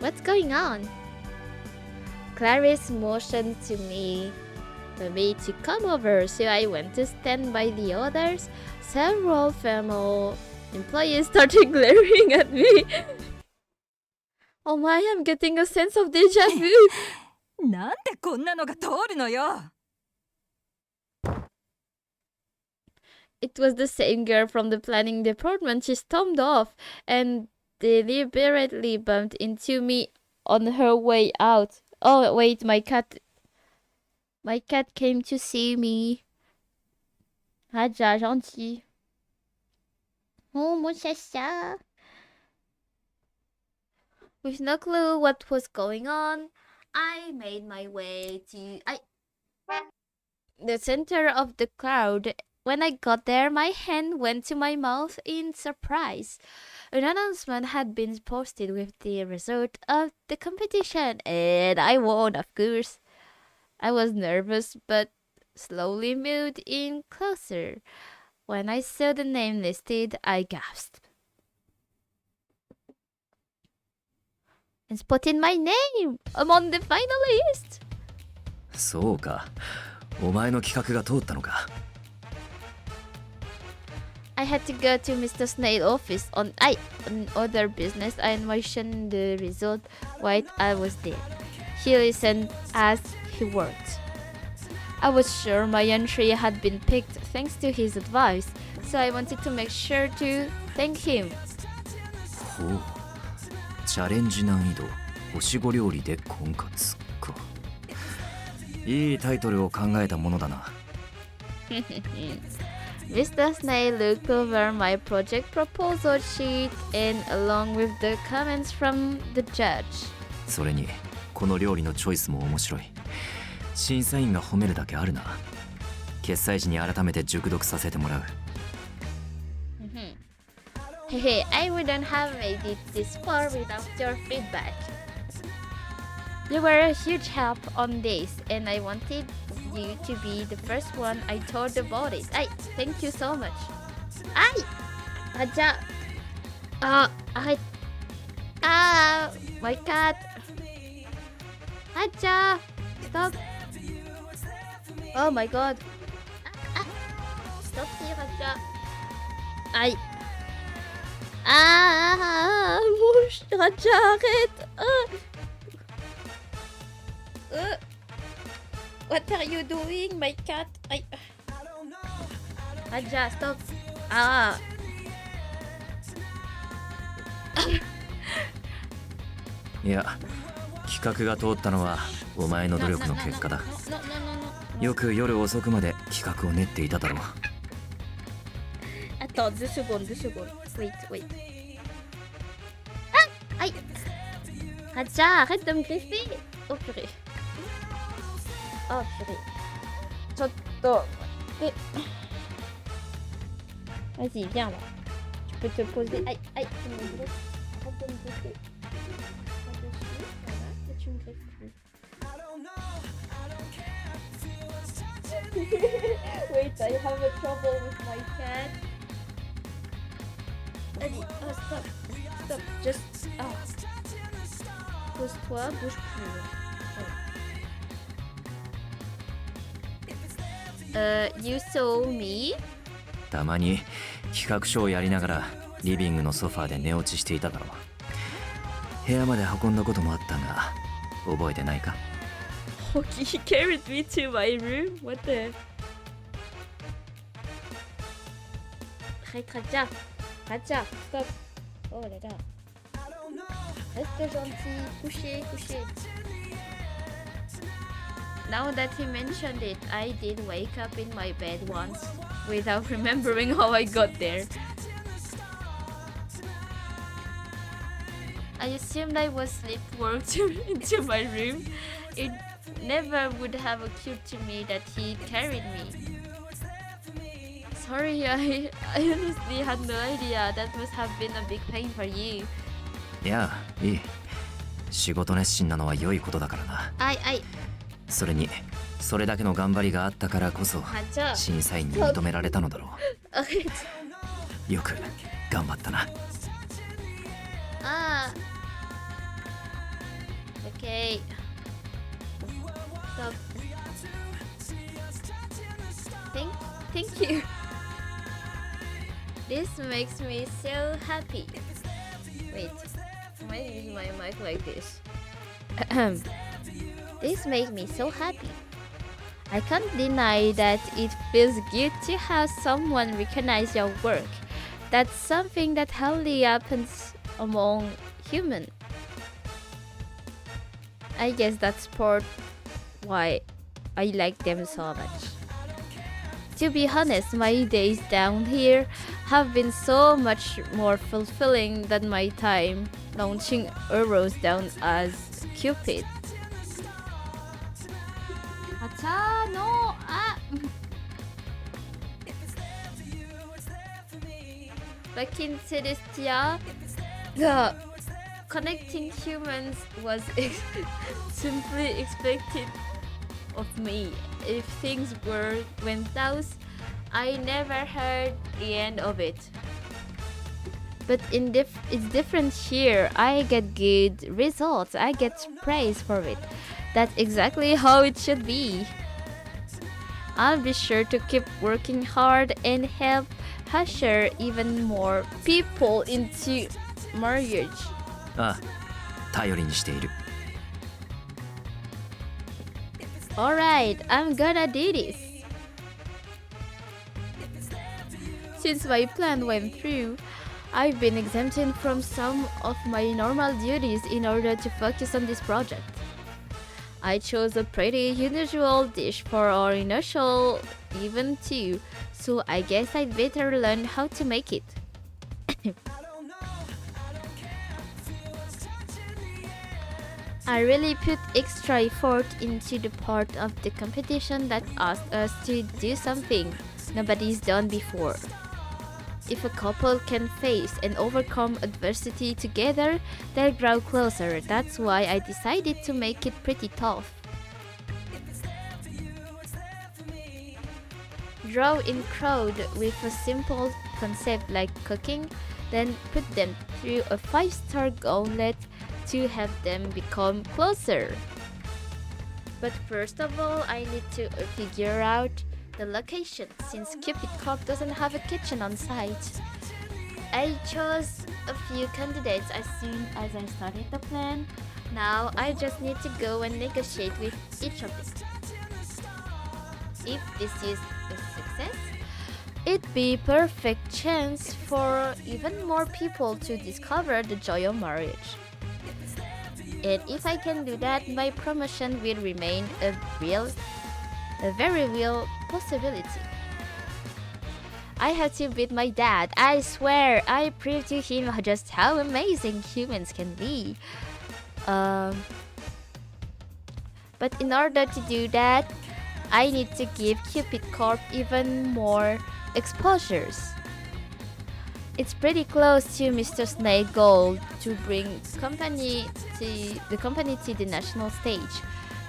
What's going on? Clarice motioned to me the maid to come over, so I went to stand by the others. Several female employees started glaring at me. Oh my, I'm getting a sense of deja vu. なんでこんなのが通るのよ。 It was the same girl from the planning department. She stormed off and deliberately bumped into me on her way out. Oh wait, my cat came to see me. Raja, gentil. Oh, mon chacha. With no clue what was going on, I made my way to the center of the crowd. When I got there, my hand went to my mouth in surprise. An announcement had been posted with the result of the competition, and I won, of course. I was nervous, but slowly moved in closer. When I saw the name listed, I gasped and spotted my name among the finalists. そうか。お前の企画が通ったのか。I had to go to Mr. Snail's office on other business. I mentioned the result while I was there. He listened as he worked. I was sure my entry had been picked thanks to his advice, so I wanted to make sure to thank him. ほう。チャレンジ難易度星5料理で婚活か。いいタイトルを考えたものだな。Mr. Snail looked over my project proposal sheet and along with the comments from the judge. それにこの料理のチョイスも面白い。審査員が褒めるだけあるな。決裁時に改めて熟読させてもらう。Hey, I wouldn't have made it this far without your feedback. You were a huge help on this, and I wanted you to be the first one I told about it. Thank you so much. My cat. Stop. Oh my god. Stop here, Raja. Raja, arrête. What are you doing, my cat? Raja, stop.いや、企画が通ったのはお前の努力の結果だ。よく夜遅くまで企画を練っていただろう。Attends, 2 secondes. Wait. Raja, arrête de me griffer. Oh purée. Vas-y, viens là. Tu peux te poser. Tu me griffes. Arrête de me griffer. Là-dessus, voilà, et tu me griffes plus. Wait, I have a trouble with my cat. Allez, stop, just... Pose-toi, bouge plus. You saw me? たまに企画書をやりながらリビングのソファーで寝落ちしていただろう。部屋まで運んだこともあったが覚えてないか？ Okay, he carried me to my room. What the? Arrête, Raja, stop. Oh là là. Reste gentil. Couchez. Now that he mentioned it, I did wake up in my bed once without remembering how I got there. I assumed I was sleepwalked into my room. It never would have occurred to me that he carried me. Sorry, I honestly had no idea. That must have been a big pain for you. いや、いい。仕事熱心なのは良いことだからな。それにそれだけの頑張りがあったからこそ審査員に認められたのだろう。よく頑張ったな。Okay. Stop. Thank you. This makes me so happy. Wait, why is my mic like this? This makes me so happy. I can't deny that it feels good to have someone recognize your work. That's something that hardly happens among humans. I guess that's part why I like them so much. To be honest, my days down here have been so much more fulfilling than my time launching arrows down as Cupid. Back in Celestia, the connecting humans was simply expected of me. If things went south, I never heard the end of it. But it's different here. I get good results. I get praise for it. That's exactly how it should be. I'll be sure to keep working hard and help usher even more people into marriage. ああ、頼りにしている。Alright, I'm gonna do this. Since my plan went through, I've been exempted from some of my normal duties in order to focus on this project. I chose a pretty unusual dish for our initial event too, so I guess I'd better learn how to make it. I really put extra effort into the part of the competition that asked us to do something nobody's done before. If a couple can face and overcome adversity together, they'll grow closer. That's why I decided to make it pretty tough. Draw in crowd with a simple concept like cooking, then put them through a 5-star gauntlet to help them become closer. But first of all, I need to figure out the location, since Cupid Corp doesn't have a kitchen on site. I chose a few candidates as soon as I started the plan. Now I just need to go and negotiate with each of them. If this is a success, it'd be a perfect chance for even more people to discover the joy of marriage. And if I can do that, my promotion will remain a very real possibility. I have to beat my dad. I swear, I proved to him just how amazing humans can be. But in order to do that, I need to give Cupid Corp even more exposures. It's pretty close to Mr. Snake's goal to bring the company to the national stage,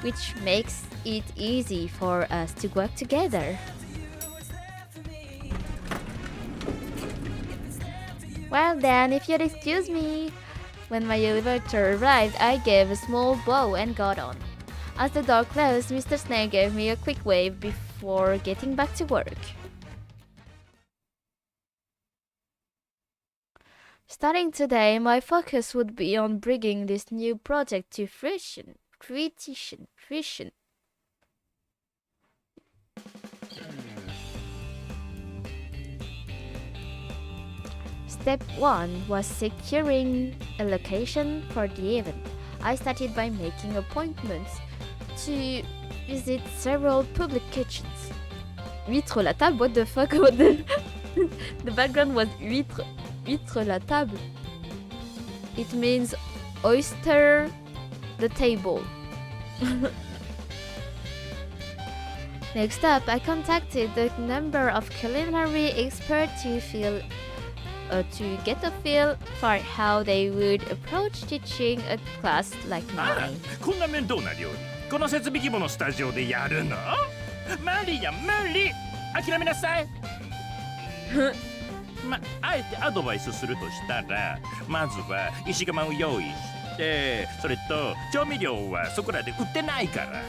which makes it easy for us to work together. Well then, if you'll excuse me. When my elevator arrived, I gave a small bow and got on. As the door closed, Mr. Snake gave me a quick wave before getting back to work. Starting today, my focus would be on bringing this new project to fruition. Step 1 was securing a location for the event. I started by making appointments to visit several public kitchens. Huître la table? What the fuck? The background was huître la table. It means oyster the table. Next up, I contacted a number of culinary experts to get a feel for how they would approach teaching a class like mine. こんな面倒な料理この設備規模のスタジオでやるの？無理や無理諦めなさいあえてアドバイスするとしたらまずは石窯を用意してそれと調味料はそこらで売ってないから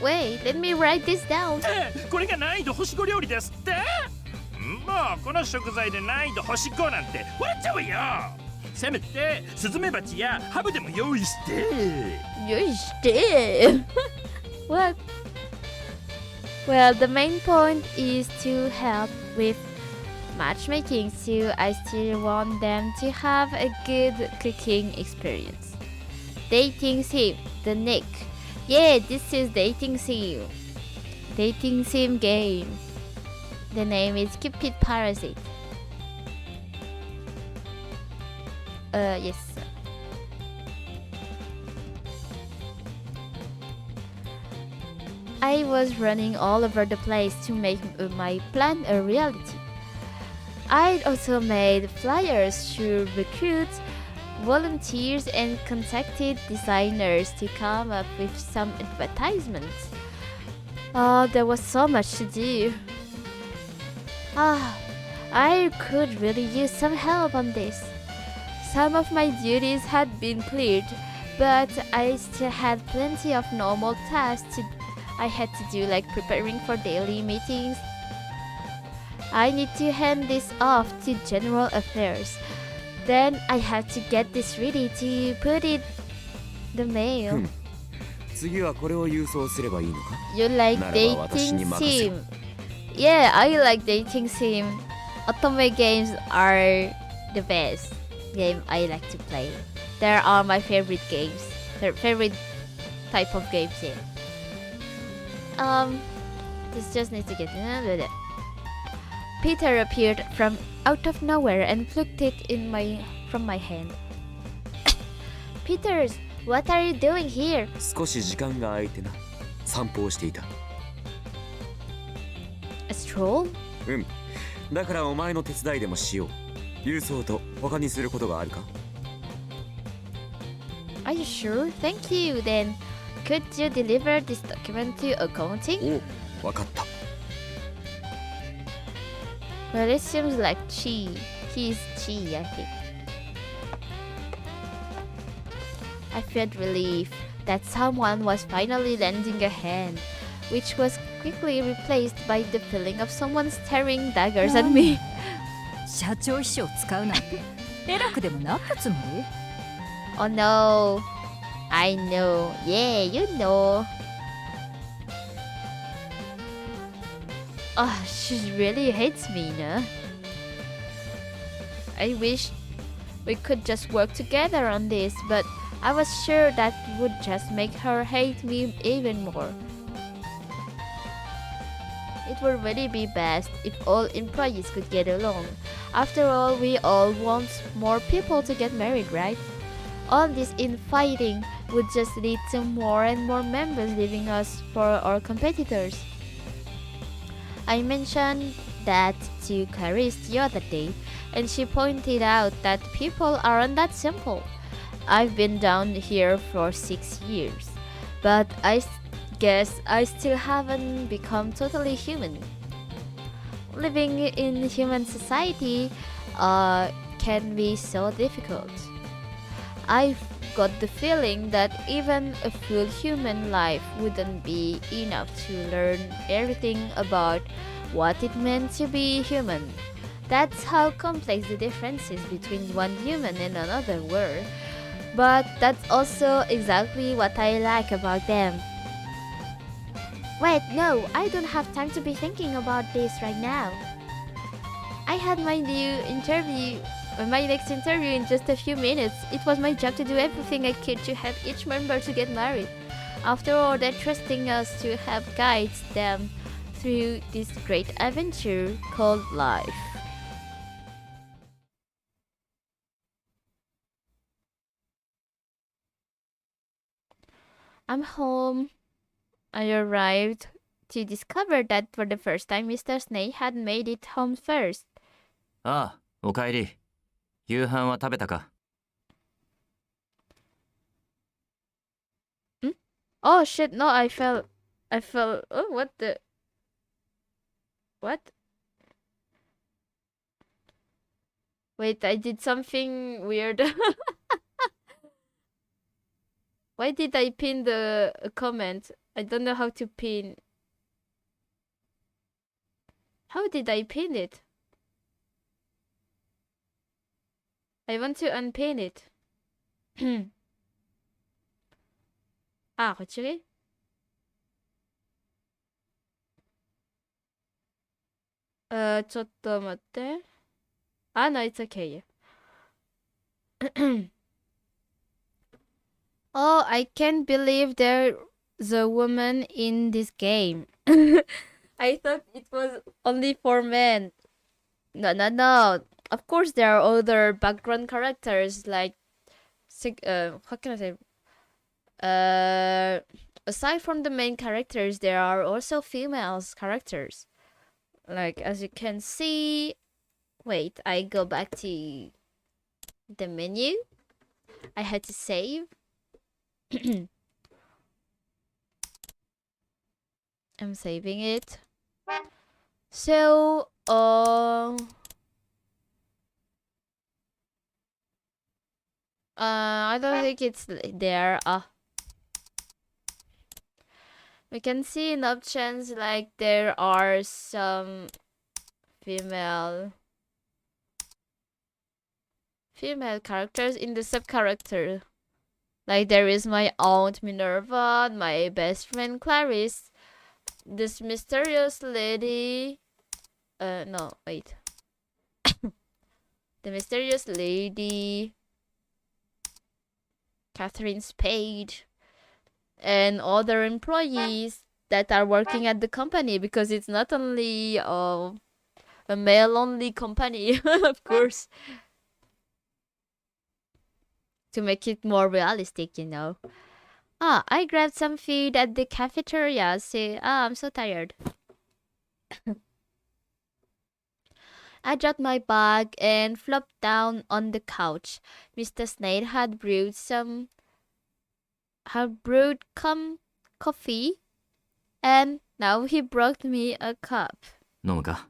Wait, let me write this down. これが難易度星5料理ですって。もうこの食材で難易度星5なんて笑っちゃうよ。せめてスズメバチやハブでも用意して。What? Well, the main point is to help with matchmaking, so I still want them to have a good cooking experience. Dating sim, the Nick. Yeah, this is dating sim. Dating sim game. The name is Cupid Parasite. Yes. I was running all over the place to make my plan a reality. I also made flyers to recruit volunteers and contacted designers to come up with some advertisements. Oh, there was so much to do. I could really use some help on this. Some of my duties had been cleared, but I still had plenty of normal tasks I had to do, like preparing for daily meetings. I need to hand this off to general affairs. Then I have to get this ready to put it the mail. 次はこれを郵送すればいいのか You like ならば私に dating 任せろ sim? Yeah, I like dating sim. Otome games are the best game I like to play. They are my favorite games. Their favorite type of games. Yeah. This just needs to get with it. Peter appeared from out of nowhere and plucked it from my hand. Peters, what are you doing here? 少し時間が空いてな散歩をしていた A stroll? うんだからお前の手伝いでもしよう郵送と他にすることがあるか Are you sure? Thank you. Then, could you deliver this document to accounting? おわかった Well, it seems like Chi. He's Chi, I think. I felt relief that someone was finally lending a hand, which was quickly replaced by the feeling of someone staring daggers at me. 社長秘書を使うなんて偉くでもなったつもり Oh no. I know. Yeah, you know. Oh, she really hates me, no? I wish we could just work together on this, but I was sure that would just make her hate me even more. It would really be best if all employees could get along. After all, we all want more people to get married, right? All this infighting would just lead to more and more members leaving us for our competitors. I mentioned that to Clarice the other day, and she pointed out that people aren't that simple. I've been down here for 6 years, but I guess I still haven't become totally human. Living in human society can be so difficult. I've got the feeling that even a full human life wouldn't be enough to learn everything about what it meant to be human. That's how complex the differences between one human and another were. But that's also exactly what I like about them. Wait, no, I don't have time to be thinking about this right now. I had my next interview in just a few minutes. It was my job to do everything I could to help each member to get married. After all, they're trusting us to help guide them through this great adventure called life. I'm home. I arrived to discover that for the first time Mr. Snake had made it home first. ああ、おかえり。夕飯は食べたか Oh shit, no, I fell, oh, what the, what? Wait, I did something weird. Why did I pin the comment? I don't know how to pin. How did I pin it? I want to unpin it. Ah, retirer?ちょっと待って。Ah, no, it's okay. Oh, I can't believe there's a woman in this game. I thought it was only for men. No. Of course, there are other background characters like, how can I say? Aside from the main characters, there are also female characters. Like, as you can see, wait, I go back to the menu. I had to save. I'm saving it. So, I don't think it's there. We can see in options like there are some female characters in the sub character. Like there is my aunt Minerva, my best friend Clarice, this mysterious lady. No, wait. The mysterious lady, Catherine Spade, and other employees that are working at the company, because it's not only a male-only company, of course. To make it more realistic, you know. I grabbed some food at the cafeteria. See, I'm so tired. I dropped my bag and flopped down on the couch. Mr. Snade had brewed coffee, and now he brought me a cup. 飲むか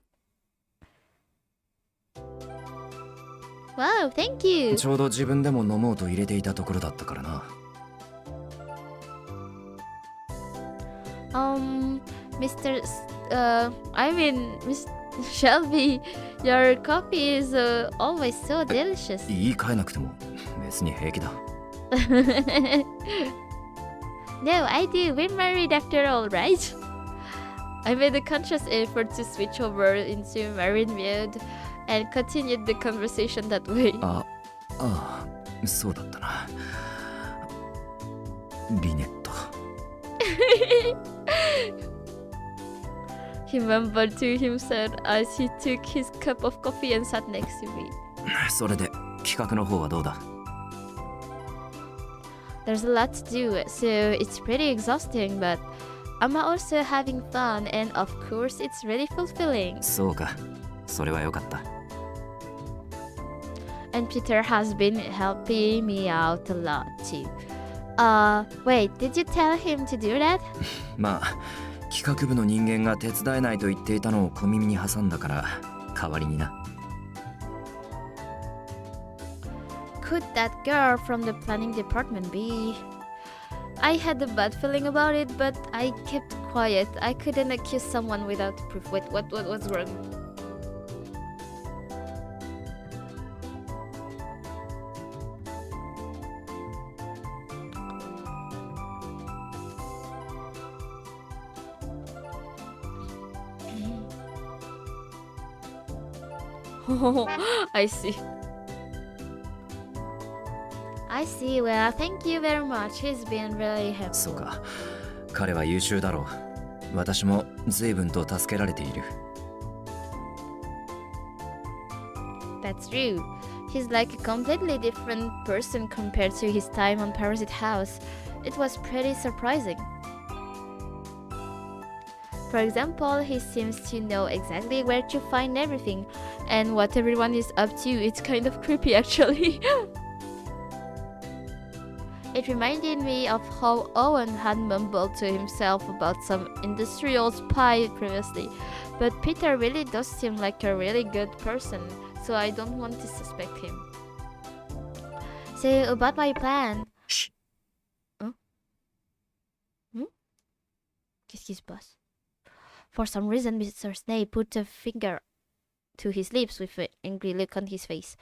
Wow, thank you. ちょうど自分でも飲もうと入れていたところだったからな。Miss Shelby, your coffee is always so delicious. 言い換えなくても別に平気だ。No, I do. We're married after all, right? I made a conscious effort to switch over into married mode and continued the conversation that way. そうだったな。リネット。He mumbled to himself as he took his cup of coffee and sat next to me. それで企画の方はどうだ There's a lot to do, so it's pretty exhausting, but I'm also having fun, and of course, it's really fulfilling. そうか。それはよかった。And Peter has been helping me out a lot too. Wait, did you tell him to do that? まあ、企画部の人間が手伝えないと言っていたのを小耳に挟んだから代わりにな。Could that girl from the planning department be? I had a bad feeling about it, but I kept quiet. I couldn't accuse someone without proof. Wait, what was wrong? Oh, I see. I see. Well, thank you very much. He's been really helpful. そうか。彼は優秀だろう。私も随分と助けられている。That's true. He's like a completely different person compared to his time on Parasite House. It was pretty surprising. For example, he seems to know exactly where to find everything and what everyone is up to. It's kind of creepy, actually. It reminded me of how Owen had mumbled to himself about some industrial spy previously. But Peter really does seem like a really good person, so I don't want to suspect him. So, about my plan. Shh. Huh? his boss. For some reason, Mr. Snape put a finger to his lips with an angry look on his face.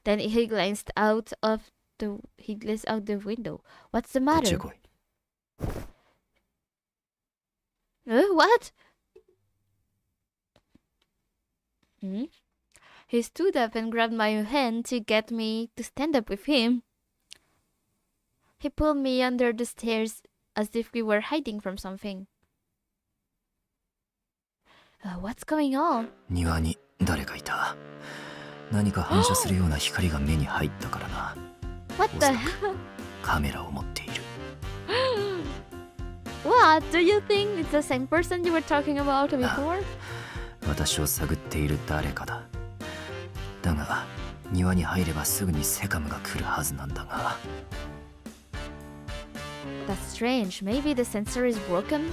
Then he glanced out the window. What's the こっち matter? へ来い。 What? He stood up and grabbed my hand to get me to stand up with him. He pulled me under the stairs as if we were hiding from something. What's going on? 庭に誰かいた。何か反射するような光が目に入ったからな。 What お the そら hell? くカメラを持っている。 What? Do you think it's the same person you were talking about before? 私を探っている誰かだ。だが庭に入ればすぐにセカムが来るはずなんだが。 That's strange. Maybe the sensor is broken?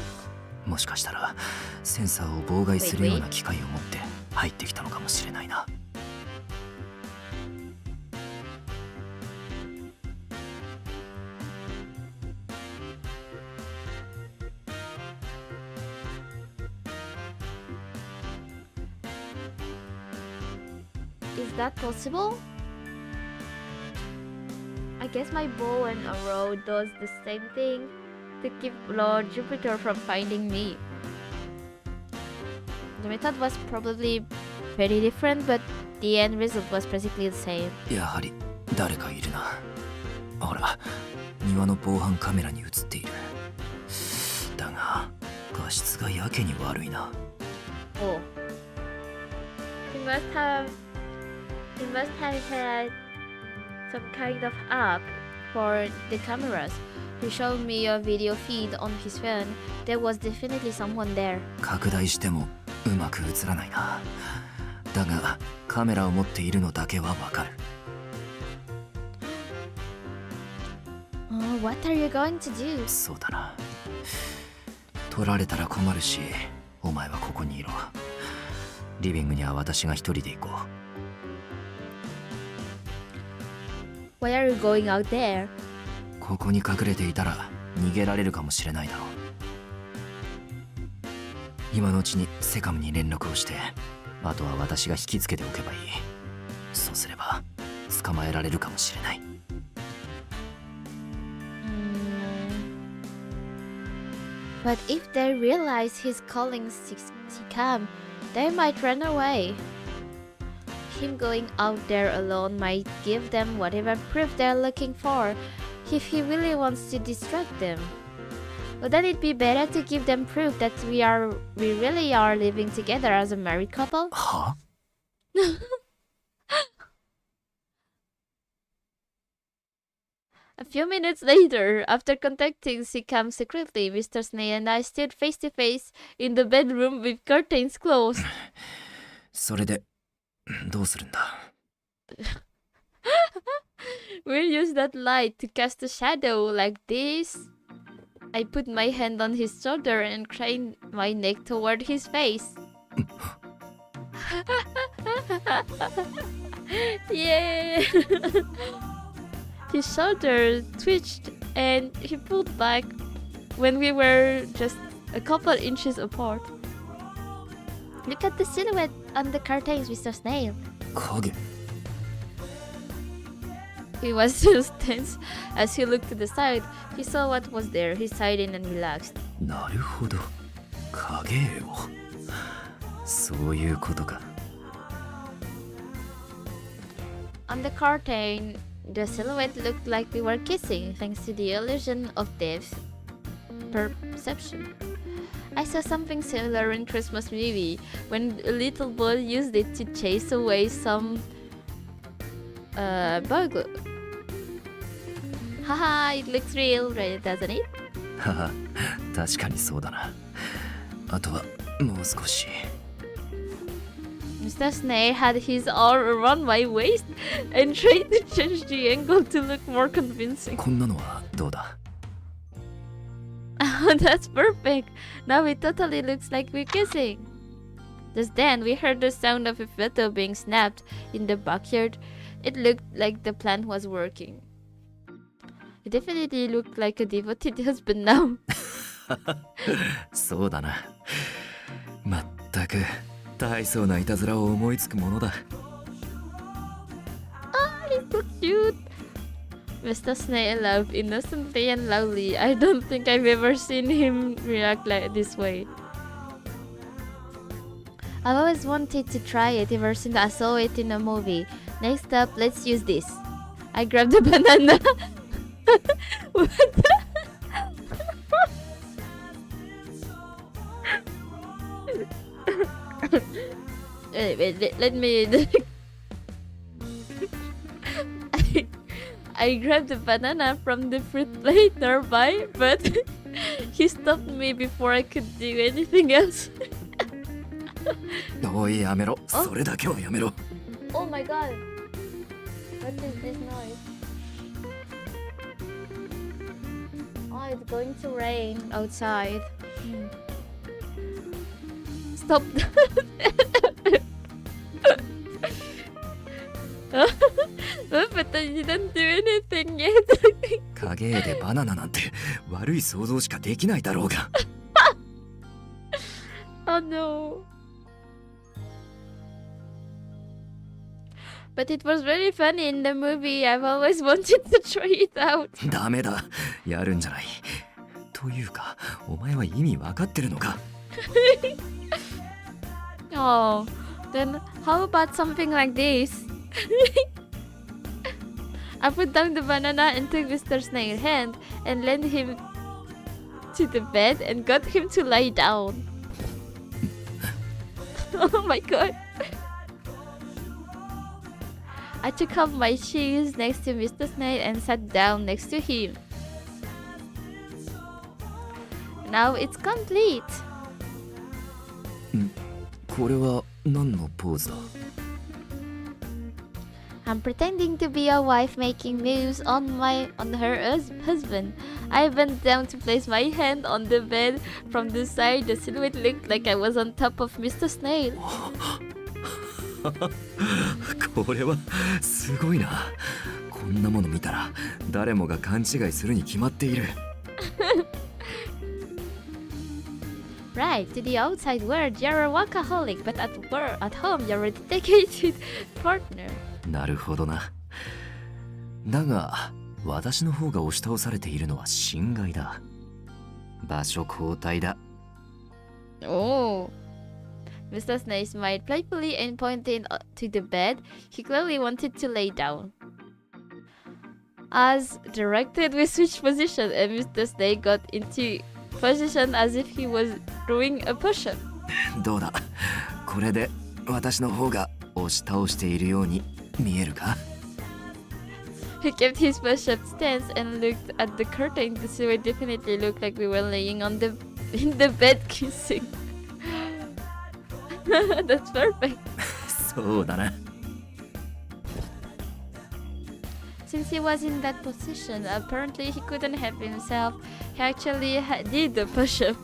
もしかしたらセンサーを妨害するような機械を持って入ってきたのかもしれないな。 Is that possible? I guess my bow and arrow does the same thing to keep Lord Jupiter from finding me. The method was probably very different, but the end result was basically the same. やはり誰かいるな。ほら、庭の防犯カメラに映っている。だが画質がやけに悪いな。 Oh. He must have had some kind of app for the cameras. He showed me a video feed on his phone. There was definitely someone there. 拡大してもうまく映らないな。だがカメラを持っているのだけはわかる。 What are you going to do? そうだな。取られたら困るし、お前はここにいろ。リビングには私が一人で行こう。 Why are you going out there? ここに隠れていたら逃げられるかもしれないだろう。今のうちにセカムに連絡をして、あとは私が引きつけておけばいい。そうすれば捕まえられるかもしれない。 But if they realize he's calling Sikam, they might run away. Him going out there alone might give them whatever proof they're looking for, if he really wants to distract them. Wouldn't it be better to give them proof that we really are living together as a married couple? は？ A few minutes later, after contacting Sikam secretly, Mr. Snape and I stood face to face in the bedroom with curtains closed. それでどうするんだ？ We'll use that light to cast a shadow like this. I put my hand on his shoulder and craned my neck toward his face. Yeah! His shoulder twitched and he pulled back when we were just a couple inches apart. Look at the silhouette on the curtains, Mr. Snape. 影。 He was still tense as he looked to the side. He saw what was there. He sighed in and relaxed. なるほど。影を。そういうことか。 On the curtain, the silhouette looked like we were kissing thanks to the illusion of depth perception. I saw something similar in Christmas movie when a little boy used it to chase away some burglar. Haha, it looks real, right, doesn't it? はは、確かにそうだな。あとはもう少し。 Mr. Snape had his arm around my waist and tried to change the angle to look more convincing. こんなのはどうだ？ Oh, that's perfect. Now it totally looks like we're kissing. Just then, we heard the sound of a photo being snapped in the backyard. It looked like the plan was working. He definitely looked like a devoted husband now. そうだな。まったく大層ないたずらを思いつくものだ。He's so cute. Mr. Snail laughed innocently and loudly. I don't think I've ever seen him react like this way. I've always wanted to try it ever since I saw it in a movie. Next up, let's use this. I grabbed the banana. What the? Wait, let me... I grabbed the banana from the fruit plate nearby, but he stopped me before I could do anything else. おいやめろ、それだけはやめろ。 Oh my god! What is this noise? Oh, it's going to rain outside. Stop! But I didn't do anything yet. 影絵でバナナなんて悪い想像しかできないだろうが。Oh no. But it was very funny in the movie. I've always wanted to try it out. ダメだ、やるんじゃない。というか、お前は意味わかってるのか？ Oh, then how about something like this? I put down the banana and took Mr. Snail's hand and led him to the bed and got him to lie down. Oh my god. I took off my shoes next to Mr. Snail and sat down next to him. Now it's complete. これは何のポーズだ？ I'm pretending to be a wife making moves on her husband. I bent down to place my hand on the bed. From the side, the silhouette looked like I was on top of Mr. Snail. これはすごいな。こんなもの見たら誰もが勘違いするに決まっている。Right, to the outside world, you're a workaholic, but at home, you're a dedicated partner. なるほどな。だが私の方が押し倒されているのは侵害だ。場所交代だ。Oh. Mr. Snail smiled playfully and pointed to the bed. He clearly wanted to lay down. As directed, we switched position and Mr. Snail got into position as if he was doing a push-up. どうだ、これで私の方が押し倒しているように見えるか？ He kept his push-up stance and looked at the curtain. The silhouette definitely looked like we were laying in the bed kissing. That's perfect. そうだな。 Since he was in that position, apparently he couldn't help himself. He actually did the push-up.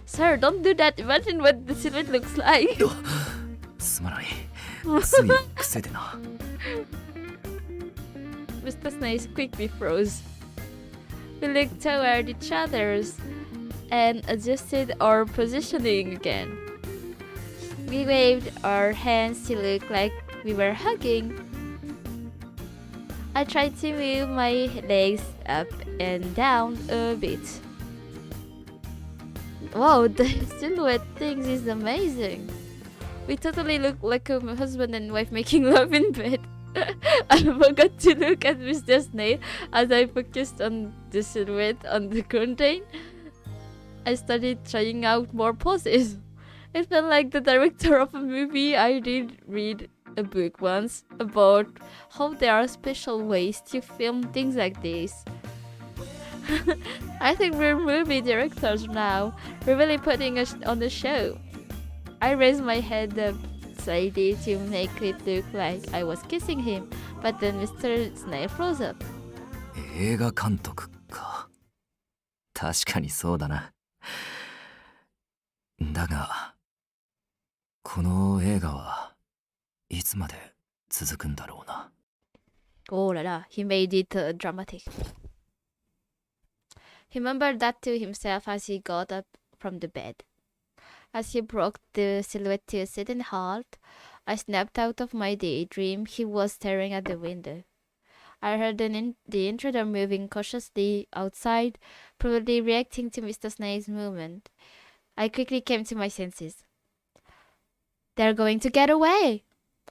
Sir, don't do that. Imagine what the silhouette looks like. すまない。つい癖でな。Mr. Snail quickly froze. We looked toward each other's and adjusted our positioning again. We waved our hands to look like we were hugging. I tried to move my legs up and down a bit. Wow, the silhouette thing is amazing. We totally look like a husband and wife making love in bed. I forgot to look at Mr. Snail as I focused on the silhouette on the curtain. I started trying out more poses. It felt like the director of a movie. I did read a book once about how there are special ways to film things like this. I think we're movie directors now. We're really putting us on the show. I raised my head up slightly to make it look like I was kissing him, but then Mr. Snail froze up. 映画監督か。確かにそうだな。だが、この映画はいつまで続くんだろうな。Oh la la, he made it dramatic. He mumbled that to himself as he got up from the bed. As he broke the silhouette to sit in halt, I snapped out of my daydream. He was staring at the window. I heard the intruder moving cautiously outside, probably reacting to Mr. Snake's movement. I quickly came to my senses. They're going to get away!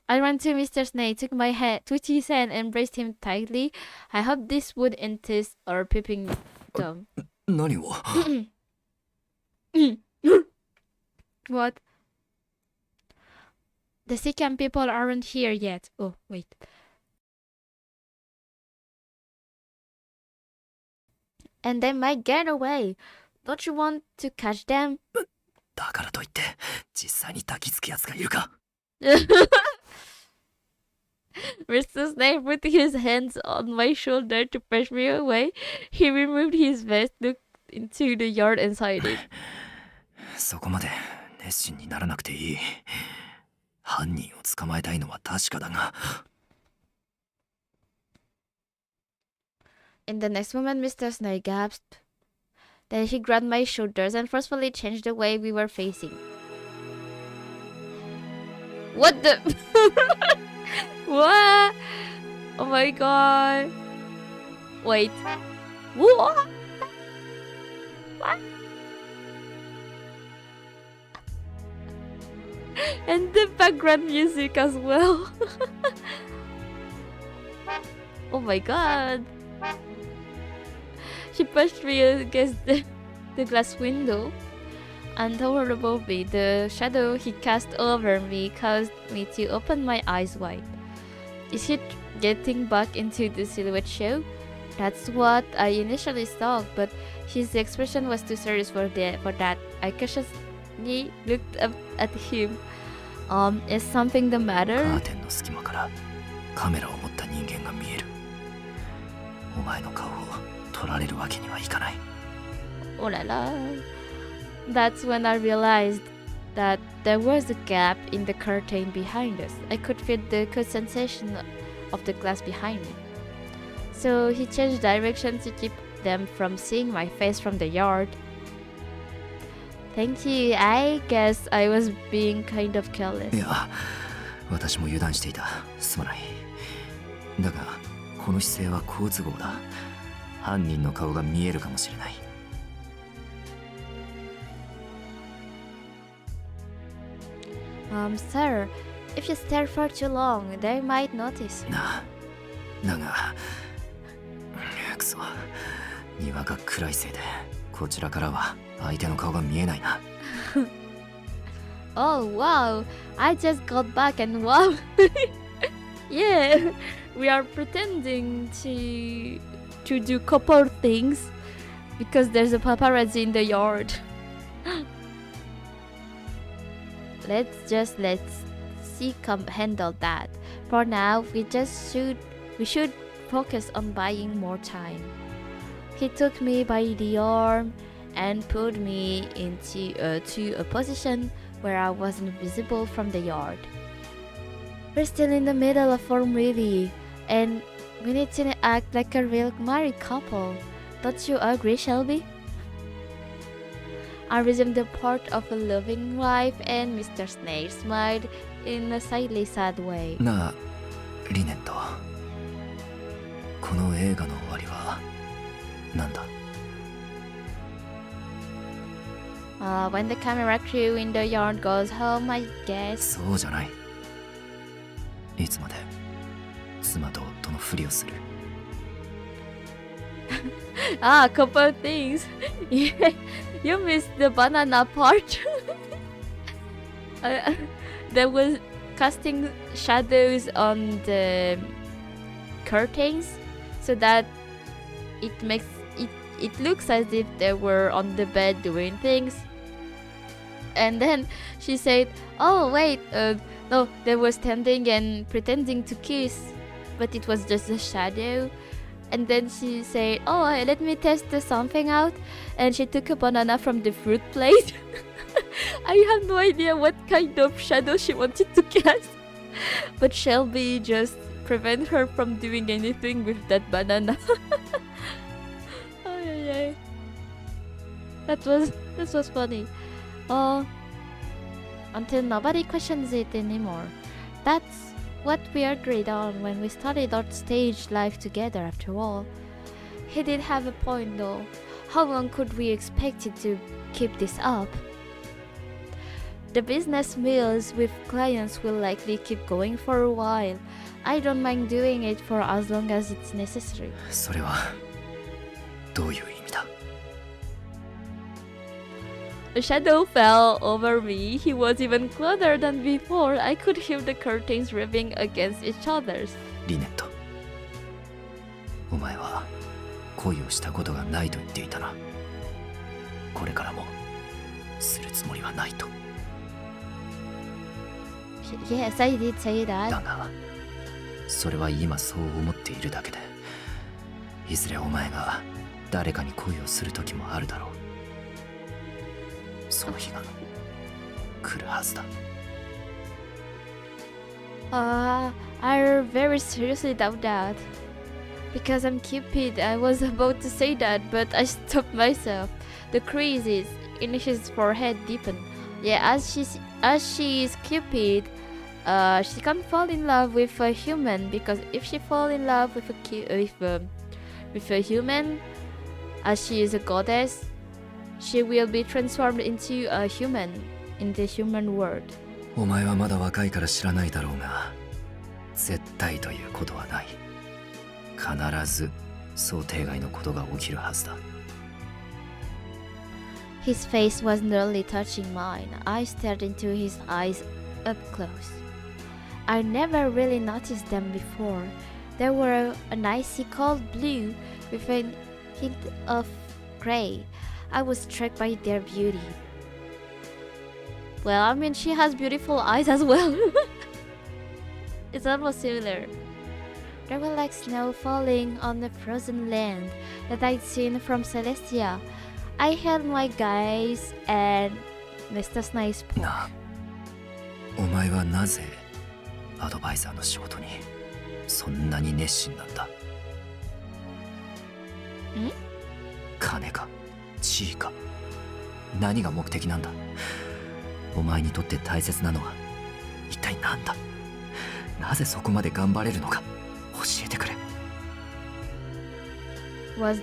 I ran to Mr. Snake, took his hand, and embraced him tightly. I hoped this would end his or peeping Tom. 何を What? The Sikkim people aren't here yet. Oh, wait. And they might get away. Don't you want to catch them? だからといって実際に抱きつくやつがいるか Mr. Snake put his hands on my shoulder to push me away. He removed his vest, looked into the yard and sighed it. そこまで熱心にならなくていい。犯人を捕まえたいのは確かだが。In the next moment, Mr. Snake gasped. Then he grabbed my shoulders and forcefully changed the way we were facing. What the? What? Oh my god. Wait. What? What? And the background music as well. Oh my god. She pushed me against the glass window, and towered above me. The shadow he cast over me caused me to open my eyes wide. Is he getting back into the silhouette show? That's what I initially thought, but his expression was too serious for that. I cautiously looked up at him. Is something the matter? カーテンの隙間からカメラを持った人間が見える。お前の顔を撮られるわけにはいかない。 Oh la la. That's when I realized that there was a gap in the curtain behind us. I could feel the cold sensation of the glass behind me. So he changed direction to keep them from seeing my face from the yard. Thank you. I guess I was being kind of careless. いや、私も油断していた。すまない。だが、この姿勢は好都合だ。犯人の顔が見えるかもしれない。Sir, if you stare for too long, they might notice. なあ、だが、くそ、庭が暗いせいで、こちらからは相手の顔が見えないな。Oh wow, I just got back and wow. Yeah, we are pretending to do couple things because there's a paparazzi in the yard. Let's see handle that. For now, we should focus on buying more time. He took me by the arm and pulled me into a position where I wasn't visible from the yard. We're still in the middle of our movie, and we need to act like a real married couple. Don't you agree, Shelby? I resumed the part of a loving wife, and Mr. Snake smiled in a slightly sad way. なあ、リネット。この映画の終わりは何だ？ When the camera crew in the yard goes home, I guess. そうじゃない。いつまで妻と夫のふりをする？ A couple of things. Yeah, you missed the banana part. There was casting shadows on the curtains so that it looks as if they were on the bed doing things. And then she said, "Oh wait, no, they were standing and pretending to kiss, but it was just a shadow." And then she said, "Oh, let me test something out." And she took a banana from the fruit plate. I have no idea what kind of shadow she wanted to cast. But Shelby just prevented her from doing anything with that banana. Ay, ay, ay. That was funny. Until nobody questions it anymore. That's what we agreed on when we started our stage life together after all. He did have a point though. How long could we expect it to keep this up? The business meals with clients will likely keep going for a while. I don't mind doing it for as long as it's necessary. それはどういう意味だ？ A shadow fell over me. He was even closer than before. I could hear the curtains ripping against each other's. リネット、お前は恋をしたことがないと言っていたな。これからもするつもりはないと。Yes, I did say だ that. が、それは今そう思っているだけで、いずれお前が誰かに恋をする時もあるだろう。その日が来るはずだ。I very seriously doubt that. Because I'm Cupid, I was about to say that, but I stopped myself. The creases in his forehead deepened. Yeah, as she is Cupid, she can't fall in love with a human, because if she fall in love with a human, as she is a goddess, she will be transformed into a human in the human world. お前はまだ若いから知らないだろうが、絶対ということはない。必ず想定外のことが起きるはずだ。His face was nearly touching mine. I stared into his eyes up close. I never really noticed them before. They were an icy cold blue with a hint of gray. I was struck by their beauty. Well, I mean, she has beautiful eyes as well. It's almost similar. They were like snow falling on the frozen land that I'd seen from Celestia. I held my gaze and Mr. Snipe spoke. なあ、お前はなぜアドバイザーの仕事にそんなに熱心なんだ？金か地位か、何が目的なんだ？お前にとって大切なのは一体何だ？なぜそこまで頑張れるのか教えてくれ。Was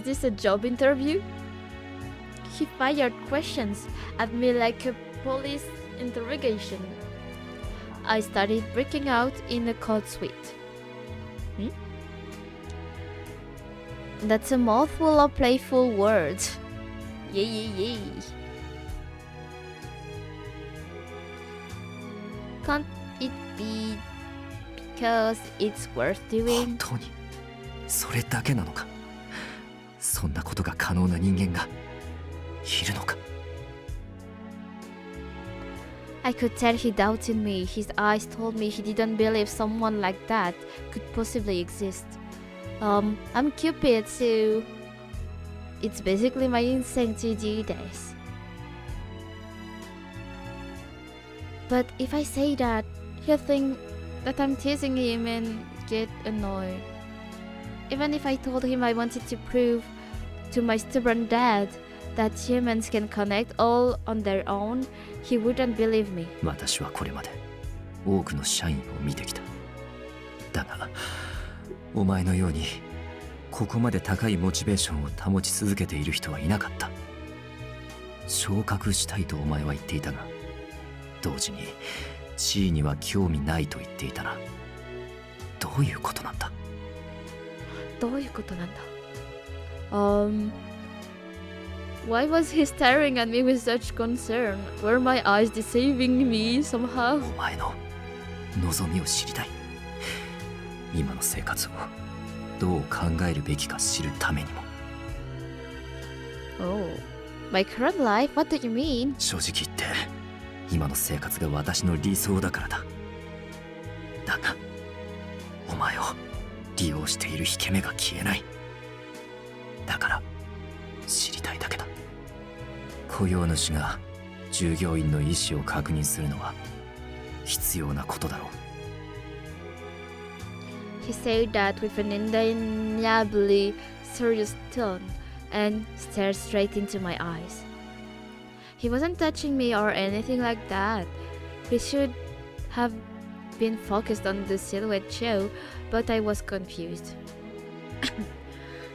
this a job interview? He fired questions at me like a police interrogation. I started breaking out in a cold sweat. That's a mouthful of playful words. Yay. Can't it be because it's worth 本 doing? 当にそれだけなのか？そんなことが可能な人間がいるのか？ I could tell he doubted me. His eyes told me he didn't believe someone like that could possibly exist. I'm Cupid, so it's basically my instinct to do this. But if I say that, he'll think that I'm teasing him and get annoyed. Even if I told him I wanted to prove to my stubborn dad that humans can connect all on their own, he wouldn't believe me. 私はこれまで多くの社員を見てきた。だが、お前のようにここまで高いモチベーションを保ち続けている人はいなかった。昇格したいとお前は言っていたが、同時に地位には興味ないと言っていたな。どういうことなんだ？どういうことなんだ？Why was he staring at me with such concern? Were my eyes deceiving me somehow? お前の望みを知りたい。今の生活をどう考えるべきか知るためにも。Oh, my current life? What do you mean? 正直言って今の生活が私の理想だからだ。だがお前を利用している引け目が消えない。だから知りたいだけだ。雇用主が従業員の意思を確認するのは必要なことだろう。He said that with an undeniably serious tone. and stared straight into my eyes. He wasn't touching me or anything like that. He should have been focused on the silhouette show, but I was confused.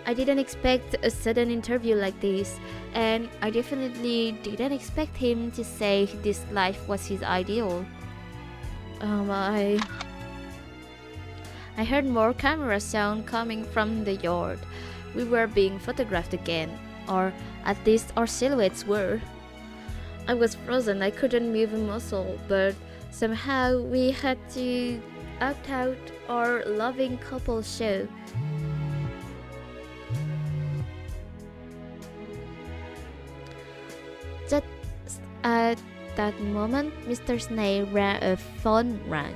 I didn't expect a sudden interview like this, and I definitely didn't expect him to say this life was his ideal. I heard more camera sound coming from the yard. We were being photographed again, or at least our silhouettes were. I was frozen, I couldn't move a muscle, but somehow we had to act out our loving couple show. Just at that moment, Mr. Snail phone rang.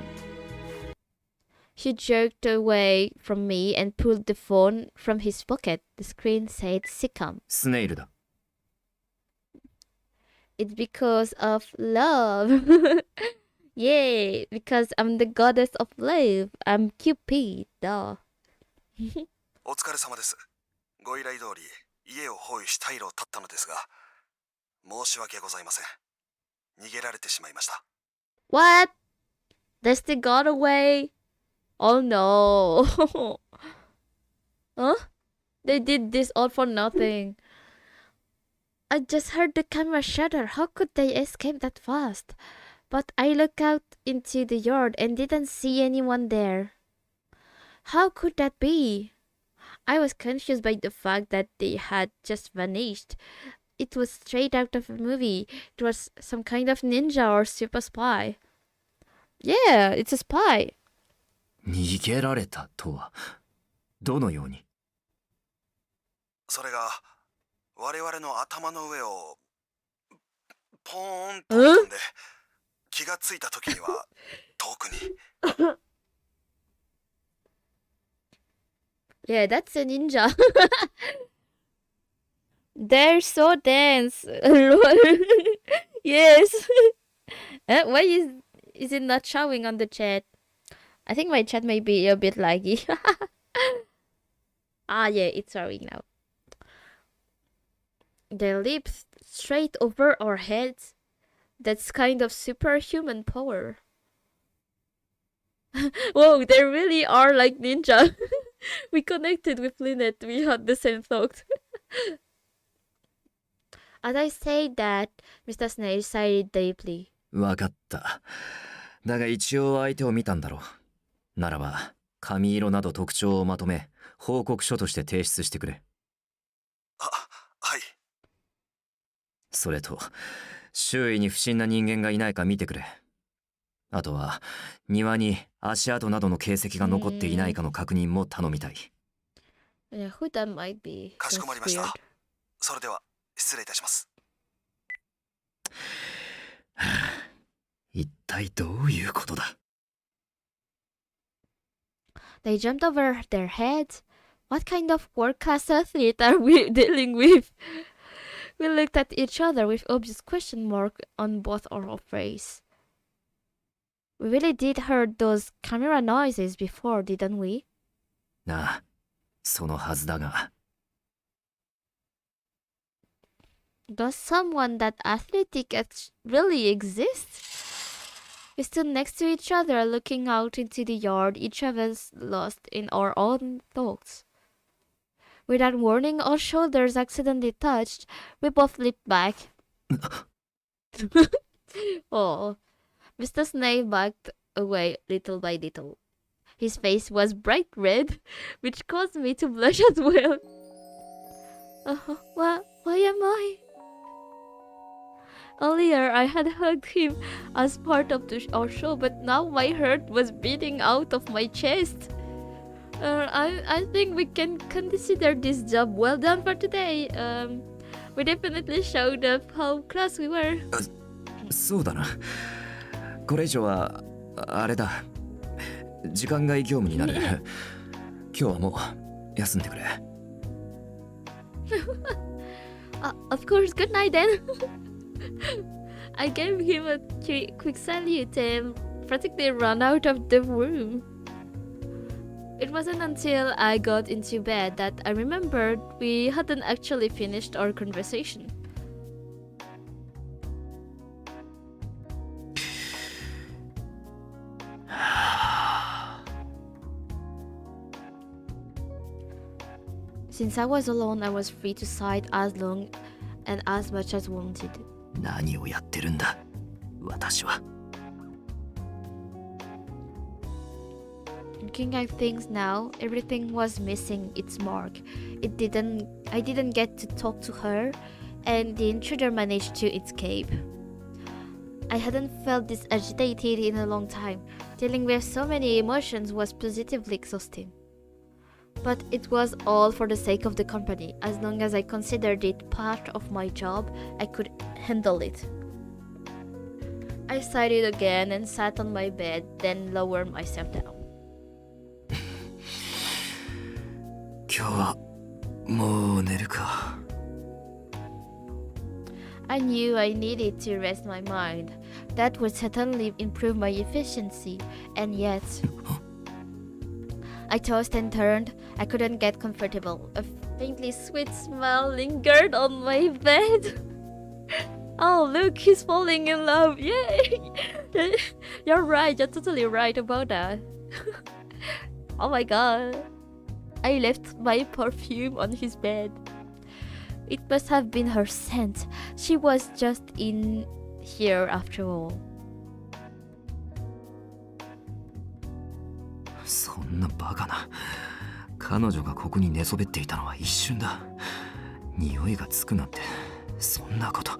He jerked away from me and pulled the phone from his pocket. The screen said sitcom. スネイルだ。 It's because of love. Yay, because I'm the goddess of love. I'm Cupid. Duh. お疲れ様です。ご依頼通り家を包囲し退路を断ったのですが、申し訳ございません。逃げられてしまいました。What? Dusty got away? Oh no. Huh? They did this all for nothing. I just heard the camera shutter. How could they escape that fast? But I looked out into the yard and didn't see anyone there. How could that be? I was confused by the fact that they had just vanished. It was straight out of a movie. It was some kind of ninja or super spy. Yeah, it's a spy. 逃げられたとはどのように？それが我々の頭の上をポーンと飛んで、気がついた時には遠くに。Yeah, that's a ninja. They're so dense. Yes. Why is it not showing on the chat? I think my chat may be a bit laggy. Ah, yeah, it's showing now. They leap straight over our heads. That's kind of superhuman power. Whoa, they really are like ninja. We connected with Lynette. We had the same thought. As I said that, Mr. Snail sighed deeply. わかった。だが一応相手を見たんだろう。ならば、髪色など特徴をまとめ、報告書として提出してくれ。はい。それと、周囲に不審な人間がいないか見てくれ。あとは、庭に足跡などの形跡が残っていないかの確認も頼みたい。Yeah, who that might be. かしこまりました。それでは、失礼いたします。一体どういうことだ？ They jumped over their heads. What kind of world-class athlete are we dealing with? We looked at each other with obvious question mark on both our faces. We really did heard those camera noises before, didn't we? なあ、そのはずだが。Does someone that athletic really exist? We stood next to each other looking out into the yard, each of us lost in our own thoughts. Without warning, our shoulders accidentally touched. We both leaped back. Oh, Mr. Snail backed away little by little. His face was bright red, which caused me to blush as well. Why am I? Earlier, I had hugged him as part of our show, but now my heart was beating out of my chest. I think we can consider this job well done for today. We definitely showed up how close we were. そうだな。これ以上はあれだ。時間外業務になる。今日はもう休んでくれ。Of course, good night then. I gave him a quick salute and practically ran out of the room. It wasn't until I got into bed that I remembered we hadn't actually finished our conversation. Since I was alone, I was free to sigh as long and as much as wanted. 何をやってるんだ私は。 Looking at things now, everything was missing its mark. I didn't get to talk to her, and the intruder managed to escape. I hadn't felt this agitated in a long time. Dealing with so many emotions was positively exhausting. But it was all for the sake of the company. As long as I considered it part of my job, I could handle it. I sighed again and sat on my bed, then lowered myself down. 今日はもう寝るか。 I knew I needed to rest my mind. That would certainly improve my efficiency, and yet I tossed and turned. I couldn't get comfortable. A faintly sweet smile lingered on my bed. Oh, look, he's falling in love. Yay! You're right, you're totally right about that. Oh my god. I left my perfume on his bed. It must have been her scent. She was just in here after all. そんなバカな。彼女がここに寝そべっていたのは一瞬だ。匂いがつくなんてそんなこと。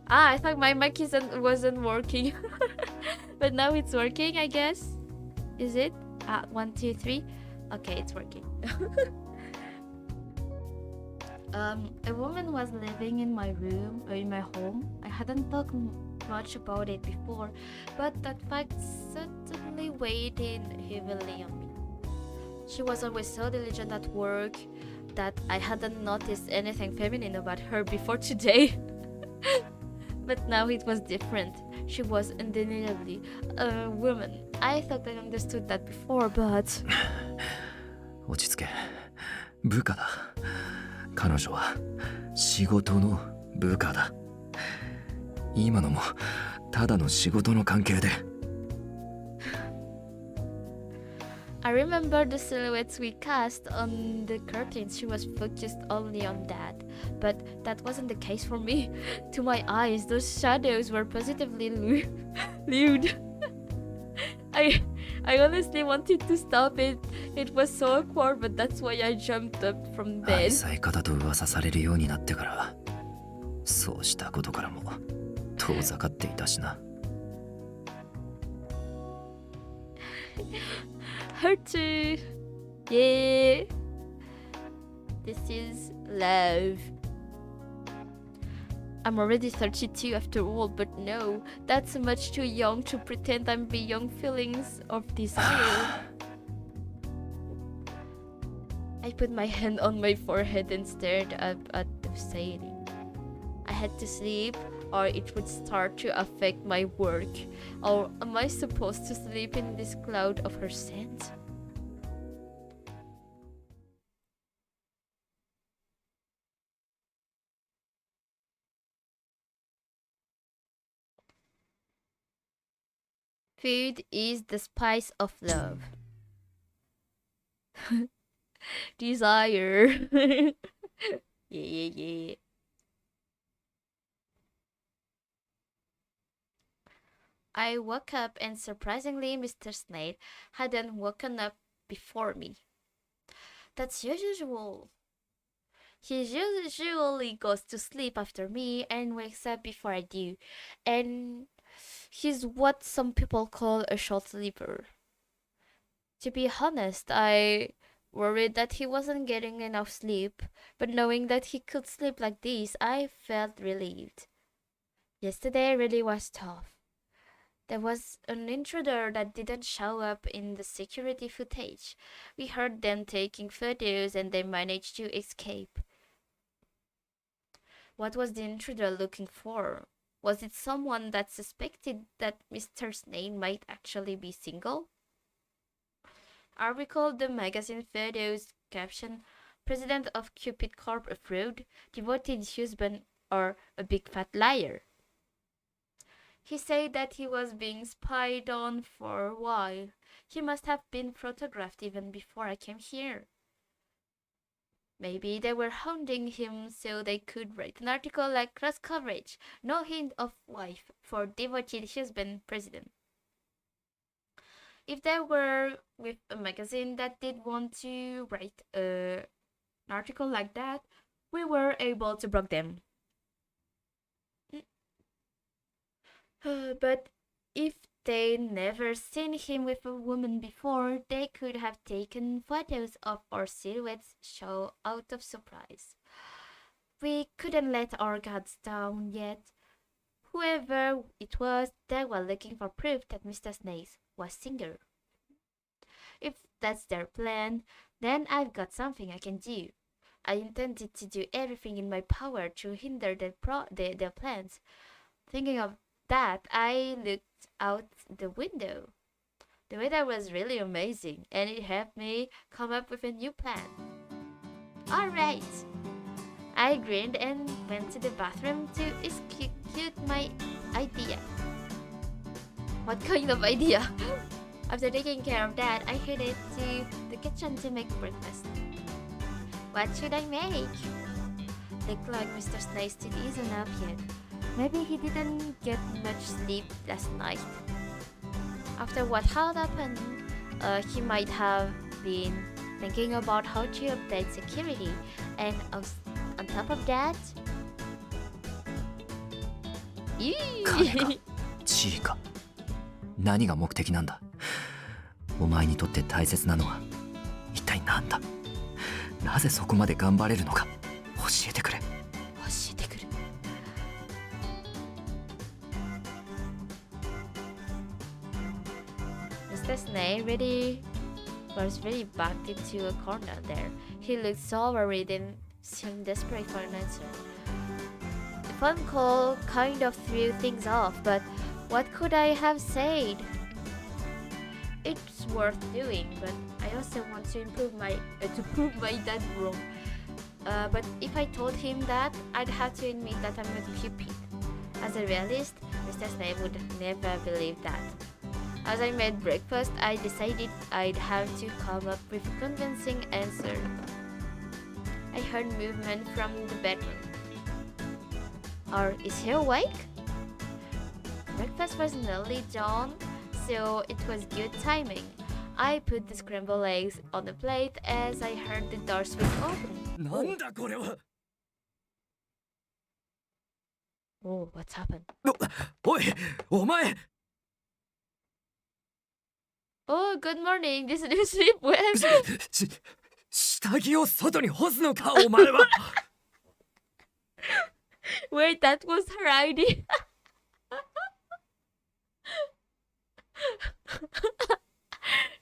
I thought my mic wasn't working. But now it's working, I guess. Is it? 1, 2, 3. Okay, it's working. A woman was living in my room, or in my home. I hadn't thought much about it before, but that fact certainly weighed in heavily on me. She was always so diligent at work that I hadn't noticed anything feminine about her before today. But now it was different. She was undeniably a woman. I thought I understood that before, but... 落ち着け。部下だ。彼女は仕事の部下だ。今のもただの仕事の関係で。I remember the silhouettes we cast on the curtains. She was focused only on that. But that wasn't the case for me. To my eyes, those shadows were positively lewd. I honestly wanted to stop it. It was so awkward, but that's why I jumped up from bed. 愛妻家だと噂されるようになってから、そうしたことからも遠ざかっていたしな。Her too. Yeah. This is love. I'm already 32 after all, but no, that's much too young to pretend I'm beyond feelings of desire. I put my hand on my forehead and stared up at the ceiling. I had to sleep, or it would start to affect my work. Or am I supposed to sleep in this cloud of her scent? Food is the spice of love. Desire. Yeah. I woke up and surprisingly Mr. Snape hadn't woken up before me. That's usual. He usually goes to sleep after me and wakes up before I do. And he's what some people call a short sleeper. To be honest, I worried that he wasn't getting enough sleep, but knowing that he could sleep like this, I felt relieved. Yesterday really was tough. There was an intruder that didn't show up in the security footage. We heard them taking photos and they managed to escape. What was the intruder looking for? Was it someone that suspected that Mr. Snape might actually be single? I recalled the magazine photos caption, President of Cupid Corp a fraud, devoted husband, or a big fat liar. He said that he was being spied on for a while. He must have been photographed even before I came here. Maybe they were hounding him so they could write an article like cross coverage, no hint of wife for devoted husband president. If they were with a magazine that did want to write an article like that, we were able to block them. But if they never seen him with a woman before, they could have taken photos of our silhouettes show out of surprise. We couldn't let our guards down yet. Whoever it was, they were looking for proof that Mr. Snape was single. If that's their plan, then I've got something I can do. I intended to do everything in my power to hinder their plans. Thinking of that, I looked out the window. The weather was really amazing, and it helped me come up with a new plan. Alright! I grinned and went to the bathroom to execute my idea. What kind of idea? After taking care of that, I headed to the kitchen to make breakfast. What should I make? Looked like Mr. Snape still isn't up yet. Maybe he didn't get much sleep last night. After what had happened, he might have been thinking about how to update security, and on top of that, 金か地位か何が目的なんだ。お前にとって大切なのは一体何だ。なぜそこまで頑張れるのか教えてくれ。Mr. Snape was really backed into a corner there. He looked so worried and seemed desperate for an answer. The phone call kind of threw things off, but what could I have said? It's worth doing, but I also want to prove my dad wrong. But if I told him that, I'd have to admit that I'm not Cupid. As a realist, Mr. Snape would never believe that. As I made breakfast, I decided I'd have to come up with a convincing answer. I heard movement from the bedroom. Or is he awake? Breakfast was nearly done, so it was good timing. I put the scrambled eggs on the plate as I heard the door swing open. なんだこれは。 Oh, what's happened? おい、お前。 Oh, good morning. This new sleep well. 下着を外に干すのか、お前は。Wait, that was her idea.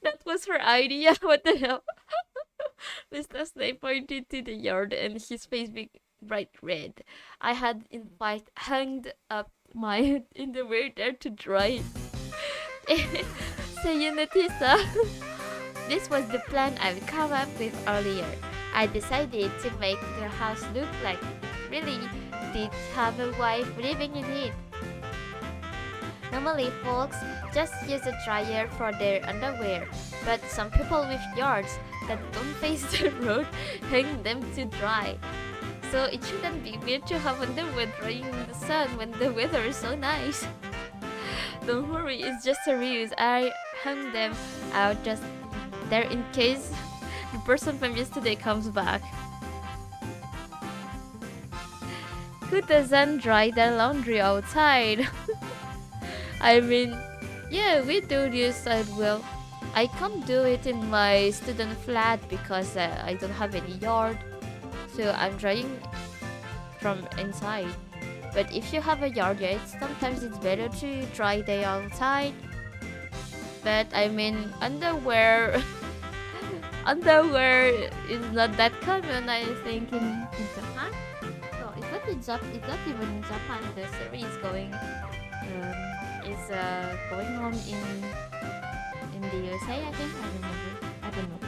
That was her idea. What the hell? Mr. Snape pointed to the yard and his face became bright red. I had in fact hung up my head in the water to dry it. So you notice, this was the plan I'd come up with earlier. I decided to make the house look like it really did have a wife living in it. Normally, folks just use a dryer for their underwear, but some people with yards that don't face the road hang them to dry. So it shouldn't be weird to have underwear drying in the sun when the weather is so nice. Don't worry, it's just a ruse. I hung them out just there in case the person from yesterday comes back. Who doesn't dry their laundry outside? I mean, yeah, we do this as well. I can't do it in my student flat because I don't have any yard. So I'm drying from inside. But if you have a yard, yeah, sometimes it's better to dry the outside. But I mean, underwear is not that common, I think, in Japan. So it's not even in Japan. The series going going on in the USA, I think. I don't know.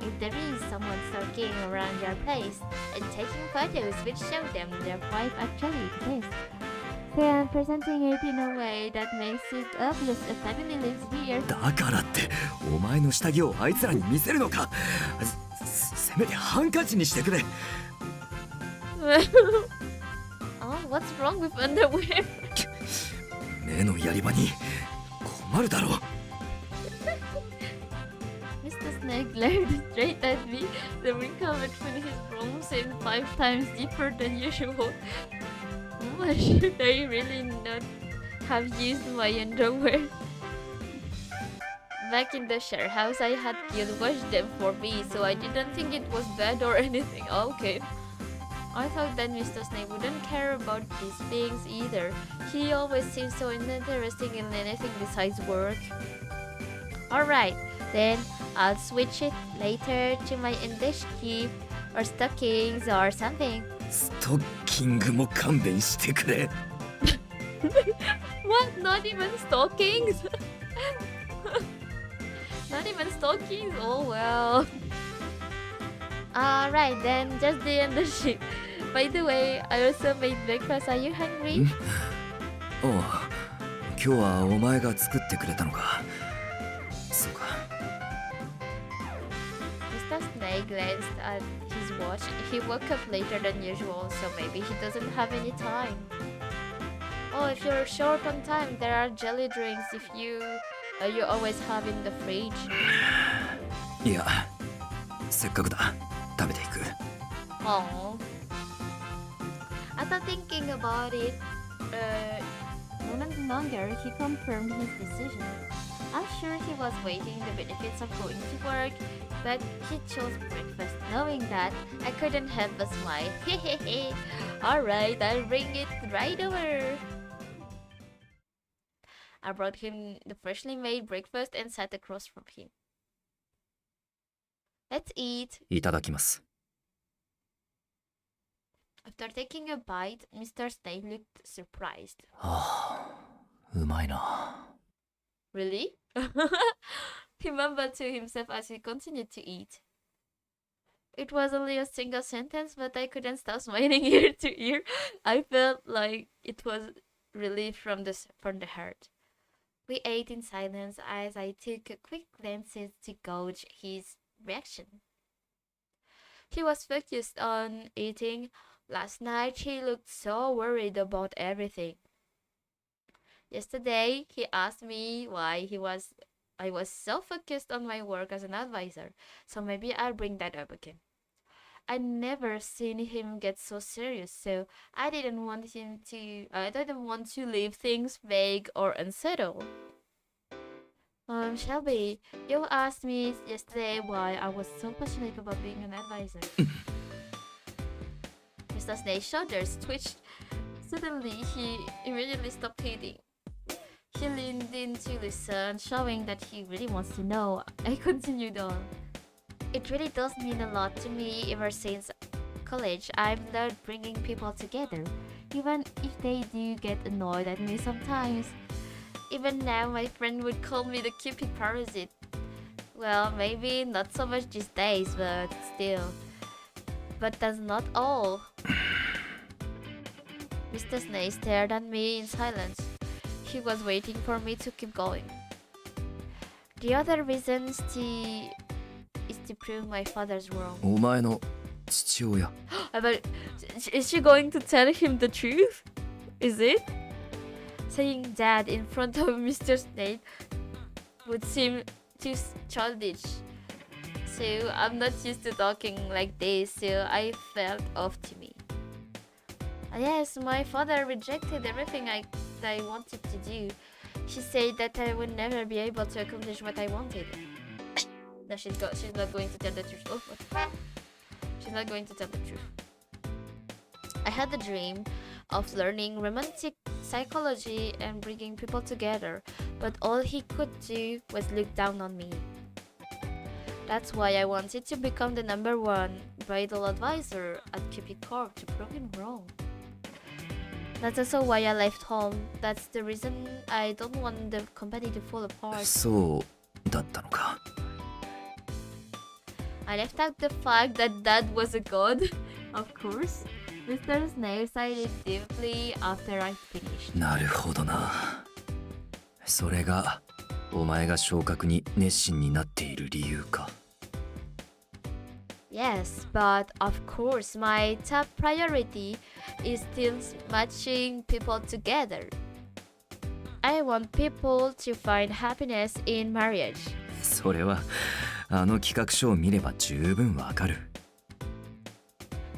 If there is someone stalking around your place and taking photos which show them their wife actually exists, they are presenting it in a way that makes it obvious a family lives here. だからってお前の下着をあいつらに見せるのか。せめてハンカチにしてくれ。Oh, what's wrong with underwear? 目のやり場に困るだろう。Mr. Snake glared straight at me. The wrinkle between his brows seemed 5 times deeper than usual. Oh, should I really not have used my underwear? Back in the share house, I had Gil wash them for me, so I didn't think it was bad or anything. Okay. I thought that Mr. Snake wouldn't care about these things either. He always seems so uninterested in anything besides work. Alright, then I'll switch it later to my indeshiki or stockings or something. ストッキングも勘弁してくれ。What? Not even stockings? Not even stockings? Oh well. Alright then, just the indeshiki. By the way, I also made breakfast. Are you hungry? おう、今日はお前が作ってくれたのか。そうか。Mr. Snake glanced at his watch. He woke up later than usual, so maybe he doesn't have any time. Oh, if you're short on time, there are jelly drinks if you always have in the fridge. いや、せっかくだ。食べていく。Oh. After thinking about it, moment longer, he confirmed his decision. I'm sure he was weighing the benefits of going to work, but he chose breakfast, knowing that I couldn't help but smile. Hehehe. Alright, I'll bring it right over. I brought him the freshly made breakfast and sat across from him. Let's eat. いただきます。After taking a bite, Mr. Snake looked surprised. はあ、うまいな。Really? He mumbled to himself as he continued to eat. It was only a single sentence, but I couldn't stop smiling ear to ear. I felt like it was relief from the heart. We ate in silence as I took a quick glances to gauge his reaction. He was focused on eating. Last night he looked so worried about everything. Yesterday he asked me why I was so focused on my work as an advisor, so maybe I'll bring that up again. I'd never seen him get so serious, so I didn't want to leave things vague or unsettled. Shelby, you asked me yesterday why I was so passionate about being an advisor. Mr. Snake's shoulders twitched. Suddenly, he immediately stopped eating. He leaned in to listen, showing that he really wants to know. I continued on. It really does mean a lot to me ever since college. I've learned bringing people together, even if they do get annoyed at me sometimes. Even now, my friend would call me the Cupid Parasite. Well, maybe not so much these days, but still. But that's not all. Mr. Snake stared at me in silence. He was waiting for me to keep going. The other reason is to prove my father's wrong. お前の父親。 But is she going to tell him the truth? Is it? Saying that in front of Mr. Snape would seem too childish. So I'm not used to talking like this, so I felt off to me. Yes, my father rejected everything I wanted to do. She said that I would never be able to accomplish what I wanted. No, she's not going to tell the truth. Oh, what? She's not going to tell the truth. I had a dream of learning romantic psychology and bringing people together, but all he could do was look down on me. That's why I wanted to become the #1 bridal advisor at Cupid Corp to prove him wrong. That's also why I left home. That's the reason I don't want the company to fall apart. そうだったのか。 I left out the fact that Dad was a god. Of course. Mr. Snape sighed deeply after I finished. なるほどな。それがお前が昇格に熱心になっている理由か。 Yes, but of course my top priority is still matching people together. I want people to find happiness in marriage. それはあの企画書を見れば十分わかる。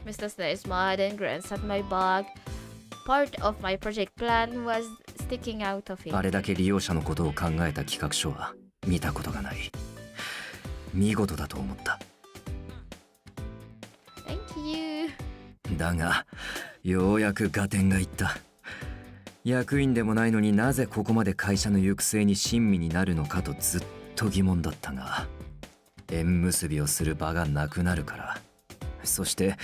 Mr. Snape smiled and glanced at my bag. Part of my project plan was sticking out of it. あれだけ利用者のことを考えた企画書は見たことがない。見事だと思った。 Thank you. だがようやく合点がいった。役員でもないのになぜここまで会社の行く末に親身になるのかとずっと疑問だったが、縁結びをする場がなくなるから。そして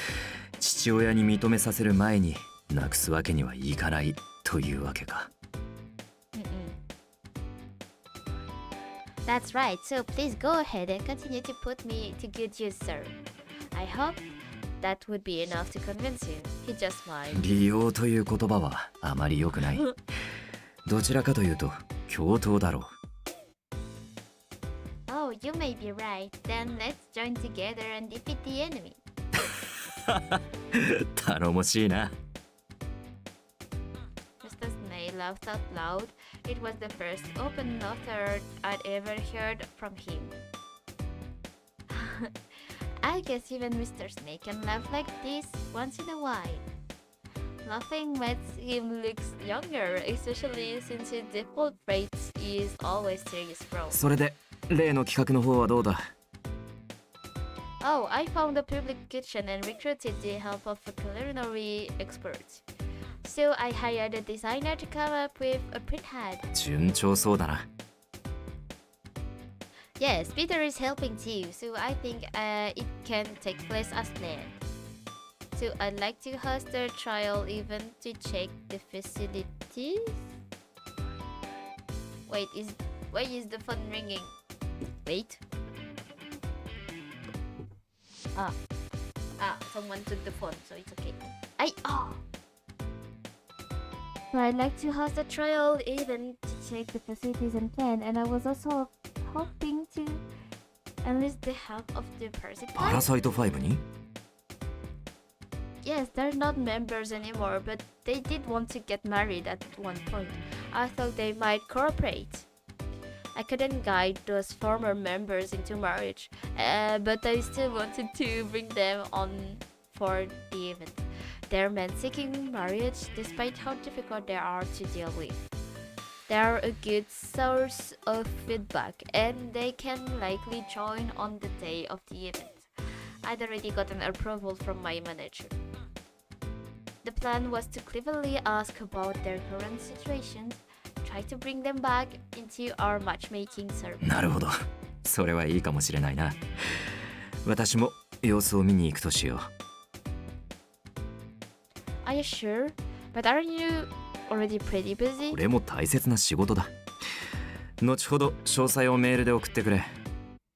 父親に認めさせる前になくすわけにはいかないというわけか。That's right, so please go ahead and continue to put me to good use, sir. I hope that would be enough to convince him. He just smiled. 利用という言葉はあまり良くない。どちらかというと共闘だろう。 Oh, you may be right. Then let's join together and defeat the enemy. 頼もしいな。 Mr. Snape laughed out loud. It was the first open laughter I'd ever heard from him. I guess even Mr. Snape can laugh like this once in a while. Laughing makes him look younger, especially since his default trait is always serious growth. それで例の企画の方はどうだ？ Oh, I found a public kitchen and recruited the help of a culinary expert. So I hired a designer to come up with a print head. 順調そうだな。 Yes, Peter is helping too, so I think it can take place as planned. So I'd like to host a trial event to check the facilities. Wait, why is the phone ringing? Wait. Someone took the phone, so it's okay. So I'd like to host a trial event to check the facilities and plan, and I was also hoping to enlist the help of the Parasite. パラサイト5に？ Yes, they're not members anymore, but they did want to get married at one point. I thought they might cooperate. I couldn't guide those former members into marriage, but I still wanted to bring them on for the event. They're men seeking marriage despite how difficult they are to deal with. They are a good source of feedback, and they can likely join on the day of the event. I'd already gotten approval from my manager. The plan was to cleverly ask about their current situations, try to bring them back into our matchmaking service. なるほど。それはいいかもしれないな。私も様子を見に行くとしよう。Are you sure? But aren't you already pretty busy? これも大切な仕事だ。後ほど詳細をメールで送ってくれ。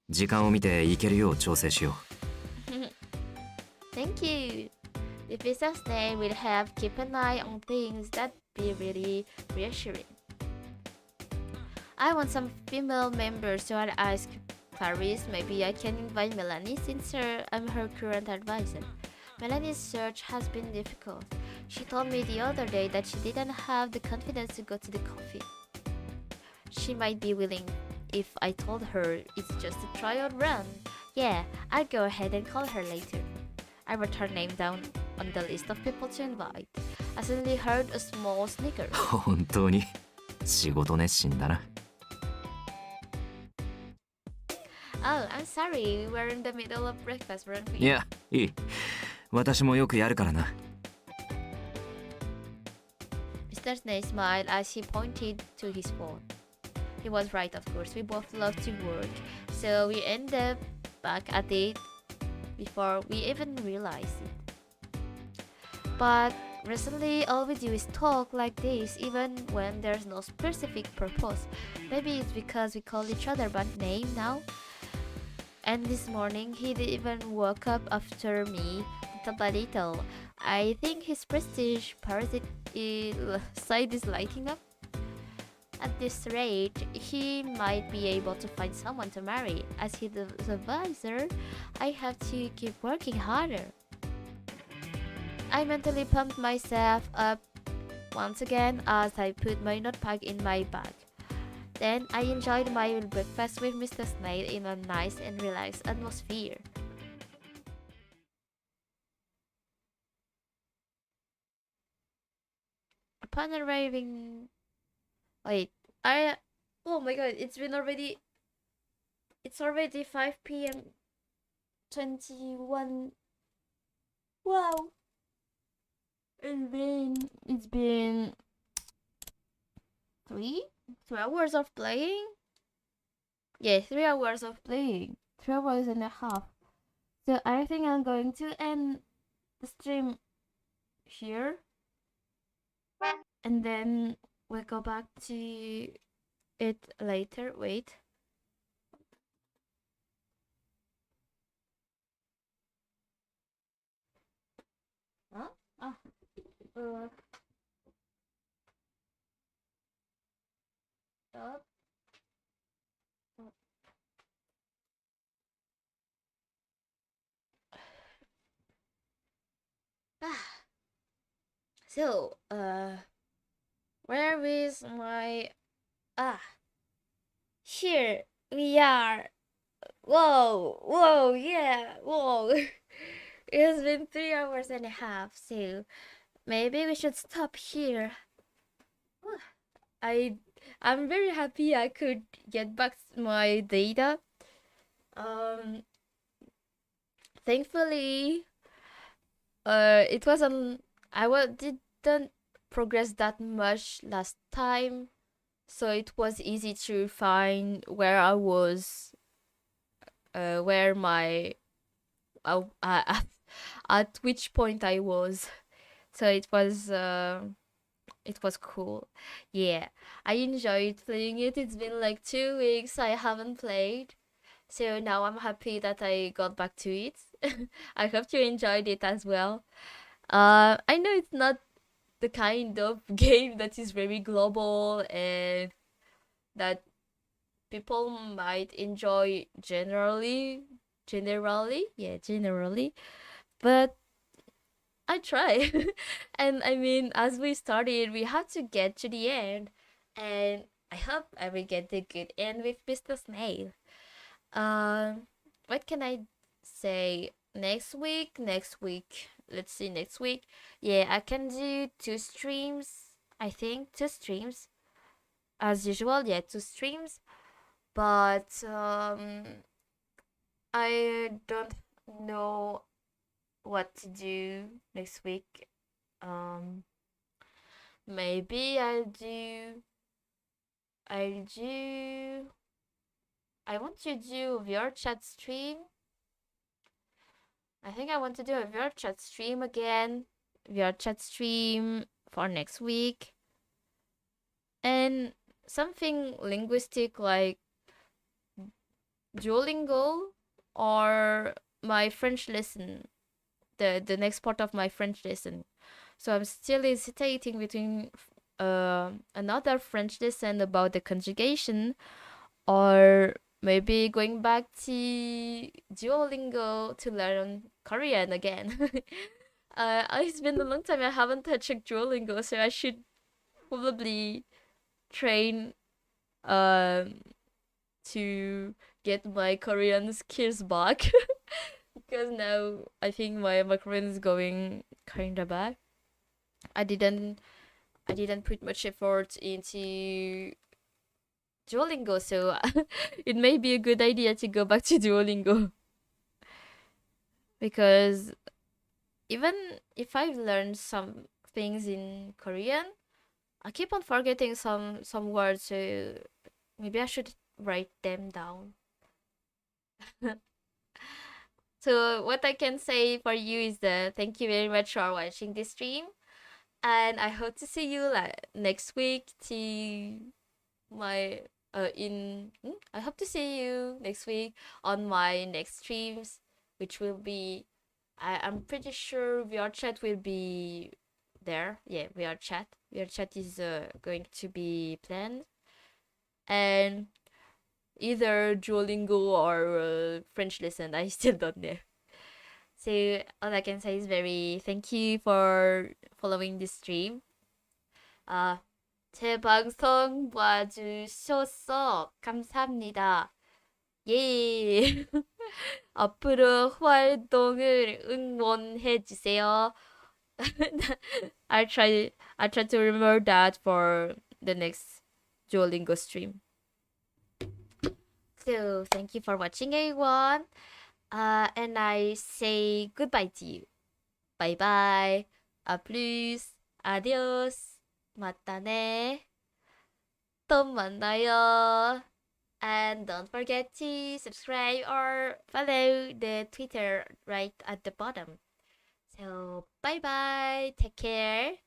時間を見て行けるよう調整しよう。Thank you. The business name will have keep an eye on things that be really reassuring. I want some female members, so I'll ask Clarice, maybe I can invite Melanie since I'm her current advisor. Melanie's search has been difficult. She told me the other day that she didn't have the confidence to go to the coffee. She might be willing if I told her it's just a trial run. Yeah, I'll go ahead and call her later. I wrote her name down on the list of people to invite. I suddenly heard a small snicker. 本当に仕事熱心だな。Oh, I'm sorry. We were in the middle of breakfast, weren't we? いや、いい。私もよくやるからな。Mr. Snake smiled as he pointed to his phone. He was right, of course. We both love to work, so we end up back at it before we even realize it. But recently, all we do is talk like this, even when there's no specific purpose. Maybe it's because we call each other by name now. And this morning, he even woke up after me, little by little. I think his prestige parasite side is lighting up. At this rate, he might be able to find someone to marry. As his advisor, I have to keep working harder. I mentally pumped myself up once again as I put my notepad in my bag. Then I enjoyed my breakfast with Mr. Snail in a nice and relaxed atmosphere. Upon arriving... Wait, oh my god, it's already 5 p.m. 21... Wow! It's been 3 hours of playing? Yeah, 3 hours of playing. 3 hours and a half. So I think I'm going to end the stream here. And then we'll go back to it later. Wait. Huh? Ah. Stop. So, where is my... Here we are. Whoa, yeah, whoa. It's been 3 hours and a half, so maybe we should stop here. I'm very happy I could get back my data. Thankfully, it wasn't... didn't progress that much last time, so it was easy to find where I was, where my at which point I was. So it was cool. Yeah, I enjoyed playing it. It's been like 2 weeks I haven't played, so now I'm happy that I got back to it. I hope you enjoyed it as well. I know it's not the kind of game that is very global and that people might enjoy generally, but I try. And I mean, as we started, we had to get to the end, and I hope I will get the good end with Mr. Snail. What can I say? Next week, let's see, next week, yeah, I can do 2 streams. I think 2 streams as usual. Yeah, 2 streams, but I don't know what to do next week. Maybe I want to do VR chat stream. I think I want to do a VR chat stream again. VR chat stream for next week. And something linguistic like Duolingo or my French lesson. The next part of my French lesson. So I'm still hesitating between another French lesson about the conjugation or maybe going back to Duolingo to learn Korean again. It's been a long time I haven't touched Duolingo, so I should probably train to get my Korean skills back. Because now I think my Korean is going kinda bad. I didn't put much effort into Duolingo, so it may be a good idea to go back to Duolingo. Because even if I've learned some things in Korean, I keep on forgetting some words, so maybe I should write them down. So what I can say for you is that thank you very much for watching this stream, and I hope to see you next week to my I hope to see you next week on my next streams, which will be I'm pretty sure VR chat will be there. Yeah, VR chat is going to be planned, and either Duolingo or French lesson. I still don't know. So all I can say is thank you for following this stream. 제 방송 봐주셔서 감사합니다. 예. 앞으로 활동을 응원해주세요. I try to remember that for the next Duolingo stream. So thank you for watching, everyone. And I say goodbye to you. Bye bye. A plus. Adios. 맞다네. 또 만나요. And don't forget to subscribe or follow the Twitter right at the bottom. So bye bye. Take care.